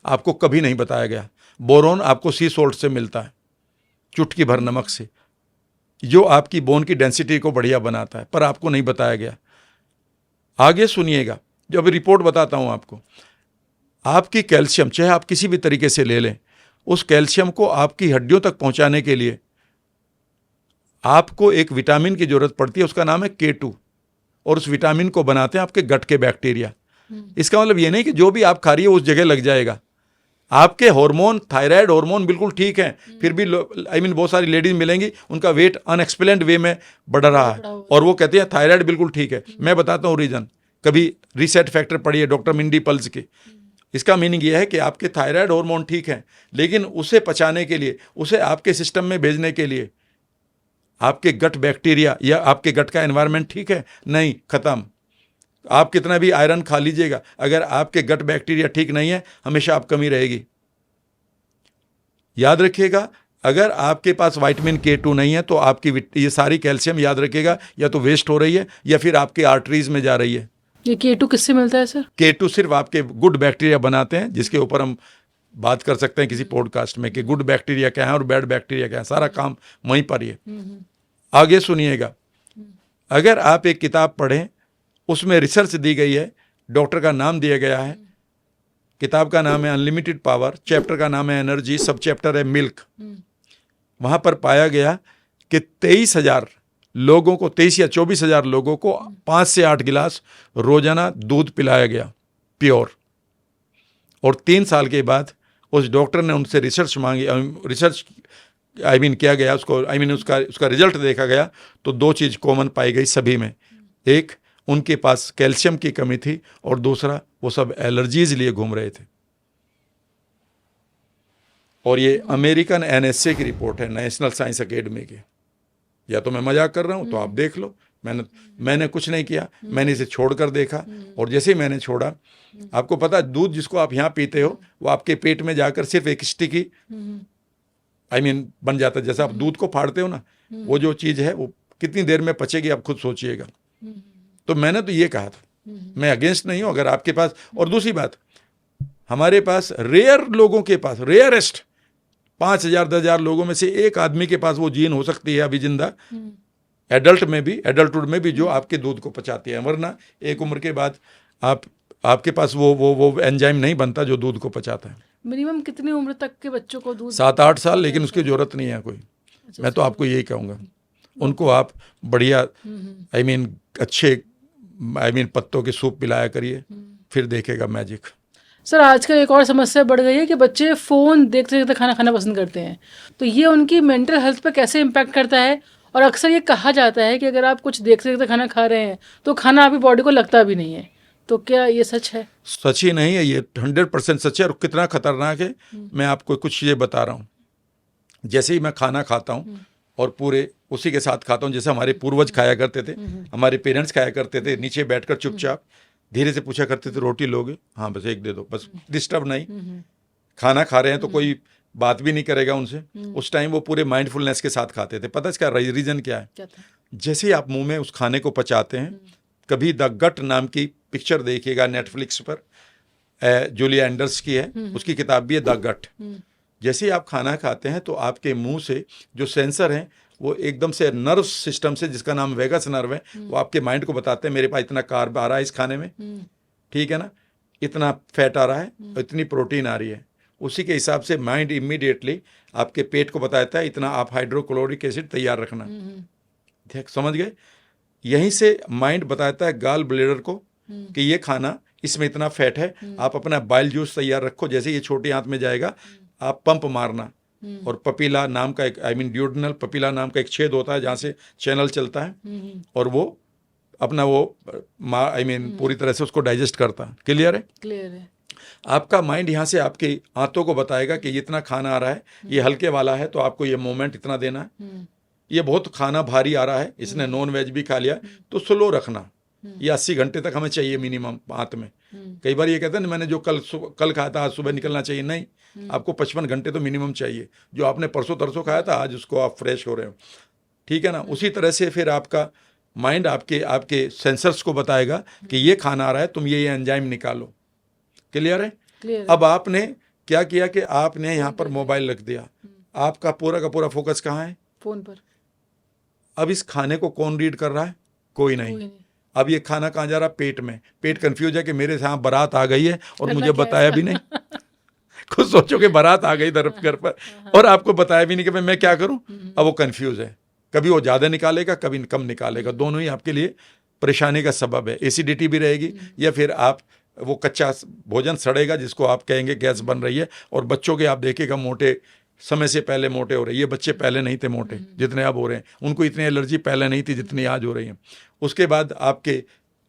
[SPEAKER 1] आपको कभी नहीं बताया गया, बोरोन आपको सी सोल्ट से मिलता है, चुटकी भर नमक से, जो आपकी बोन की डेंसिटी को बढ़िया बनाता है, पर आपको नहीं बताया गया। आगे सुनिएगा, जो अभी रिपोर्ट बताता हूँ आपको। आपकी कैल्शियम चाहे आप किसी भी तरीके से ले लें, उस कैल्शियम को आपकी हड्डियों तक पहुँचाने के लिए आपको एक विटामिन की जरूरत पड़ती है, उसका नाम है K2, और उस विटामिन को बनाते हैं आपके गट के बैक्टीरिया। इसका मतलब ये नहीं कि जो भी आप खा रही है उस जगह लग जाएगा। आपके हार्मोन, थायराइड हार्मोन बिल्कुल ठीक है, फिर भी बहुत सारी लेडीज मिलेंगी उनका वेट अनएक्सप्लेन्ड वे में बढ़ रहा है, और वो कहते हैं थायराइड बिल्कुल ठीक है। मैं बताता हूँ रीजन। कभी रीसेट फैक्टर पढ़िए डॉक्टर मिंडी पल्स की। इसका मीनिंग यह है कि आपके थायराइड हार्मोन ठीक है, लेकिन उसे पचाने के लिए, उसे आपके सिस्टम में भेजने के लिए आपके गट बैक्टीरिया या आपके गट का एनवायरनमेंट ठीक है? नहीं, खत्म। आप कितना भी आयरन खा लीजिएगा, अगर आपके गट बैक्टीरिया ठीक नहीं है, हमेशा आप कमी रहेगी। याद रखिएगा, अगर आपके पास विटामिन K2 नहीं है तो आपकी ये सारी कैल्शियम, याद रखिएगा, या तो वेस्ट हो रही है या फिर आपके आर्टरीज में जा रही है।
[SPEAKER 2] ये K2 किससे मिलता है सर?
[SPEAKER 1] K2 सिर्फ आपके गुड बैक्टीरिया बनाते हैं, जिसके ऊपर हम बात कर सकते हैं किसी पॉडकास्ट में कि गुड बैक्टीरिया क्या है और बैड बैक्टीरिया क्या है, सारा काम वहीं पर ही है। आगे सुनिएगा, अगर आप एक किताब पढ़ें, उसमें रिसर्च दी गई है, डॉक्टर का नाम दिया गया है, किताब का नाम है अनलिमिटेड पावर, चैप्टर का नाम है एनर्जी, सब चैप्टर है मिल्क। वहां पर पाया गया कि 23,000 लोगों को, 23 या 24,000 लोगों को 5 से 8 गिलास रोजाना दूध पिलाया गया प्योर। और 3 साल के बाद उस डॉक्टर ने उनसे रिसर्च मांगी, रिसर्च किया गया, उसका रिजल्ट देखा गया तो 2 चीज़ कॉमन पाई गई सभी में। एक, उनके पास कैल्शियम की कमी थी, और दूसरा, वो सब एलर्जीज लिए घूम रहे थे। और ये अमेरिकन एनएसए की रिपोर्ट है, नेशनल साइंस एकेडमी की। या तो मैं मजाक कर रहा हूँ तो आप देख लो, मैंने कुछ नहीं किया, मैंने इसे छोड़कर देखा, और जैसे ही मैंने छोड़ा, आपको पता है दूध जिसको आप यहाँ पीते हो वो आपके पेट में जाकर सिर्फ एक स्टिकी बन जाता है। जैसे आप दूध को फाड़ते हो ना, वो जो चीज़ है वो कितनी देर में पचेगी आप खुद सोचिएगा। तो मैंने तो ये कहा था, मैं अगेंस्ट नहीं हूँ अगर आपके पास। और दूसरी बात, हमारे पास रेयर लोगों के पास, रेयरेस्ट 5,000 10,000 लोगों में से एक आदमी के पास वो जीन हो सकती है अभी जिंदा, एडल्टहुड में भी जो आपके दूध को पचाती है। वरना एक उम्र के बाद आपके पास वो एंजाइम नहीं बनता जो दूध को पचाता है।
[SPEAKER 2] मिनिमम कितनी उम्र तक के बच्चों को दूध?
[SPEAKER 1] 7-8 साल, लेकिन उसकी जरूरत नहीं है कोई। मैं तो आपको यही कहूँगा, उनको आप बढ़िया अच्छे पत्तों के सूप पिलाया करिए, फिर देखेगा मैजिक।
[SPEAKER 2] सर, आजकल एक और समस्या बढ़ गई है कि बच्चे फ़ोन देखते देखते खाना खाना पसंद करते हैं, तो ये उनकी मेंटल हेल्थ पर कैसे इम्पैक्ट करता है? और अक्सर ये कहा जाता है कि अगर आप कुछ देखते देखते खाना खा रहे हैं तो खाना आपकी बॉडी को लगता भी नहीं है, तो क्या ये सच है?
[SPEAKER 1] सच ही नहीं है, ये 100% सच है। और कितना खतरनाक है, मैं आपको कुछ चीज़ें बता रहा हूँ। जैसे ही मैं खाना खाता हूँ और पूरे उसी के साथ खाता हूँ, जैसे हमारे पूर्वज खाया करते थे, हमारे पेरेंट्स खाया करते थे, नीचे बैठकर चुपचाप धीरे से पूछा करते थे, रोटी लोगे? हाँ, बस एक दे दो, बस डिस्टर्ब नहीं। खाना खा रहे हैं तो कोई बात भी नहीं करेगा उनसे। उस टाइम वो पूरे माइंडफुलनेस के साथ खाते थे। पता है इसका रीज़न क्या है?
[SPEAKER 2] क्या था?
[SPEAKER 1] जैसे ही आप मुंह में उस खाने को पचाते हैं, कभी द गट नाम की पिक्चर देखिएगा नेटफ्लिक्स पर, जूलिया एंडर्स की है, उसकी किताब भी है द गट। जैसे ही आप खाना खाते हैं तो आपके मुंह से जो सेंसर हैं वो एकदम से नर्व सिस्टम से, जिसका नाम वेगस नर्व है, वो आपके माइंड को बताते हैं मेरे पास इतना कार्ब आ रहा है इस खाने में, ठीक है ना, इतना फैट आ रहा है, इतनी प्रोटीन आ रही है। उसी के हिसाब से माइंड इमीडिएटली आपके पेट को बताता है इतना आप हाइड्रोक्लोरिक एसिड तैयार रखना। देख, समझ गए? यहीं से माइंड बताता है गाल ब्लेडर को कि ये खाना, इसमें इतना फैट है, आप अपना बाइल जूस तैयार रखो। जैसे ये छोटे हाथ में जाएगा आप पंप मारना। और पपीला नाम का एक ड्यूडेनल पपीला नाम का एक छेद होता है जहाँ से चैनल चलता है, और वो अपना वो पूरी तरह से उसको डाइजेस्ट करता है। क्लियर है?
[SPEAKER 2] क्लियर है।
[SPEAKER 1] आपका माइंड यहाँ से आपकी आंतों को बताएगा कि इतना खाना आ रहा है, ये हल्के वाला है तो आपको ये मोमेंट इतना देना है, ये बहुत खाना भारी आ रहा है, इसने नॉन वेज भी खा लिया तो स्लो रखना, ये 80 घंटे तक हमें चाहिए मिनिमम हाथ में। कई बार ये कहते हैं मैंने जो कल खाया था आज सुबह निकलना चाहिए, नहीं, आपको 55 घंटे तो मिनिमम चाहिए। जो आपने परसों तरसों खाया था आज उसको आप फ्रेश हो रहे हो, ठीक है ना। उसी तरह से फिर आपका माइंड आपके सेंसर्स को बताएगा कि ये खाना आ रहा है, तुम ये एंजाइम निकालो। क्लियर है? अब आपने क्या किया कि आपने यहाँ पर मोबाइल रख दिया, आपका पूरा का पूरा फोकस कहाँ है?
[SPEAKER 2] फोन पर।
[SPEAKER 1] अब इस खाने को कौन रीड कर रहा है? कोई नहीं। अब ये खाना कहाँ जा रहा है? पेट में। पेट कंफ्यूज है कि मेरे यहाँ बारात आ गई है और मुझे बताया भी नहीं। खुद सोचो कि बारात आ गई घर पर और आपको बताया भी नहीं कि मैं क्या करूं। अब वो कंफ्यूज है, कभी वो ज़्यादा निकालेगा कभी कम निकालेगा, दोनों ही आपके लिए परेशानी का सबब है। एसिडिटी भी रहेगी, या फिर आप वो कच्चा भोजन सड़ेगा जिसको आप कहेंगे गैस बन रही है। और बच्चों के आप देखेगा मोटे समय से पहले मोटे हो रहे हैं। ये बच्चे पहले नहीं थे मोटे जितने अब हो रहे हैं, उनको इतनी एलर्जी पहले नहीं थी जितनी आज हो रही है। उसके बाद आपके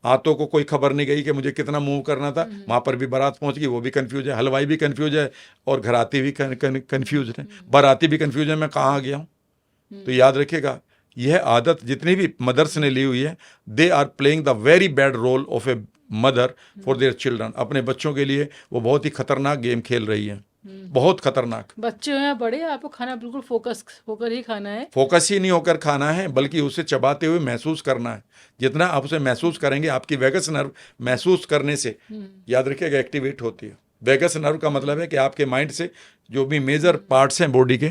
[SPEAKER 1] हाथों को कोई खबर नहीं गई कि मुझे कितना मूव करना था, वहाँ पर भी बारात पहुँच गई, वो भी कंफ्यूज है, हलवाई भी कंफ्यूज है और घराती भी कंफ्यूज है, बाराती भी कंफ्यूज है, मैं कहाँ गया हूँ। तो याद रखिएगा, यह आदत जितनी भी मदर्स ने ली हुई है, they are playing the very bad role of a mother for their children. अपने बच्चों के लिए वो बहुत ही खतरनाक गेम खेल रही है, बहुत खतरनाक।
[SPEAKER 2] बच्चे हो या बड़े, आपको खाना बिल्कुल फोकस होकर ही खाना है।
[SPEAKER 1] फोकस ही नहीं होकर खाना है, बल्कि उसे चबाते हुए महसूस करना है। जितना आप उसे महसूस करेंगे, आपकी वेगस नर्व महसूस करने से, याद रखिएगा, एक्टिवेट होती है। वेगस नर्व का मतलब है कि आपके माइंड से जो भी मेजर पार्ट्स हैं बॉडी के,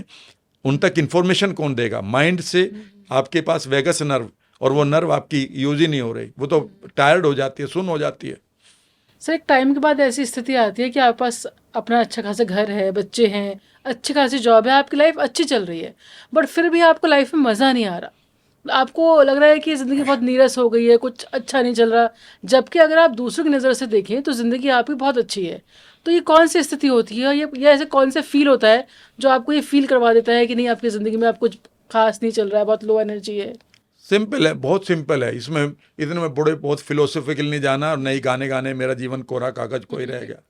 [SPEAKER 1] उन तक इन्फॉर्मेशन कौन देगा? माइंड से आपके पास वेगस नर्व, और वो नर्व आपकी यूज ही नहीं हो रही, वो तो टायर्ड हो जाती है, सुन्न हो जाती है।
[SPEAKER 2] सर एक टाइम के बाद ऐसी स्थिति आती है कि आपके पास अपना अच्छा खासा घर है, बच्चे हैं, अच्छी खासी जॉब है, आपकी लाइफ अच्छी चल रही है, बट फिर भी आपको लाइफ में मज़ा नहीं आ रहा, आपको लग रहा है कि ज़िंदगी बहुत नीरस हो गई है, कुछ अच्छा नहीं चल रहा, जबकि अगर आप दूसरों की नज़र से देखें तो ज़िंदगी आपकी बहुत अच्छी है। तो ये कौन सी स्थिति होती है, ये ऐसे कौन से फील होता है जो आपको ये फील करवा देता है कि नहीं, आपकी ज़िंदगी में आप कुछ खास नहीं चल रहा है, बहुत लो एनर्जी है?
[SPEAKER 1] सिंपल है, बहुत सिंपल है। इसमें इतने में बड़े बहुत फिलोसफिकल नहीं जाना, और नहीं गाने गाने मेरा जीवन कोरा कागज कोई रह गया,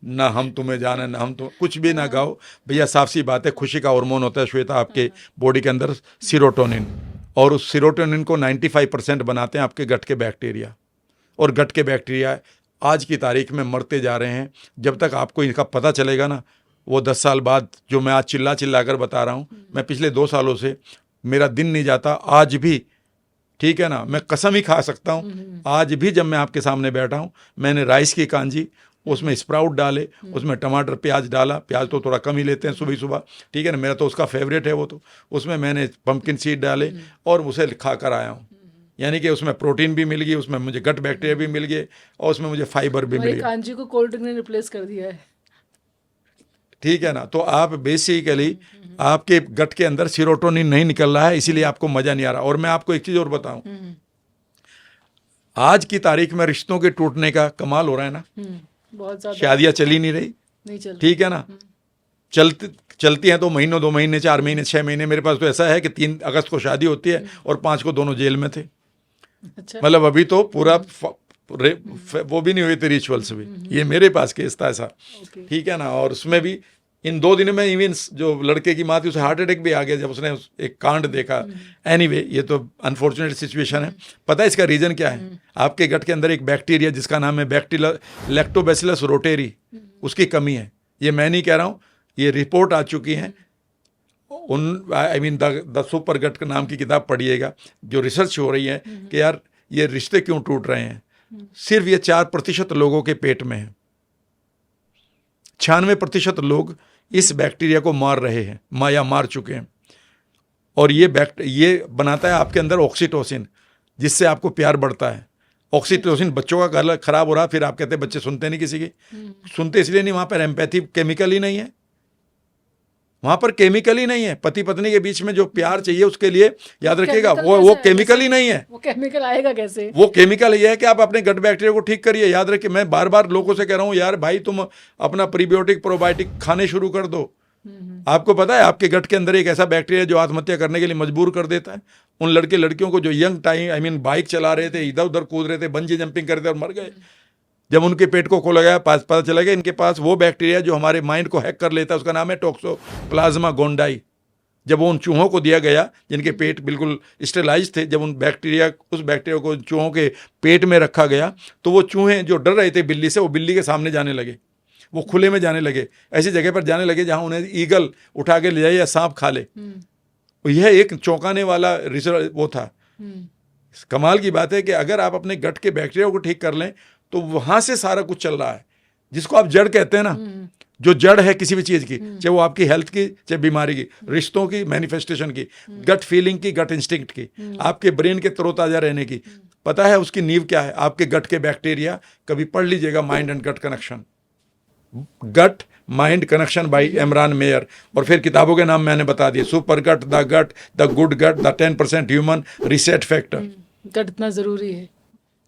[SPEAKER 1] ना हम तुम्हें जाने ना हम तुम, कुछ भी ना गाओ भैया। साफ सी बात है, खुशी का हार्मोन होता है श्वेता आपके बॉडी के अंदर, सीरोटोनिन, और उस सीरोटोनिन को 95% बनाते हैं आपके गट के बैक्टीरिया, और गट के बैक्टीरिया आज की तारीख में मरते जा रहे हैं। जब तक आपको इनका पता चलेगा ना, वो 10 साल बाद, जो मैं आज चिल्ला चिल्ला कर बता रहा हूँ, मैं पिछले 2 सालों से मेरा दिन नहीं जाता आज भी, ठीक है ना, मैं कसम ही खा सकता हूँ, आज भी जब मैं आपके सामने बैठा हूँ, मैंने राइस की कांजी, उसमें स्प्राउट डाले, उसमें टमाटर प्याज डाला, प्याज तो थोड़ा कम ही लेते हैं सुबह सुबह, ठीक है ना, मेरा तो उसका फेवरेट है वो, तो उसमें मैंने पम्पकिन सीड डाले और उसे खा कर आया हूँ। यानी कि उसमें प्रोटीन भी मिल गई, उसमें मुझे गट बैक्टीरिया भी मिल गए, और उसमें मुझे फाइबर भी मिल गया।
[SPEAKER 2] कांजी को कोल्ड ड्रिंक ने रिप्लेस कर दिया है,
[SPEAKER 1] ठीक है ना। तो आप बेसिकली आपके गट के अंदर सीरोटोनिन नहीं निकल रहा है, इसीलिए आपको मजा नहीं आ रहा। और मैं आपको एक चीज और बताऊं, आज की तारीख में रिश्तों के टूटने का कमाल हो रहा है ना,
[SPEAKER 2] बहुत ज्यादा,
[SPEAKER 1] शादियां चली नहीं रही,
[SPEAKER 2] नहीं चल,
[SPEAKER 1] ठीक है ना, चलती हैं तो महीनों, 2 महीने, 4 महीने, 6 महीने। मेरे पास तो ऐसा है कि 3 अगस्त को शादी होती है और 5 को दोनों जेल में थे।
[SPEAKER 2] अच्छा,
[SPEAKER 1] मतलब अभी तो पूरा वो भी नहीं हुए थे रिचुअल्स भी, ये मेरे पास केस था ऐसा, ठीक है ना। और उसमें भी इन 2 दिनों में इवन जो लड़के की माँ थी उसे हार्ट अटैक भी आ गया जब उसने एक कांड देखा। एनीवे, ये तो अनफॉर्चुनेट सिचुएशन है। पता है इसका रीजन क्या है? आपके गट के अंदर एक बैक्टीरिया जिसका नाम है लैक्टोबैसिलस रोटेरी, उसकी कमी है। ये मैं नहीं कह रहा हूँ, ये रिपोर्ट आ चुकी है। द सुपर गट के नाम की किताब पढ़िएगा, जो रिसर्च हो रही है कि यार ये रिश्ते क्यों टूट रहे हैं। सिर्फ ये 4% लोगों के पेट में है, 96% लोग इस बैक्टीरिया को मार रहे हैं या मार चुके हैं। और ये बनाता है आपके अंदर ऑक्सीटोसिन, जिससे आपको प्यार बढ़ता है। ऑक्सीटोसिन, बच्चों का गला खराब हो रहा, फिर आप कहते हैं बच्चे सुनते नहीं किसी की। सुनते इसलिए नहीं, वहाँ पर एम्पैथी केमिकल ही नहीं है, वहाँ पर केमिकल ही नहीं है। पति पत्नी के बीच में जो प्यार चाहिए उसके लिए, याद रखिएगा, वो केमिकल ही नहीं है।
[SPEAKER 2] वो केमिकल आएगा कैसे? वो
[SPEAKER 1] केमिकल ये है कि आप अपने गट बैक्टीरिया को ठीक करिए। याद रखिए, मैं बार बार लोगों से कह रहा हूँ, यार भाई तुम अपना प्रीबायोटिक प्रोबायोटिक खाने शुरू कर दो। आपको पता है आपके गट के अंदर एक ऐसा बैक्टीरिया जो आत्महत्या करने के लिए मजबूर कर देता है उन लड़के लड़कियों को जो यंग टाइम बाइक चला रहे थे, इधर उधर कूद रहे थे, बंजी जंपिंग कर रहे थे और मर गए। जब उनके पेट को खोला गया, पता चला गया इनके पास वो बैक्टीरिया जो हमारे माइंड को हैक कर लेता है, उसका नाम है टॉक्सोप्लाज्मा गोंडाई। जब वो उन चूहों को दिया गया जिनके पेट बिल्कुल स्टेलाइज थे, जब उस बैक्टीरिया को चूहों के पेट में रखा गया, तो वो चूहे जो डर रहे थे बिल्ली से, वो बिल्ली के सामने जाने लगे, वो खुले में जाने लगे, ऐसी जगह पर जाने लगे जहाँ उन्हें ईगल उठा के ले जाए या सांप खा ले। यह एक चौंकाने वाला रिजल्ट वो था। कमाल की बात है कि अगर आप अपने गट के बैक्टीरिया को ठीक कर लें तो वहां से सारा कुछ चल रहा है, जिसको आप जड़ कहते हैं ना, जो जड़ है किसी भी चीज की, चाहे वो आपकी हेल्थ की, चाहे बीमारी की, रिश्तों की, मैनिफेस्टेशन की, गट फीलिंग की, गट इंस्टिंक्ट की, आपके ब्रेन के तरोताजा रहने की, पता है उसकी नींव क्या है? आपके गट के बैक्टीरिया। कभी पढ़ लीजिएगा mind and gut connection, gut mind connection by Emeran Mayer. और फिर किताबों के नाम मैंने बता दिए, super gut, the good gut, the 10% human reset factor.
[SPEAKER 2] Gut इतना जरूरी है,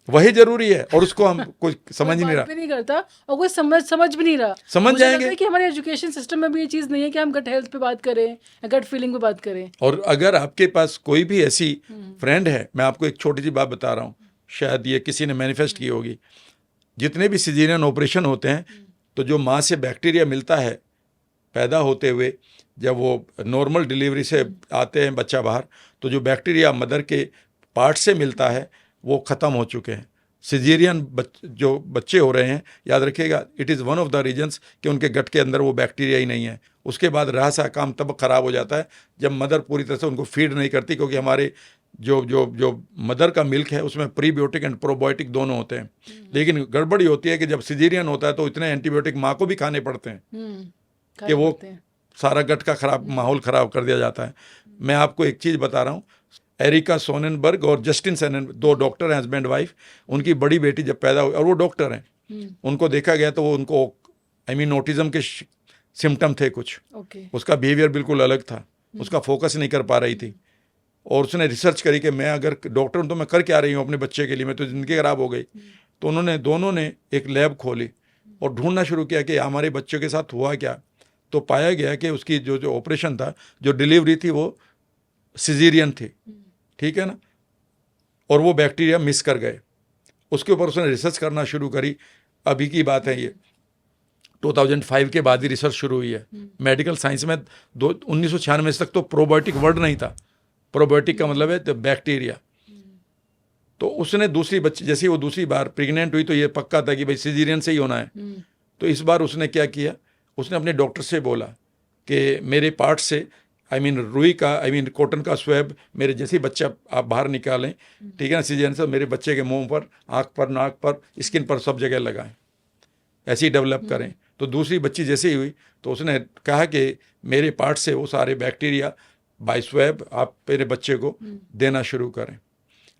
[SPEAKER 1] वही जरूरी है, और उसको हम कोई समझ ही नहीं रहा,
[SPEAKER 2] नहीं करता, और कोई समझ भी नहीं रहा।
[SPEAKER 1] समझ जाएंगे
[SPEAKER 2] कि हमारे एजुकेशन सिस्टम में भी ये चीज़ नहीं है कि हम गट हेल्थ पे बात करें या गट फीलिंग पे बात करें।
[SPEAKER 1] और अगर आपके पास कोई भी ऐसी फ्रेंड है, मैं आपको एक छोटी सी बात बता रहा हूँ, शायद ये किसी ने मैनिफेस्ट की होगी, जितने भी सिजेरियन ऑपरेशन होते हैं, तो जो माँ से बैक्टीरिया मिलता है पैदा होते हुए, जब वो नॉर्मल डिलीवरी से आते हैं बच्चा बाहर, तो जो बैक्टीरिया मदर के पार्ट से मिलता है वो ख़त्म हो चुके हैं। सिजेरियन जो बच्चे हो रहे हैं, याद रखिएगा, it is one of the reasons कि उनके गट के अंदर वो बैक्टीरिया ही नहीं है। उसके बाद रहा सा काम तब ख़राब हो जाता है जब मदर पूरी तरह से उनको फीड नहीं करती, क्योंकि हमारे जो जो जो मदर का मिल्क है उसमें प्रीबायोटिक एंड प्रोबायोटिक दोनों होते हैं, लेकिन गड़बड़ी होती है कि जब सिजेरियन होता है तो इतने एंटीबायोटिक माँ को भी खाने पड़ते हैं कि वो सारा गट का खराब माहौल खराब कर दिया जाता है। मैं आपको एक चीज़ बता रहा हूँ, एरिका सोनेनबर्ग और जस्टिन सोनेनबर्ग 2 डॉक्टर हैं, हस्बैंड वाइफ। उनकी बड़ी बेटी जब पैदा हुई, और वो डॉक्टर हैं, उनको देखा गया तो वो उनको ऑटिज्म के सिम्टम थे कुछ, उसका बिहेवियर बिल्कुल अलग था, उसका फोकस नहीं कर पा रही थी। और उसने रिसर्च करी कि मैं अगर डॉक्टर हूँ तो मैं कर क्या रही हूँ अपने बच्चे के लिए, मैं तो ज़िंदगी खराब हो गई। तो उन्होंने दोनों ने एक लैब खोली और ढूंढना शुरू किया कि हमारे बच्चे के साथ हुआ क्या। तो पाया गया कि उसकी जो ऑपरेशन था, जो डिलीवरी थी, वो सिजेरियन थी, ठीक है ना, और वो बैक्टीरिया मिस कर गए। उसके ऊपर उसने रिसर्च करना शुरू करी। अभी की बात है, ये 2005 के बाद ही रिसर्च शुरू हुई है मेडिकल साइंस में। 1996 तक तो प्रोबायोटिक वर्ड नहीं था। प्रोबायोटिक का मतलब है बैक्टीरिया। तो उसने दूसरी बच्ची, जैसे वो दूसरी बार प्रेग्नेंट हुई तो ये पक्का था कि भाई सिजेरियन से ही होना है। तो इस बार उसने क्या किया, उसने अपने डॉक्टर से बोला कि मेरे पार्ट से रुई का कॉटन का स्वैब मेरे जैसे बच्चा आप बाहर निकालें, ठीक है ना, सिजेरियन से, मेरे बच्चे के मुंह पर, आँख पर, नाक पर, स्किन पर, सब जगह लगाएं, ऐसे ही डेवलप करें। तो दूसरी बच्ची जैसे ही हुई तो उसने कहा कि मेरे पार्ट से वो सारे बैक्टीरिया बाय स्वैब आप मेरे बच्चे को देना शुरू करें।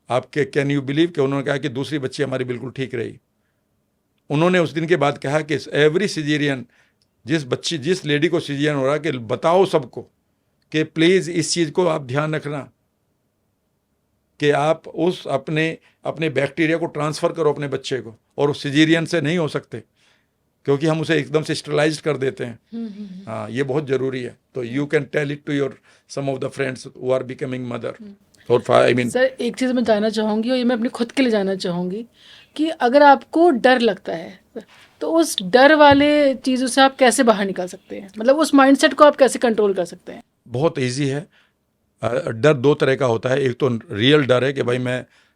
[SPEAKER 1] आपके कैन यू बिलीव कि उन्होंने कहा कि दूसरी बच्ची हमारी बिल्कुल ठीक रही। उन्होंने उस दिन के बाद कहा कि एवरी सिजेरियन, जिस लेडी को सिजेरियन हो रहा है, कि बताओ सबको कि प्लीज़ इस चीज़ को आप ध्यान रखना कि आप उस अपने बैक्टीरिया को ट्रांसफ़र करो अपने बच्चे को, और उस सिजेरियन से नहीं हो सकते क्योंकि हम उसे एकदम से स्टरलाइज कर देते हैं। हाँ, ये बहुत ज़रूरी है। तो you can tell it to your some of the friends who are becoming mother. और
[SPEAKER 2] सर एक चीज़ मैं जानना चाहूँगी, और ये मैं अपने खुद के लिए जानना चाहूँगी, कि अगर आपको डर लगता है तो उस डर वाले चीज़ों से आप कैसे बाहर निकल सकते हैं? मतलब उस माइंडसेट को आप कैसे कंट्रोल कर सकते हैं?
[SPEAKER 1] बहुत ईजी है। डर 2 तरह का होता है। एक तो रियल डर है कि भाई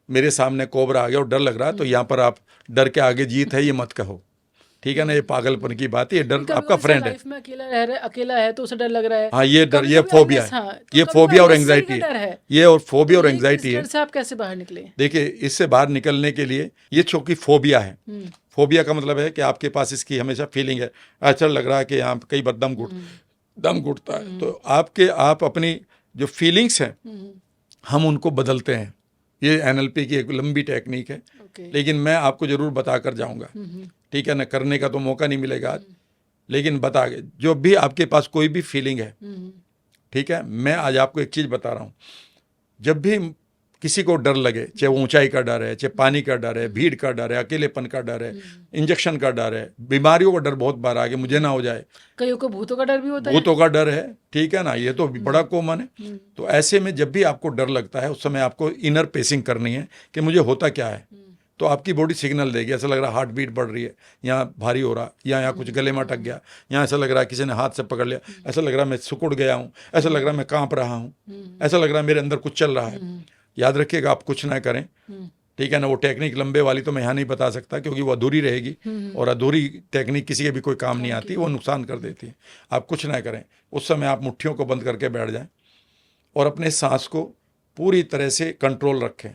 [SPEAKER 1] मेरे सामने कोबरा आ गया और डर लग रहा है, तो यहाँ पर आप डर के आगे जीत है ये मत कहो, ठीक है ना, ये पागलपन की बात है। ये डर आपका फ्रेंड है।
[SPEAKER 2] लाइफ में अकेला है तो उसे डर लग रहा है।
[SPEAKER 1] हाँ, ये डर, ये फोबिया है। ये फोबिया और एंग्जाइटी है। ये और फोबिया और एंग्जाइटी है।
[SPEAKER 2] इससे आप कैसे बाहर निकले?
[SPEAKER 1] देखिए, इससे बाहर निकलने के लिए, ये चूंकि फोबिया है, फोबिया का मतलब है कि आपके पास इसकी हमेशा फीलिंग है, ऐसा लग रहा है कि यहाँ कई बार दम घुटता है। तो आप अपनी जो फीलिंग्स हैं, हम उनको बदलते हैं। ये NLP की एक लंबी टेक्निक है, लेकिन मैं आपको जरूर बता कर जाऊँगा, ठीक है ना। करने का तो मौका नहीं मिलेगा आज, लेकिन बता के, जो भी आपके पास कोई भी फीलिंग है, ठीक है, मैं आज आपको एक चीज़ बता रहा हूँ। जब भी किसी को डर लगे, चाहे वो ऊंचाई का डर है, चाहे पानी का डर है, भीड़ का डर है, अकेलेपन का डर है, इंजेक्शन का डर है, बीमारियों का डर बहुत बार आ गया, मुझे ना हो जाए,
[SPEAKER 2] कईयों को भूतों का डर भी होता है।
[SPEAKER 1] भूतों का डर है, ठीक है ना, ये तो बड़ा कॉमन है। तो ऐसे में जब भी आपको डर लगता है, उस समय आपको इनर पेसिंग करनी है कि मुझे होता क्या है। तो आपकी बॉडी सिग्नल देगी, ऐसा लग रहा है हार्ट बीट बढ़ रही है, यहाँ भारी हो रहा, यहाँ कुछ गले में अटक गया, यहाँ ऐसा लग रहा है किसी ने हाथ से पकड़ लिया, ऐसा लग रहा है मैं सिकुड़ गया हूँ, ऐसा लग रहा है मैं कांप रहा हूँ, ऐसा लग रहा है मेरे अंदर कुछ चल रहा है। याद रखिएगा, आप कुछ ना करें, ठीक है ना। वो टेक्निक लंबे वाली तो मैं यहाँ नहीं बता सकता क्योंकि वो अधूरी रहेगी, और अधूरी टेक्निक किसी के भी कोई काम नहीं आती, वो नुकसान कर देती है। आप कुछ ना करें, उस समय आप मुट्ठियों को बंद करके बैठ जाएं और अपने सांस को पूरी तरह से कंट्रोल रखें,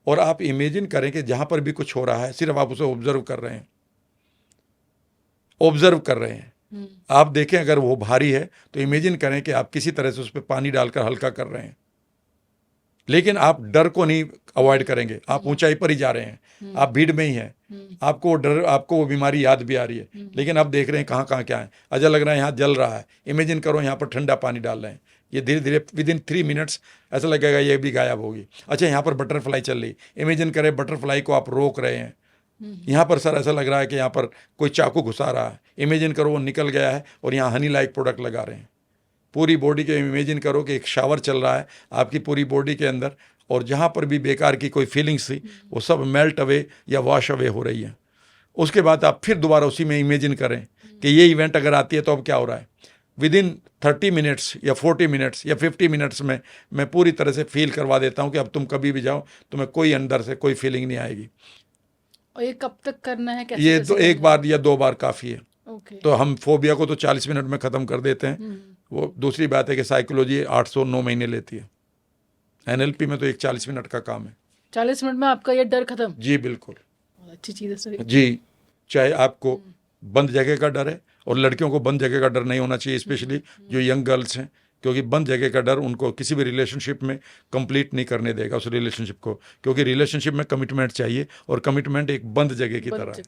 [SPEAKER 1] और आप इमेजिन करें कि जहाँ पर भी कुछ हो रहा है, सिर्फ आप उसे ऑब्जर्व कर रहे हैं, ऑब्जर्व कर रहे हैं। आप देखें अगर वो भारी है तो इमेजिन करें कि आप किसी तरह से उस पर पानी डालकर हल्का कर रहे हैं, लेकिन आप डर को नहीं अवॉइड करेंगे। आप ऊंचाई पर ही जा रहे हैं, आप भीड़ में ही हैं, आपको डर, आपको वो बीमारी याद भी आ रही है, लेकिन आप देख रहे हैं कहाँ कहाँ क्या है। अच्छा लग रहा है यहाँ जल रहा है, इमेजिन करो यहाँ पर ठंडा पानी डाल रहे हैं, ये धीरे धीरे विदिन 3 मिनट्स ऐसा लगेगा ये भी गायब होगी। अच्छा, यहाँ पर बटरफ्लाई चल रही, इमेजिन करें बटरफ्लाई को आप रोक रहे हैं। यहाँ पर सर ऐसा लग रहा है कि यहाँ पर कोई चाकू घुसा रहा है, इमेजिन करो वो निकल गया है और यहाँ हनी लाइक प्रोडक्ट लगा रहे हैं। पूरी बॉडी के इमेजिन करो कि एक शावर चल रहा है आपकी पूरी बॉडी के अंदर, और जहाँ पर भी बेकार की कोई फीलिंग्स थी वो सब मेल्ट अवे या वॉश अवे हो रही है। उसके बाद आप फिर दोबारा उसी में इमेजिन करें कि ये इवेंट अगर आती है तो अब क्या हो रहा है। विदिन 30 मिनट्स या 40 मिनट्स या 50 मिनट्स में मैं पूरी तरह से फील करवा देता हूँ कि अब तुम कभी भी जाओ तुम्हें कोई अंदर से कोई फीलिंग नहीं आएगी।
[SPEAKER 2] और ये कब तक करना है, कैसे?
[SPEAKER 1] ये तो 1 बार या 2 बार काफ़ी है।
[SPEAKER 2] तो
[SPEAKER 1] हम फोबिया को तो 40 मिनट में ख़त्म कर देते हैं। वो दूसरी बात है कि साइकोलॉजी 809 महीने लेती है, NLP में तो एक 40 मिनट का काम है।
[SPEAKER 2] 40 मिनट में आपका ये डर खत्म?
[SPEAKER 1] जी बिल्कुल।
[SPEAKER 2] बहुत अच्छी चीज़ है सर।
[SPEAKER 1] जी, चाहे आपको बंद जगह का डर है, और लड़कियों को बंद जगह का डर नहीं होना चाहिए, स्पेशली जो यंग गर्ल्स हैं, क्योंकि बंद जगह का डर उनको किसी भी रिलेशनशिप में कंप्लीट नहीं करने देगा उस रिलेशनशिप को, क्योंकि रिलेशनशिप में कमिटमेंट चाहिए, और कमिटमेंट एक बंद जगह की तरह है।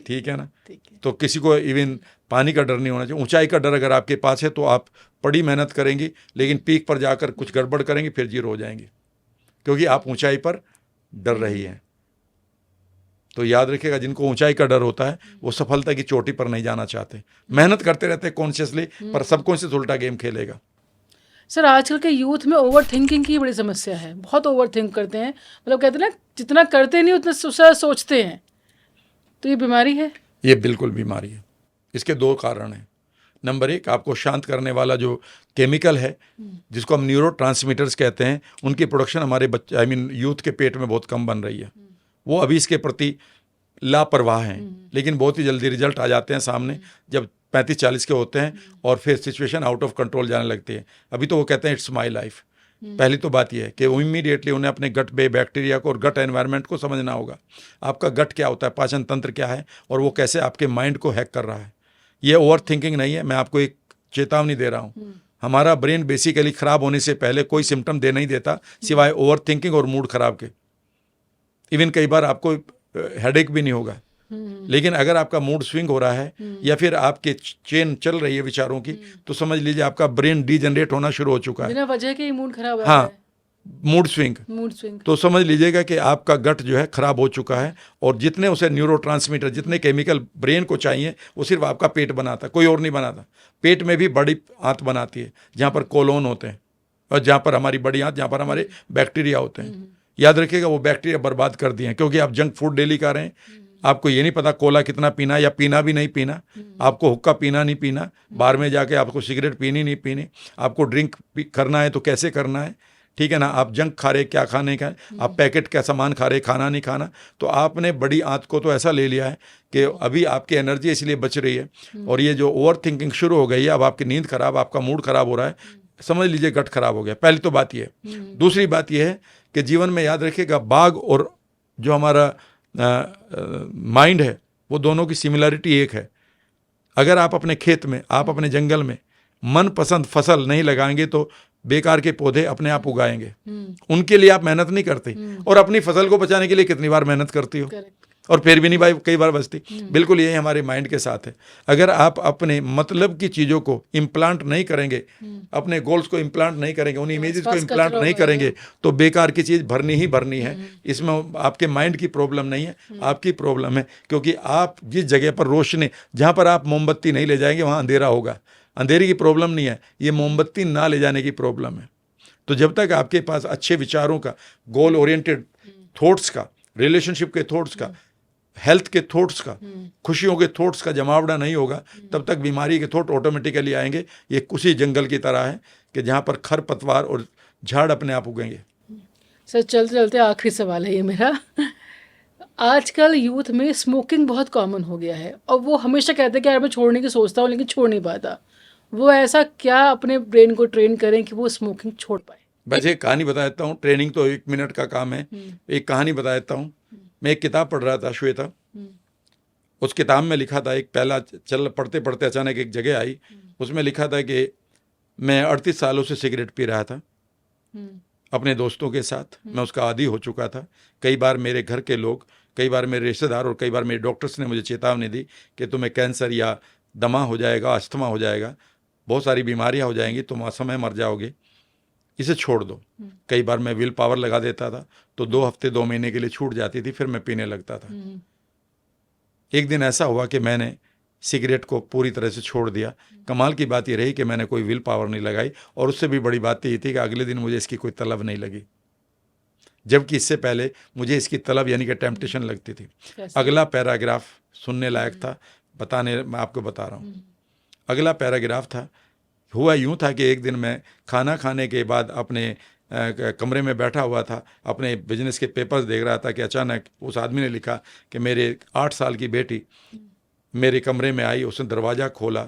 [SPEAKER 1] ठीक है ना?
[SPEAKER 2] ठीक है।
[SPEAKER 1] तो किसी को इवन पानी का डर नहीं होना चाहिए। ऊंचाई का डर अगर आपके पास है तो आप बड़ी मेहनत करेंगी, लेकिन पीक पर जाकर कुछ गड़बड़ करेंगी, फिर जीरो हो जाएंगी, क्योंकि आप ऊंचाई पर डर रही हैं। तो याद रखिएगा, जिनको ऊंचाई का डर होता है वो सफलता की चोटी पर नहीं जाना चाहते, मेहनत करते रहते हैं कॉन्शियसली, पर सबकॉन्शियस उल्टा गेम खेलेगा।
[SPEAKER 2] सर आजकल के यूथ में ओवर थिंकिंग की बड़ी समस्या है, बहुत ओवर थिंक करते हैं, मतलब कहते हैं ना जितना करते नहीं उतना सोचते हैं, तो ये बीमारी है?
[SPEAKER 1] ये बिल्कुल बीमारी है। इसके 2 कारण हैं। नंबर 1, आपको शांत करने वाला जो केमिकल है, जिसको हम न्यूरोट्रांसमीटर्स कहते हैं, उनकी प्रोडक्शन हमारे बच्चे यूथ के पेट में बहुत कम बन रही है। वो अभी इसके प्रति लापरवाह हैं, लेकिन बहुत ही जल्दी रिजल्ट आ जाते हैं सामने जब 35-40 के होते हैं, और फिर सिचुएशन आउट ऑफ कंट्रोल जाने लगती है। अभी तो वो कहते हैं इट्स माई लाइफ। पहली तो बात यह है कि इमीडिएटली उन्हें अपने गट में बैक्टीरिया को और गट एनवायरनमेंट को समझना होगा। आपका गट क्या होता है, पाचन तंत्र क्या है, और वो कैसे आपके माइंड को हैक कर रहा है। ये ओवर थिंकिंग नहीं है, मैं आपको एक चेतावनी दे रहा हूँ। हमारा ब्रेन बेसिकली खराब होने से पहले कोई सिम्टम दे नहीं देता सिवाय ओवर थिंकिंग और मूड खराब के। इवन कई बार आपको हेडेक भी नहीं होगा, लेकिन अगर आपका मूड स्विंग हो रहा है या फिर आपके चेन चल रही है विचारों की, तो समझ लीजिए आपका ब्रेन डीजनरेट होना शुरू हो चुका है।
[SPEAKER 2] बिना वजह के ही मूड खराब हो
[SPEAKER 1] हाँ, मूड स्विंग, तो समझ लीजिएगा कि आपका गट जो है खराब हो चुका है, और जितने उसे न्यूरोट्रांसमीटर, जितने केमिकल ब्रेन को चाहिए, वो सिर्फ आपका पेट बनाता, कोई और नहीं बनाता। पेट में भी बड़ी आंत बनाती है, जहाँ पर कोलोन होते हैं, और जहाँ पर हमारी बड़ी आंत, जहाँ पर हमारे बैक्टीरिया होते हैं। याद रखिएगा, वो बैक्टीरिया बर्बाद कर दिए हैं, क्योंकि आप जंक फूड डेली खा रहे हैं। आपको ये नहीं पता कोला कितना पीना, या पीना भी नहीं पीना, आपको हुक्का पीना नहीं पीना, बार में जाके आपको सिगरेट पीनी नहीं पीनी, आपको ड्रिंक करना है तो कैसे करना है, ठीक है ना? आप जंक खा रहे, क्या खाने का है, आप पैकेट का सामान खा रहे, खाना नहीं खाना। तो आपने बड़ी आंत को तो ऐसा ले लिया है कि अभी आपकी एनर्जी इसलिए बच रही है, और ये जो ओवर थिंकिंग शुरू हो गई है, अब आपकी नींद खराब, आपका मूड खराब हो रहा है, समझ लीजिए गट खराब हो गया। पहली तो बात ये है। दूसरी बात ये है कि जीवन में याद रखिएगा, बाघ और जो हमारा माइंड है, वो दोनों की सिमिलरिटी एक है। अगर आप अपने खेत में, आप अपने जंगल में मनपसंद फसल नहीं लगाएंगे तो बेकार के पौधे अपने आप उगाएंगे। उनके लिए आप मेहनत नहीं करते, और अपनी फसल को बचाने के लिए कितनी बार मेहनत करती हो, और फिर भी नहीं भाई कई बार बचती। बिल्कुल यही हमारे माइंड के साथ है। अगर आप अपने मतलब की चीज़ों को इम्प्लांट नहीं करेंगे, अपने गोल्स को इम्प्लांट नहीं करेंगे, उन इमेजेस को इम्प्लांट नहीं करेंगे, तो बेकार की चीज़ भरनी ही भरनी है। इसमें आपके माइंड की प्रॉब्लम नहीं है, आपकी प्रॉब्लम है, क्योंकि आप जिस जगह पर रोशनी, जहाँ पर आप मोमबत्ती नहीं ले जाएंगे वहाँ अंधेरा होगा। अंधेरे की प्रॉब्लम नहीं है, ये मोमबत्ती ना ले जाने की प्रॉब्लम है। तो जब तक आपके पास अच्छे विचारों का, गोल ओरिएंटेड थॉट्स का, रिलेशनशिप के थॉट्स का, हेल्थ के थॉट्स का, खुशियों के थॉट्स का जमावड़ा नहीं होगा, तब तक बीमारी के थॉट ऑटोमेटिकली आएंगे। ये उसी जंगल की तरह है कि जहाँ पर खरपतवार और झाड़ अपने आप उगेंगे।
[SPEAKER 2] सर चलते चलते आखिरी सवाल है ये मेरा। आजकल यूथ में स्मोकिंग बहुत कॉमन हो गया है, और वो हमेशा कहते हैं कि यार मैं छोड़ने की सोचता हूँ लेकिन छोड़ नहीं पाता। वो ऐसा क्या अपने ब्रेन को ट्रेन करें कि वो स्मोकिंग छोड़ पाए?
[SPEAKER 1] बस एक कहानी बता देता हूँ, ट्रेनिंग तो 1 मिनट का काम है। एक कहानी बता देता हूँ। मैं एक किताब पढ़ रहा था, श्वेता। उस किताब में लिखा था, एक पहला पढ़ते पढ़ते अचानक एक जगह आई, उसमें लिखा था कि मैं 38 सालों से सिगरेट पी रहा था अपने दोस्तों के साथ। मैं उसका आदी हो चुका था। कई बार मेरे घर के लोग, कई बार मेरे रिश्तेदार और कई बार मेरे डॉक्टर्स ने मुझे चेतावनी दी कि तुम्हें कैंसर या दमा हो जाएगा, अस्थमा हो जाएगा, बहुत सारी बीमारियां हो जाएंगी, तुम असमय मर जाओगे, इसे छोड़ दो। कई बार मैं विल पावर लगा देता था तो 2 हफ्ते 2 महीने के लिए छूट जाती थी, फिर मैं पीने लगता था। एक दिन ऐसा हुआ कि मैंने सिगरेट को पूरी तरह से छोड़ दिया। कमाल की बात ये रही कि मैंने कोई विल पावर नहीं लगाई, और उससे भी बड़ी बात ये थी कि अगले दिन मुझे इसकी कोई तलब नहीं लगी, जबकि इससे पहले मुझे इसकी तलब यानी कि टेम्पटेशन लगती थी। अगला पैराग्राफ सुनने लायक था, मैं आपको बता रहा हूँ। अगला पैराग्राफ था, हुआ यूँ था कि एक दिन मैं खाना खाने के बाद अपने कमरे में बैठा हुआ था, अपने बिजनेस के पेपर्स देख रहा था कि अचानक उस आदमी ने लिखा कि मेरे 8 साल की बेटी मेरे कमरे में आई, उसने दरवाज़ा खोला,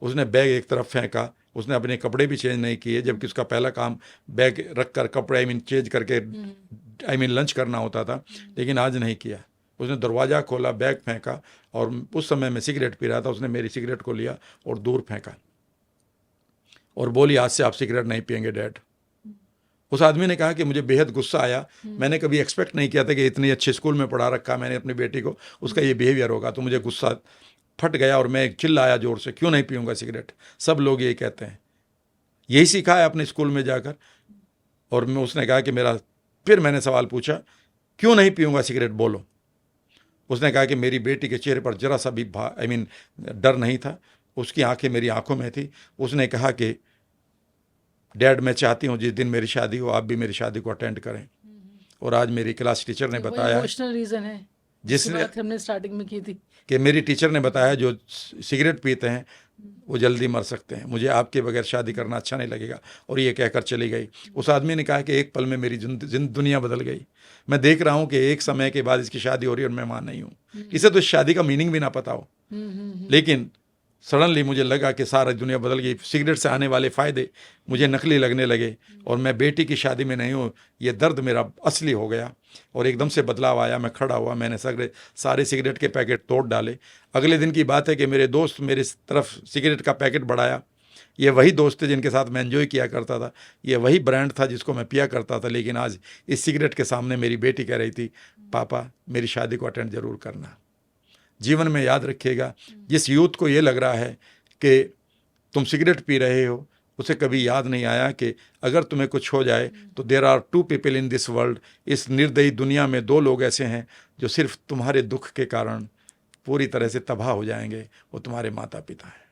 [SPEAKER 1] उसने बैग एक तरफ फेंका उसने अपने कपड़े भी चेंज नहीं किए, जबकि उसका पहला काम बैग रख कर कपड़े चेंज करके लंच करना होता था, लेकिन आज नहीं किया। उसने दरवाज़ा खोला, बैग फेंका, और उस समय मैं सिगरेट पी रहा था, उसने मेरी सिगरेट को लिया और दूर फेंका और बोली, आज से आप सिगरेट नहीं पियेंगे डैड। उस आदमी ने कहा कि मुझे बेहद गुस्सा आया। मैंने कभी एक्सपेक्ट नहीं किया था कि इतनी अच्छे स्कूल में पढ़ा रखा मैंने अपनी बेटी को, उसका ये बिहेवियर होगा। तो मुझे गुस्सा फट गया और मैं चिल्लाया जोर से, क्यों नहीं पीऊँगा सिगरेट, सब लोग यही कहते हैं। यही सीखा है अपने स्कूल में जाकर। और मैं उसने कहा कि फिर मैंने सवाल पूछा, क्यों नहीं पीऊँगा सिगरेट, बोलो। उसने कहा कि मेरी बेटी के चेहरे पर जरा सा भी डर नहीं था, उसकी आंखें मेरी आंखों में थी। उसने कहा कि डैड, मैं चाहती हूँ जिस दिन मेरी शादी हो आप भी मेरी शादी को अटेंड करें। और आज मेरी क्लास टीचर ने बताया,
[SPEAKER 2] इमोशनल रीजन है
[SPEAKER 1] जिसने
[SPEAKER 2] बात हमने स्टार्टिंग में की थी,
[SPEAKER 1] कि मेरी टीचर ने बताया जो सिगरेट पीते हैं वो जल्दी मर सकते हैं, मुझे आपके बगैर शादी करना अच्छा नहीं लगेगा। और ये कहकर चली गई। उस आदमी ने कहा कि एक पल में मेरी दुनिया बदल गई। मैं देख रहा हूँ कि एक समय के बाद इसकी शादी हो रही है और मैं वहाँ नहीं हूँ। इसे तो इस शादी का मीनिंग भी ना पता हो, लेकिन सडनली मुझे लगा कि सारी दुनिया बदल गई। सिगरेट से आने वाले फ़ायदे मुझे नकली लगने लगे और मैं बेटी की शादी में नहीं हूँ, ये दर्द मेरा असली हो गया। और एकदम से बदलाव आया। मैं खड़ा हुआ, मैंने सारे सिगरेट के पैकेट तोड़ डाले। अगले दिन की बात है कि मेरे दोस्त मेरे तरफ सिगरेट का पैकेट बढ़ाया। ये वही दोस्त थे जिनके साथ मैं एंजॉय किया करता था, ये वही ब्रांड था जिसको मैं पिया करता था। लेकिन आज इस सिगरेट के सामने मेरी बेटी कह रही थी, पापा मेरी शादी को अटेंड ज़रूर करना। जीवन में याद रखिएगा, जिस यूथ को ये लग रहा है कि तुम सिगरेट पी रहे हो, उसे कभी याद नहीं आया कि अगर तुम्हें कुछ हो जाए तो there are 2 people in this world. इस निर्दयी दुनिया में 2 लोग ऐसे हैं जो सिर्फ तुम्हारे दुख के कारण पूरी तरह से तबाह हो जाएंगे, वो तुम्हारे माता पिता हैं।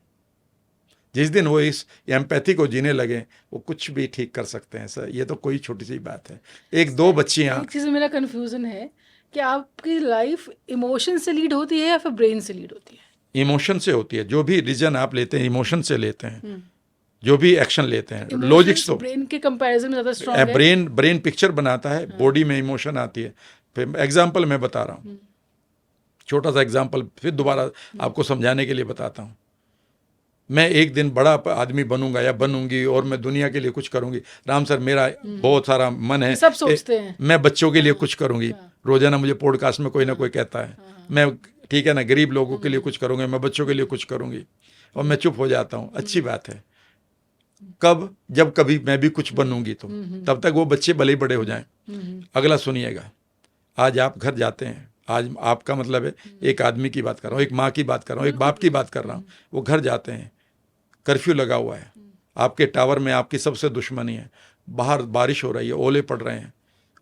[SPEAKER 1] जिस दिन वो इस एम्पैथी को जीने लगे, वो कुछ भी ठीक कर सकते हैं सर। ये तो कोई छोटी सी बात है। 1-2 बच्चियाँ,
[SPEAKER 2] एक चीज़ में मेरा कन्फ्यूज़न है कि आपकी लाइफ इमोशन से लीड होती है या फिर ब्रेन से लीड होती है?
[SPEAKER 1] इमोशन से होती है। जो भी रीजन आप लेते हैं इमोशन से लेते हैं, जो भी एक्शन लेते हैं। लॉजिक्स तो
[SPEAKER 2] ब्रेन के कंपैरिजन में ज़्यादा स्ट्रांग है।
[SPEAKER 1] ब्रेन पिक्चर बनाता है, बॉडी में इमोशन आती है। फिर एग्जाम्पल मैं बता रहा हूँ, छोटा सा एग्जाम्पल फिर दोबारा आपको समझाने के लिए बताता हूँ। मैं एक दिन बड़ा आदमी बनूंगा या बनूंगी और मैं दुनिया के लिए कुछ करूंगी। राम सर, मेरा बहुत सारा मन है,
[SPEAKER 2] सब सोचते हैं
[SPEAKER 1] मैं बच्चों के लिए कुछ करूंगी। रोजाना मुझे पॉडकास्ट में कोई ना कोई कहता है, मैं ठीक है ना, गरीब लोगों के लिए कुछ करूंगी, मैं बच्चों के लिए कुछ करूंगी, और मैं चुप हो जाता हूँ। अच्छी बात है। कब? जब कभी मैं भी कुछ बनूंगी तो तब तक वो बच्चे भले ही बड़े हो जाएं। अगला सुनिएगा। आज आप घर जाते हैं, आज आपका मतलब है एक आदमी की बात कर रहा हूँ, एक माँ की बात कर रहा हूँ, एक बाप की बात कर रहा हूँ। वो घर जाते हैं, कर्फ्यू लगा हुआ है, आपके टावर में आपकी सबसे दुश्मनी है, बाहर बारिश हो रही है, ओले पड़ रहे हैं,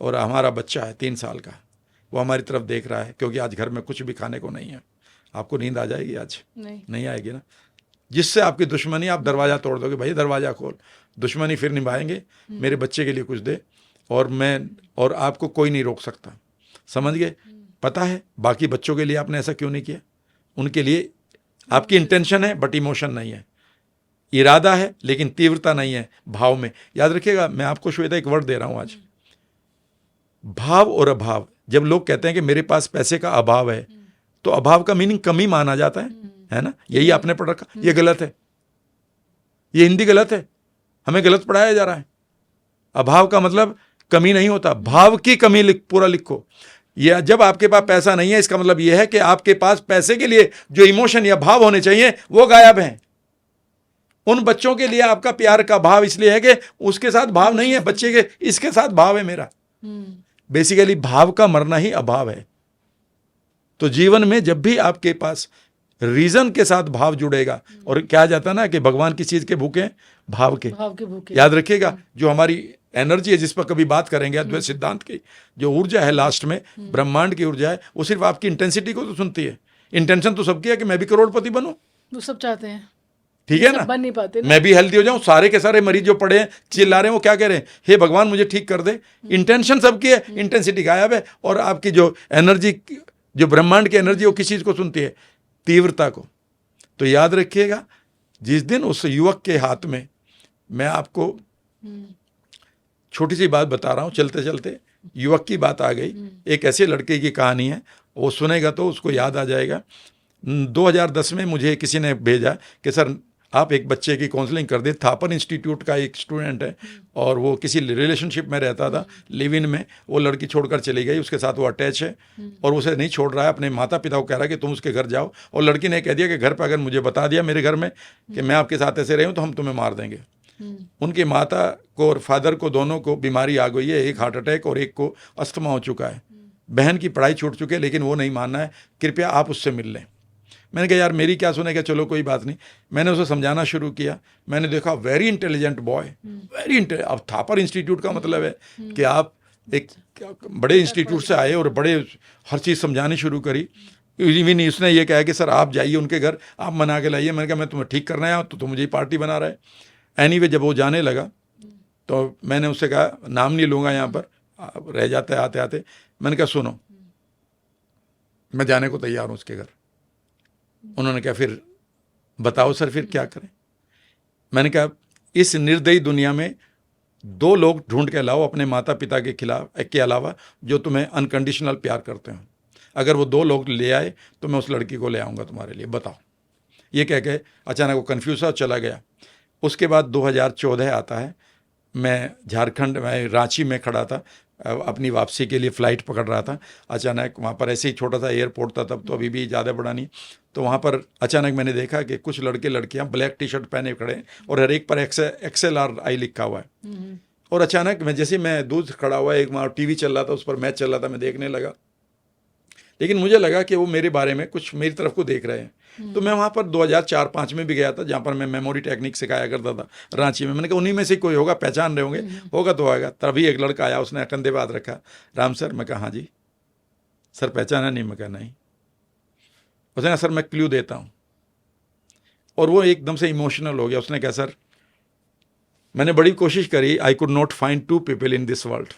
[SPEAKER 1] और हमारा बच्चा है 3 साल का, वो हमारी तरफ देख रहा है क्योंकि आज घर में कुछ भी खाने को नहीं है। आपको नींद आ जाएगी आज? नहीं आएगी ना। जिससे आपकी दुश्मनी, आप दरवाज़ा तोड़ दोगे, भाई दरवाज़ा खोल, दुश्मनी फिर निभाएंगे, मेरे बच्चे के लिए कुछ दे, और आपको कोई नहीं रोक सकता। समझ गए? पता है बाकी बच्चों के लिए आपने ऐसा क्यों नहीं किया? उनके लिए आपकी इंटेंशन है बट इमोशन नहीं है, इरादा है लेकिन तीव्रता नहीं है भाव में। याद रखिएगा, मैं आपको श्वेता एक वर्ड दे रहा हूं आज, भाव और अभाव। जब लोग कहते हैं कि मेरे पास पैसे का अभाव है, तो अभाव का मीनिंग कमी माना जाता है ना? यही आपने पढ़ रखा। ये गलत है, ये हिंदी गलत है, हमें गलत पढ़ाया जा रहा है। अभाव का मतलब कमी नहीं होता, भाव की कमी पूरा लिखो। या जब आपके पास पैसा नहीं है, इसका मतलब यह है कि आपके पास पैसे के लिए जो इमोशन या भाव होने चाहिए वो गायब हैं। उन बच्चों के लिए आपका प्यार का भाव इसलिए है कि उसके साथ भाव नहीं है, बच्चे के इसके साथ भाव है मेरा। बेसिकली भाव का मरना ही अभाव है। तो जीवन में जब भी आपके पास रीजन के साथ भाव जुड़ेगा, और क्या जाता ना कि भगवान किस चीज के भूखे हैं? भाव के भूखे। याद रखिएगा, जो हमारी एनर्जी है, जिस पर कभी बात करेंगे अद्वैत सिद्धांत की, जो ऊर्जा है लास्ट में, ब्रह्मांड की ऊर्जा है, वो सिर्फ आपकी इंटेंसिटी को तो सुनती है। इंटेंशन तो सबकी है कि मैं भी करोड़पति बनूं,
[SPEAKER 2] वो सब चाहते हैं,
[SPEAKER 1] ठीक है ना?
[SPEAKER 2] बन नहीं पाते ना।
[SPEAKER 1] मैं भी हेल्दी हो जाऊं। सारे के सारे मरीज जो पड़े हैं चिल्ला रहे हैं, वो क्या कह रहे हैं? हे भगवान मुझे ठीक कर दे। इंटेंशन सबकी है, इंटेंसिटी गायब है। और आपकी जो एनर्जी, जो ब्रह्मांड की एनर्जी, वो किस चीज को सुनती है? तीव्रता को। तो याद रखिएगा, जिस दिन उस युवक के हाथ में, मैं आपको छोटी सी बात बता रहा हूं, चलते चलते युवक की बात आ गई। एक ऐसे लड़के की कहानी है, वो सुनेगा तो उसको याद आ जाएगा। 2010 में मुझे किसी ने भेजा कि सर आप एक बच्चे की काउंसलिंग कर दे। थापर इंस्टीट्यूट का एक स्टूडेंट है और वो किसी रिलेशनशिप में रहता था, लिव इन में, वो लड़की छोड़कर चली गई, उसके साथ वो अटैच है और उसे नहीं छोड़ रहा है। अपने माता पिता को कह रहा है कि तुम उसके घर जाओ, और लड़की ने कह दिया कि घर पर अगर मुझे बता दिया मेरे घर में कि मैं आपके साथ ऐसे रही हूँ तो हम तुम्हें मार देंगे। उनकी माता को और फादर को दोनों को बीमारी आ गई है, एक हार्ट अटैक और एक को अस्थमा हो चुका है। बहन की पढ़ाई छूट चुकी है, लेकिन वो नहीं मानना है, कृपया आप उससे मिल लें। मैंने कहा यार मेरी क्या सुनेगा, चलो कोई बात नहीं। मैंने उसे समझाना शुरू किया। मैंने देखा very intelligent boy, very intelligent. अब थापर इंस्टीट्यूट का मतलब है कि आप एक बड़े इंस्टीट्यूट से आए और बड़े हर चीज़ समझानी शुरू करी। इवन उसने ये कहा कि सर आप जाइए उनके घर, आप मना के लाइए। मैंने कहा मैं तुम्हें ठीक करना है तो मुझे ही पार्टी बना रहा है। एनीवे जब वो जाने लगा तो मैंने उससे कहा, नाम नहीं लूँगा यहाँ पर, रह जाता है आते आते। मैंने कहा सुनो, मैं जाने को तैयार हूँ उसके घर। उन्होंने कहा फिर बताओ सर फिर क्या करें। मैंने कहा इस निर्दयी दुनिया में 2 लोग ढूंढ के लाओ अपने माता पिता के खिलाफ के अलावा जो तुम्हें अनकंडीशनल प्यार करते हो। अगर वो 2 लोग ले आए तो मैं उस लड़की को ले आऊँगा तुम्हारे लिए, बताओ। ये कह के अचानक वो कन्फ्यूज चला गया। उसके बाद 2014 आता है, मैं झारखंड में रांची में खड़ा था, अपनी वापसी के लिए फ़्लाइट पकड़ रहा था। अचानक वहाँ पर ऐसे ही छोटा सा एयरपोर्ट था तब, तो अभी भी ज़्यादा बड़ा नहीं। तो वहाँ पर अचानक मैंने देखा कि कुछ लड़के लड़कियाँ ब्लैक टी शर्ट पहने खड़े हैं और हर एक पर XLRI लिखा हुआ है। और अचानक मैं जैसे मैं दूर खड़ा हुआ, एक वहाँ टीवी चल रहा था, उस पर मैच चल रहा था, मैं देखने लगा। लेकिन मुझे लगा कि वो मेरे बारे में कुछ मेरी तरफ को देख रहे हैं। तो मैं वहाँ पर 2004-05 में भी गया था, जहाँ पर मैं मेमोरी टेक्निक सिखाया करता था रांची में। मैंने कहा उन्हीं में से कोई होगा, पहचान रहे होंगे, होगा तो होगा। तभी एक लड़का आया, उसने कंधे पे हाथ रखा, राम सर। मैं कहा हाँ जी सर, पहचाना नहीं? मैं कहा नहीं। उसने कहा सर मैं क्लू देता हूँ। और वो एकदम से इमोशनल हो गया। उसने कहा सर मैंने बड़ी कोशिश करी, I could not find 2 people in this world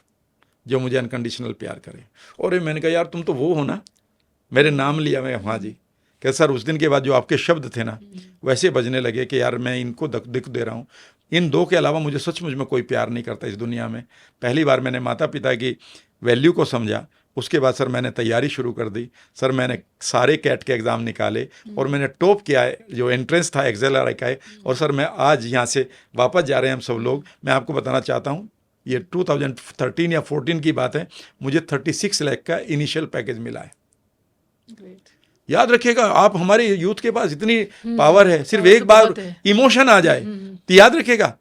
[SPEAKER 1] जो मुझे अनकंडीशनल प्यार करे। और मैंने कहा यार तुम तो वो हो ना, मेरे नाम लिया। मैं हाँ जी। क्या सर उस दिन के बाद जो आपके शब्द थे ना वैसे बजने लगे कि यार मैं इनको दुख दे रहा हूँ। इन 2 के अलावा मुझे सचमुच में कोई प्यार नहीं करता इस दुनिया में। पहली बार मैंने माता पिता की वैल्यू को समझा। उसके बाद सर मैंने तैयारी शुरू कर दी। सर मैंने सारे कैट के एग्ज़ाम निकाले और मैंने टॉप किया है, जो एंट्रेंस था XLRI का है। और सर मैं आज यहाँ से वापस जा रहे हैं हम सब लोग। मैं आपको बताना चाहता हूँ ये 2013 या 14 की बात है, मुझे 36 लाख का इनिशियल पैकेज मिला है।
[SPEAKER 2] Great.
[SPEAKER 1] याद रखिएगा, आप हमारे यूथ के पास इतनी पावर है, सिर्फ एक बार इमोशन आ जाए तो याद रखिएगा।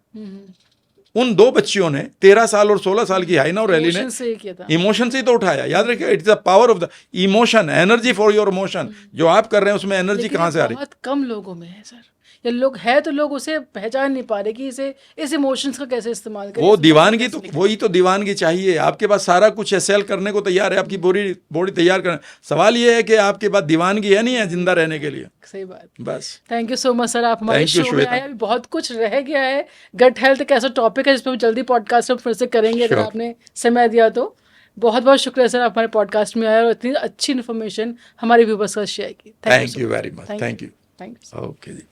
[SPEAKER 1] उन 2 बच्चियों ने 13 साल और 16 साल की हाइना और रैली ने इमोशन से ही तो उठाया। याद रखिएगा, it's the power of the emotion, energy for your emotion. जो आप कर रहे हैं उसमें एनर्जी कहाँ से आ रही है?
[SPEAKER 2] बहुत कम लोगों में है सर, या लोग है तो लोग उसे पहचान नहीं पा रहे कि इसे इस इमोशंस का कैसे इस्तेमाल करें।
[SPEAKER 1] वो दीवानगी, तो वही तो दीवानगी चाहिए। आपके पास सारा कुछ है, सेल करने को तैयार है, आपकी बॉडी तैयार करना। सवाल ये है कि आपके पास दीवानगी है नहीं है जिंदा रहने के लिए।
[SPEAKER 2] सही बात।
[SPEAKER 1] बस
[SPEAKER 2] thank you so much sir, आप हमारे शो में आए। बहुत कुछ रह गया है। गट हेल्थ एक ऐसा टॉपिक है जिसपे हम जल्दी पॉडकास्ट में फिर से करेंगे, अगर आपने समय दिया तो। बहुत बहुत शुक्रिया सर, आप हमारे पॉडकास्ट में आए और इतनी अच्छी इन्फॉर्मेशन हमारे व्यूवर्स का शेयर की।
[SPEAKER 1] Thank you very much. Thank you.
[SPEAKER 2] Thank you.
[SPEAKER 1] Okay ji.